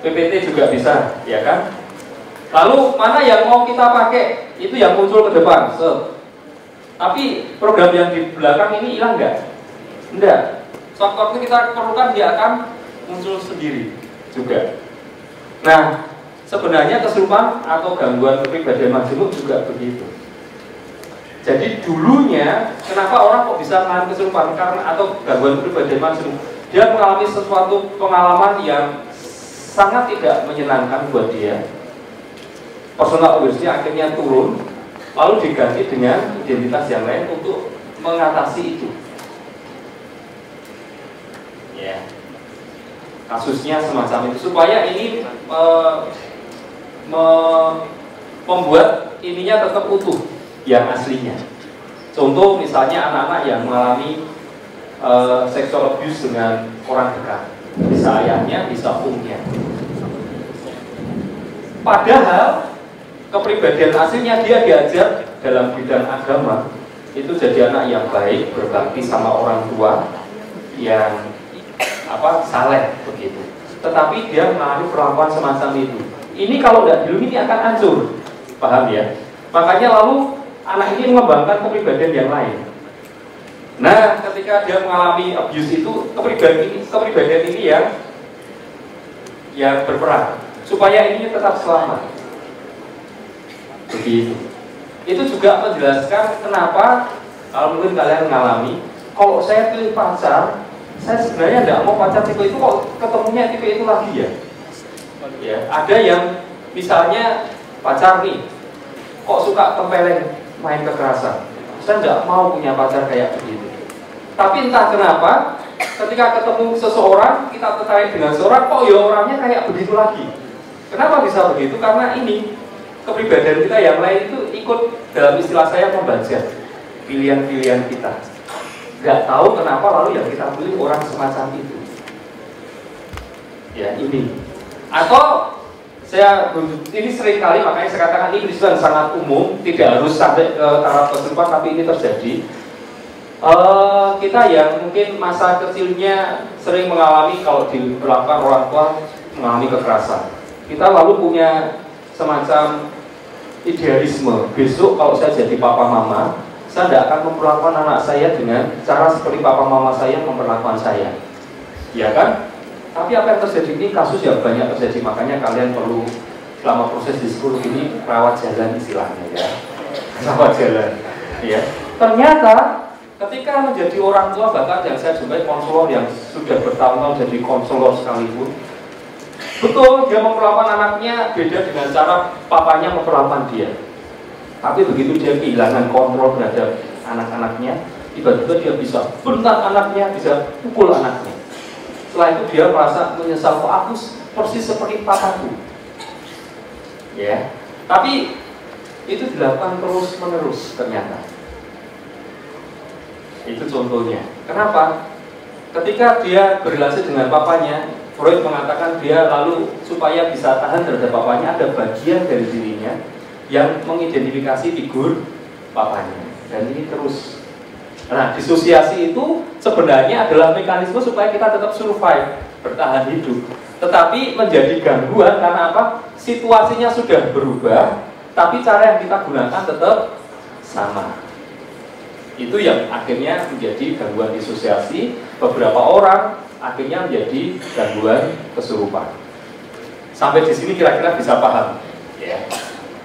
PPT juga bisa, ya kan? Lalu mana yang mau kita pakai, itu yang muncul ke depan. Tapi program yang di belakang ini hilang nggak? Enggak. Shortcut kita perlukan, dia akan muncul sendiri juga. Nah, sebenarnya kesurupan atau gangguan kepribadian majemuk juga begitu. Jadi dulunya kenapa orang kok bisa mengalami kesurupan karena atau gangguan kepribadian majemuk? Dia mengalami sesuatu pengalaman yang sangat tidak menyenangkan buat dia. Personal awareness-nya akhirnya turun, lalu diganti dengan identitas yang lain untuk mengatasi itu. Ya, kasusnya semacam itu supaya ini membuat ininya tetap utuh yang aslinya. Contoh misalnya anak-anak yang mengalami sexual abuse dengan orang dekat, bisa ayahnya, bisa umnya. Padahal kepribadian aslinya dia diajar dalam bidang agama itu jadi anak yang baik, berbakti sama orang tua, yang saleh begitu. Tetapi dia mengalami perlakuan semacam itu. Ini kalau tidak dilindungi ini akan hancur, paham ya? Makanya lalu anak ini mengembangkan kepribadian yang lain. Nah, ketika dia mengalami abuse itu, kepribadian ini yang berperan supaya ini tetap selamat. Begitu. Itu juga menjelaskan kenapa kalau mungkin kalian mengalami, kalau saya pilih pacar, saya sebenarnya tidak mau pacar tipe itu, kok ketemunya tipe itu lagi ya. Ya, ada yang misalnya pacar nih, kok suka tempeleng, main kekerasan. Saya tidak mau punya pacar kayak begitu. Tapi entah kenapa, ketika ketemu seseorang, kita tertarik dengan seseorang, kok ya orangnya kayak begitu lagi. Kenapa bisa begitu? Karena ini kepribadian kita yang lain itu ikut, dalam istilah saya, membaca pilihan-pilihan kita. Nggak tahu kenapa lalu yang kita pilih orang semacam itu. Ya ini. Atau ini sering kali, makanya saya katakan ini peristiwa sangat umum, tidak harus sampai ke taraf kesurupan, tapi ini terjadi. Kita yang mungkin masa kecilnya sering mengalami, kalau diperlakukan orang tua mengalami kekerasan, kita lalu punya semacam idealisme, besok kalau saya jadi papa mama, saya tidak akan memperlakukan anak saya dengan cara seperti papa mama saya memperlakukan saya, ya kan? Tapi apa yang terjadi ini kasus yang banyak terjadi, makanya kalian perlu selama proses di sekolah ini rawat jalan istilahnya ya, rawat jalan. Ya, ternyata ketika menjadi orang tua, bahkan yang saya jumpai konselor yang sudah bertahun-tahun jadi konselor sekalipun, betul dia memperlakukan anaknya beda dengan cara papanya memperlakukan dia. Tapi begitu dia kehilangan kontrol terhadap anak-anaknya, tiba-tiba dia bisa bentak anaknya, bisa pukul anaknya. Setelah itu dia merasa menyesal, kok aku persis seperti papaku. Ya, tapi itu dilakukan terus-menerus ternyata. Itu contohnya. Kenapa? Ketika dia berrelasi dengan papanya, Freud mengatakan dia lalu supaya bisa tahan terhadap papanya, ada bagian dari dirinya yang mengidentifikasi figur papanya. Dan ini terus. Nah, disosiasi itu sebenarnya adalah mekanisme supaya kita tetap survive, bertahan hidup. Tetapi menjadi gangguan karena apa? Situasinya sudah berubah, tapi cara yang kita gunakan tetap sama. Itu yang akhirnya menjadi gangguan disosiasi. Beberapa orang akhirnya menjadi gangguan kesurupan. Sampai di sini kira-kira bisa paham, ya.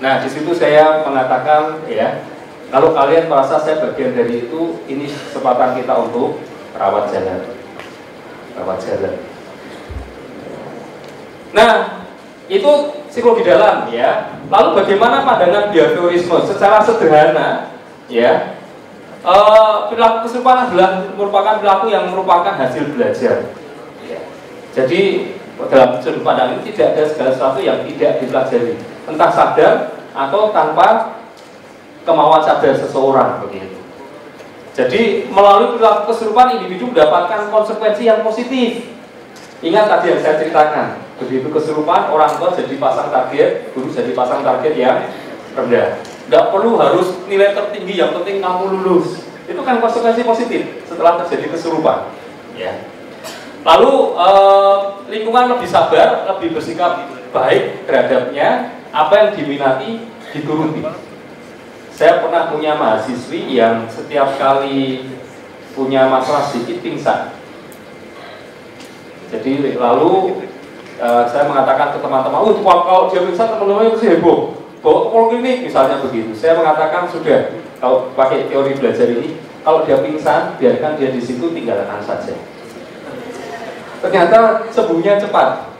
Nah, di situ saya mengatakan, ya, kalau kalian merasa saya bagian dari itu, ini kesempatan kita untuk rawat jalan, rawat jalan. Nah, itu psikologi dalam, ya. Lalu bagaimana pandangan behaviorisme secara sederhana, ya? Perilaku kesurupan adalah merupakan perilaku yang merupakan hasil belajar. Ya. Jadi dalam sudut pandang ini tidak ada segala sesuatu yang tidak dipelajari, entah sadar atau tanpa kemauan sadar seseorang begitu. Jadi melalui perilaku kesurupan individu mendapatkan konsekuensi yang positif. Ingat tadi yang saya ceritakan, begitu kesurupan orang tua jadi pasang target, guru jadi pasang target yang rendah. Tidak perlu harus nilai tertinggi, yang penting kamu lulus. Itu kan konsekuensi positif setelah terjadi kesurupan. Ya. Lalu lingkungan lebih sabar, lebih bersikap baik terhadapnya, apa yang diminati dituruti. Saya pernah punya mahasiswi yang setiap kali punya masalah sedikit pingsan. Jadi lalu saya mengatakan ke teman-teman, kalau dia pingsan teman-teman itu heboh. Bawa ke poliklinik misalnya begitu. Saya mengatakan sudah, kalau pakai teori belajar ini, kalau dia pingsan, biarkan dia di situ, tinggalkan saja. Ternyata sembuhnya cepat.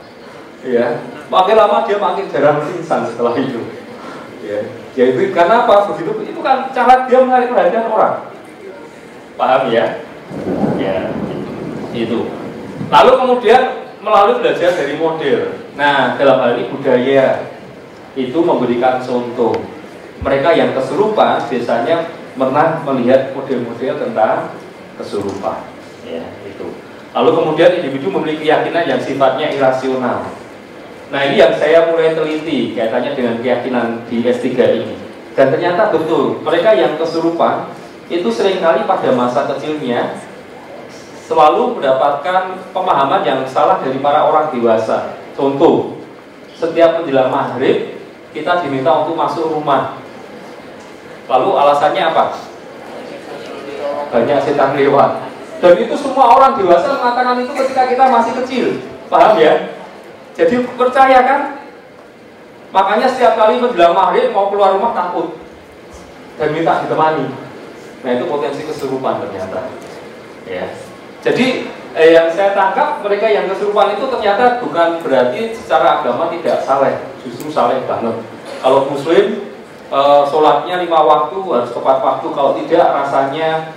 Ya, makin lama dia makin jarang pingsan setelah itu. Ya, itu karena apa? Begitu, itu kan cara dia menarik perhatian orang. Paham ya? Ya, itu. Lalu kemudian melalui belajar dari model. Nah, dalam hal ini budaya itu memberikan contoh. Mereka yang kesurupan biasanya pernah melihat model-model tentang kesurupan, ya itu. Lalu kemudian individu memiliki keyakinan yang sifatnya irasional. Nah, ini yang saya mulai teliti kaitannya dengan keyakinan di S3 ini. Dan ternyata betul, mereka yang kesurupan itu seringkali pada masa kecilnya selalu mendapatkan pemahaman yang salah dari para orang dewasa. Contoh, setiap menjelang maghrib kita diminta untuk masuk rumah. Lalu alasannya apa? Banyak setan lewat. Dan itu semua orang dewasa mengatakan itu ketika kita masih kecil. Paham ya? Jadi percaya kan? Makanya setiap kali menjelang maghrib mau keluar rumah takut dan minta ditemani. Nah itu potensi kesurupan ternyata. Ya. Jadi yang saya tangkap mereka yang kesurupan itu ternyata bukan berarti secara agama tidak saleh, justru saleh banget. Kalau Muslim sholatnya 5 waktu harus tepat waktu, kalau tidak rasanya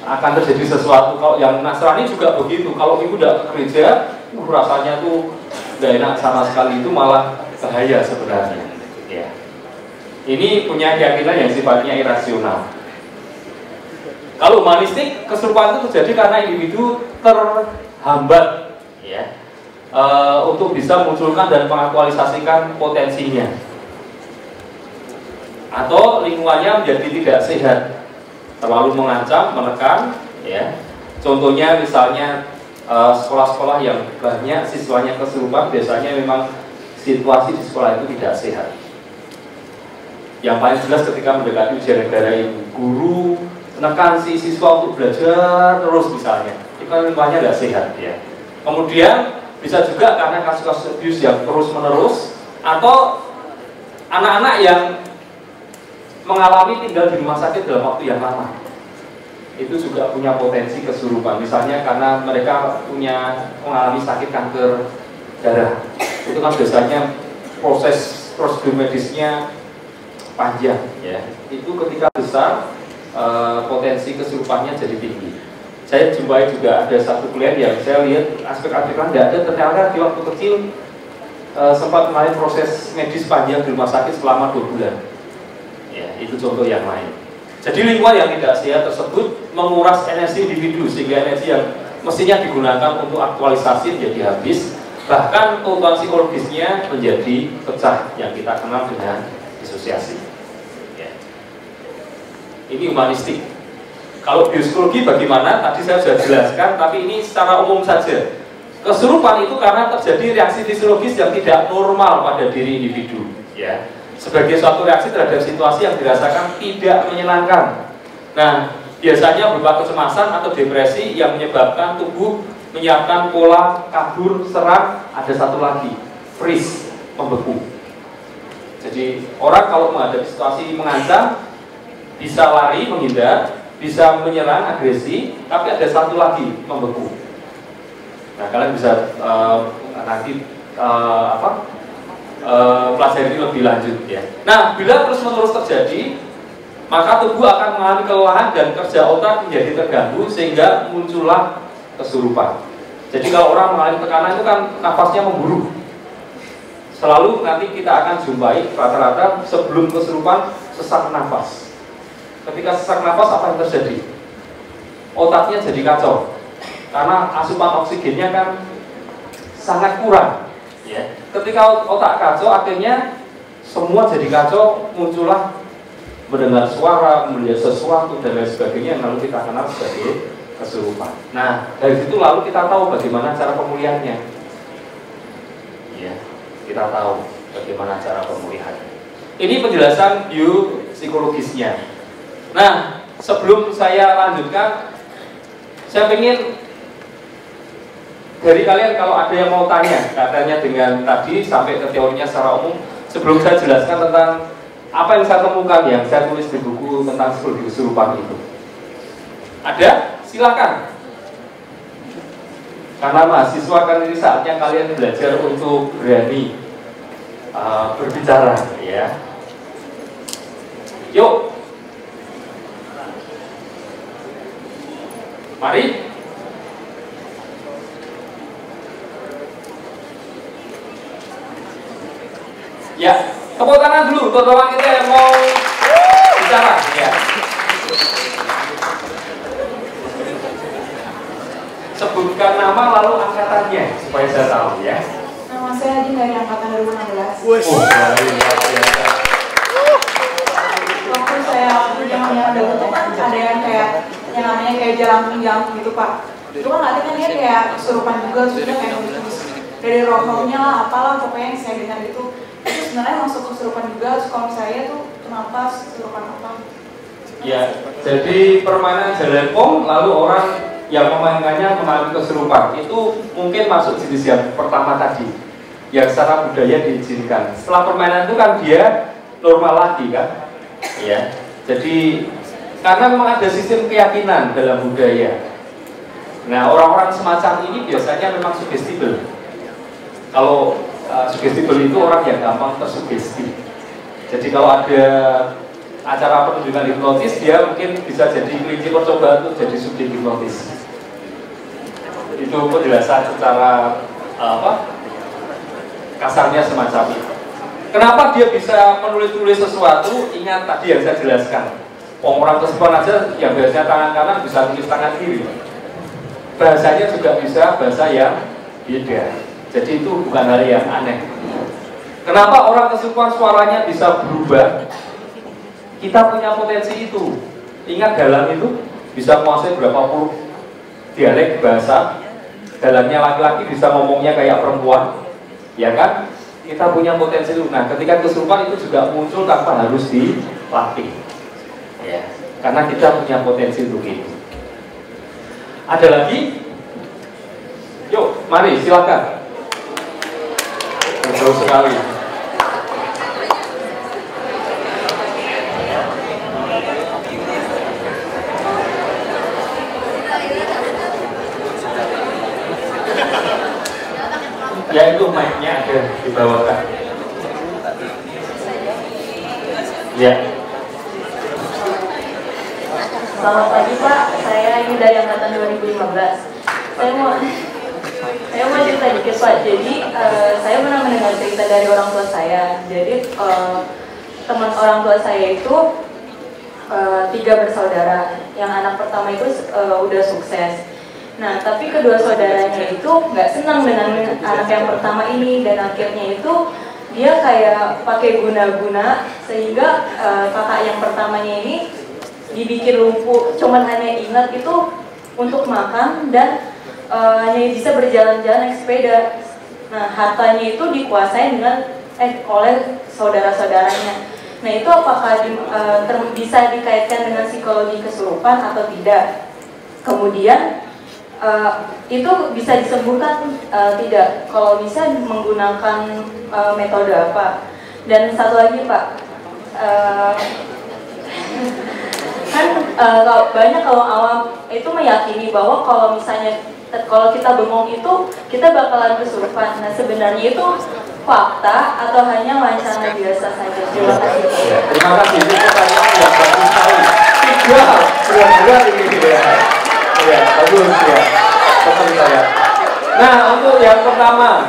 akan terjadi sesuatu. Kalau yang Nasrani juga begitu, kalau minggu tidak ke gereja, rasanya tuh nggak enak sama sekali, itu malah bahaya sebenarnya. Ya. Ini punya keyakinan yang sifatnya irasional. Kalau humanistik, kesurupan itu terjadi karena individu terhambat ya, untuk bisa munculkan dan mengaktualisasikan potensinya, atau lingkungannya menjadi tidak sehat, terlalu mengancam, menekan ya. Contohnya misalnya sekolah-sekolah yang banyak siswanya kesurupan, biasanya memang situasi di sekolah itu tidak sehat. Yang paling jelas ketika mendekati ujian negara, ibu guru menekan si siswa untuk belajar terus misalnya, itu kan lingkungannya tidak sehat ya. Kemudian bisa juga karena kasus-kasus abuse yang terus menerus, atau anak-anak yang mengalami tinggal di rumah sakit dalam waktu yang lama, itu juga punya potensi kesurupan. Misalnya karena mereka mengalami sakit kanker darah, itu kan biasanya proses prosedur medisnya panjang ya. Itu ketika besar potensi kesurupannya jadi tinggi. Saya jumpai juga ada satu klien yang saya lihat aspek-aspek tidak ada, ternyata di waktu kecil sempat mengalami proses medis panjang di rumah sakit selama 2 bulan. Ya, itu contoh yang lain. Jadi lingkungan yang tidak sehat tersebut menguras energi individu, sehingga energi yang mestinya digunakan untuk aktualisasi menjadi habis, bahkan keutuhan psikologisnya menjadi pecah, yang kita kenal dengan disosiasi. Ini humanistik. Kalau biopsikologi bagaimana? Tadi saya sudah jelaskan, tapi ini secara umum saja. Kesurupan itu karena terjadi reaksi fisiologis yang tidak normal pada diri individu, ya. Sebagai suatu reaksi terhadap situasi yang dirasakan tidak menyenangkan. Nah, biasanya berupa kecemasan atau depresi yang menyebabkan tubuh menyiapkan pola kabur, serang, ada satu lagi, freeze, membeku. Jadi orang kalau menghadapi situasi mengancam, bisa lari, menghindar, bisa menyerang, agresi, tapi ada satu lagi, membeku. Nah, kalian bisa nanti pelajari lebih lanjut ya. Nah, bila terus-menerus terjadi, maka tubuh akan mengalami kelelahan dan kerja otak menjadi terganggu sehingga muncullah kesurupan. Jadi kalau orang mengalami tekanan itu kan nafasnya memburu. Selalu nanti kita akan jumpai rata-rata sebelum kesurupan sesak nafas. Ketika sesak nafas apa yang terjadi? Otaknya jadi kacau karena asupan oksigennya kan sangat kurang ya. Ketika otak kacau akhirnya semua jadi kacau, muncullah mendengar suara, melihat sesuatu dan lain sebagainya yang lalu kita kenal sebagai kesurupan. Nah, dari situ lalu kita tahu bagaimana cara pemulihannya ya, kita tahu bagaimana cara pemulihannya. Ini penjelasan biopsikologisnya. Nah, sebelum saya lanjutkan, saya ingin dari kalian kalau ada yang mau tanya, katanya dengan tadi sampai ke teorinya secara umum, sebelum saya jelaskan tentang apa yang saya temukan yang saya tulis di buku tentang psikologi kesurupan itu. Ada? Silakan. Karena mahasiswa kan ini saatnya kalian belajar untuk berani berbicara, ya. Yuk. Mari. Ya, tepuk tangan dulu untuk teman kita yang mau bicara. Ya. Sebutkan nama lalu angkatannya supaya saya tahu ya. Nama saya Adi dari angkatan 2016. Oh, Waktu saya yang dulu kan ada yang kayak yang namanya kayak jalan gitu Pak. Itu kan nanti kan dia kayak kesurupan juga, terusnya kayak terus dari roh-rohnya lah, apalah pokoknya yang saya dengar itu sebenarnya masuk kesurupan juga. Terus kalau saya tuh kenapa kesurupan apa? Ya, jadi permainan jelempong lalu orang yang memainkannya mengalami kesurupan. Itu mungkin masuk jenis yang pertama tadi, yang secara budaya diizinkan. Setelah permainan itu kan dia normal lagi kan? Ya. Jadi karena memang ada sistem keyakinan dalam budaya. Nah, orang-orang semacam ini biasanya memang sugestible. Kalau sugestible itu orang yang gampang tersugesti. Jadi kalau ada acara penunjukan hipnotis, dia mungkin bisa jadi kelinci percobaan untuk jadi subjek hipnotis. Itu penjelasan secara kasarnya semacam itu. Kenapa dia bisa menulis-nulis sesuatu? Ingat tadi yang saya jelaskan. Orang kesurupan aja yang biasanya tangan kanan bisa tulis tangan kiri. Bahasanya juga bisa bahasa yang beda. Jadi itu bukan hal yang aneh. Kenapa orang kesurupan suaranya bisa berubah? Kita punya potensi itu. Ingat dalam itu bisa menguasai berapa puluh dialek bahasa. Dalamnya laki-laki bisa ngomongnya kayak perempuan, ya kan? Kita punya potensi itu. Nah, ketika kesurupan itu juga muncul tanpa harus dilatih, ya. Karena kita punya potensi untuk itu. Ada lagi? Yuk, mari silakan. Terus sekali. Ya itu mic-nya ada dibawakan. Ya. Selamat pagi Pak, saya ini dari angkatan 2015. Saya mau cerita dikit Pak. Jadi saya pernah mendengar cerita dari orang tua saya. Jadi teman orang tua saya itu 3 bersaudara. Yang anak pertama itu udah sukses. Nah, tapi kedua saudaranya itu nggak senang dengan anak yang pertama ini, dan akhirnya itu dia kayak pakai guna-guna sehingga kakak yang pertamanya ini dibikin lumpuh, cuman hanya ingat itu untuk makan dan hanya bisa berjalan-jalan naik sepeda. Nah, hartanya itu dikuasai oleh saudara-saudaranya. Nah, itu apakah bisa dikaitkan dengan psikologi kesurupan atau tidak? Kemudian itu bisa disembuhkan tidak? Kalau bisa menggunakan metode apa? Dan satu lagi Pak, kan banyak kalau awam itu meyakini bahwa kalau misalnya kalau kita bengong itu kita bakalan kesurupan. Nah, sebenarnya itu fakta atau hanya wacana biasa saja? Terima kasih. Terima kasih. Itu pertanyaan yang bagus sekali. Benar-benar ini ya. Ya, bagus ya. Seperti saya. Nah, untuk yang pertama,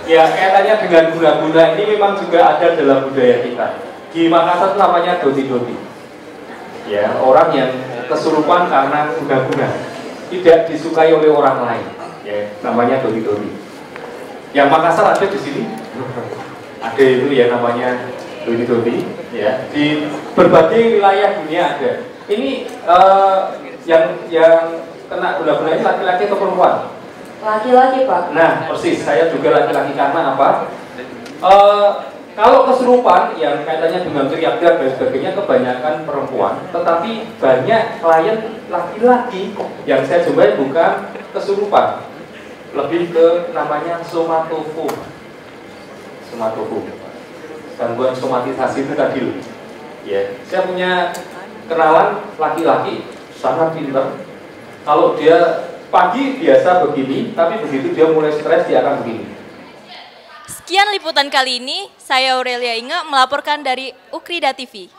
ya kaitannya dengan guna-guna ini memang juga ada dalam budaya kita. Di Makassar itu namanya doti-doti. Ya, orang yang kesurupan karena guna-guna, tidak disukai oleh orang lain. Ya, namanya doti-doti. Yang Makassar ada di sini. Ada itu ya namanya doti-doti. Ya, di berbagai wilayah dunia ada. Ini yang kena guna-guna ini laki-laki atau perempuan? Laki-laki Pak. Nah, persis, saya juga laki-laki karena apa? Kalau kesurupan yang kaitannya dengan teriak-teriak dan sebagainya kebanyakan perempuan, tetapi banyak klien laki-laki yang saya jumpai bukan kesurupan, lebih ke namanya somatofobia. Gangguan somatisasi itu tadi loh. Ya, saya punya kenalan laki-laki sangat pintar. Kalau dia pagi biasa begini, tapi begitu dia mulai stres dia akan begini. Sekian liputan kali ini, saya Aurelia Inge melaporkan dari Ukrida TV.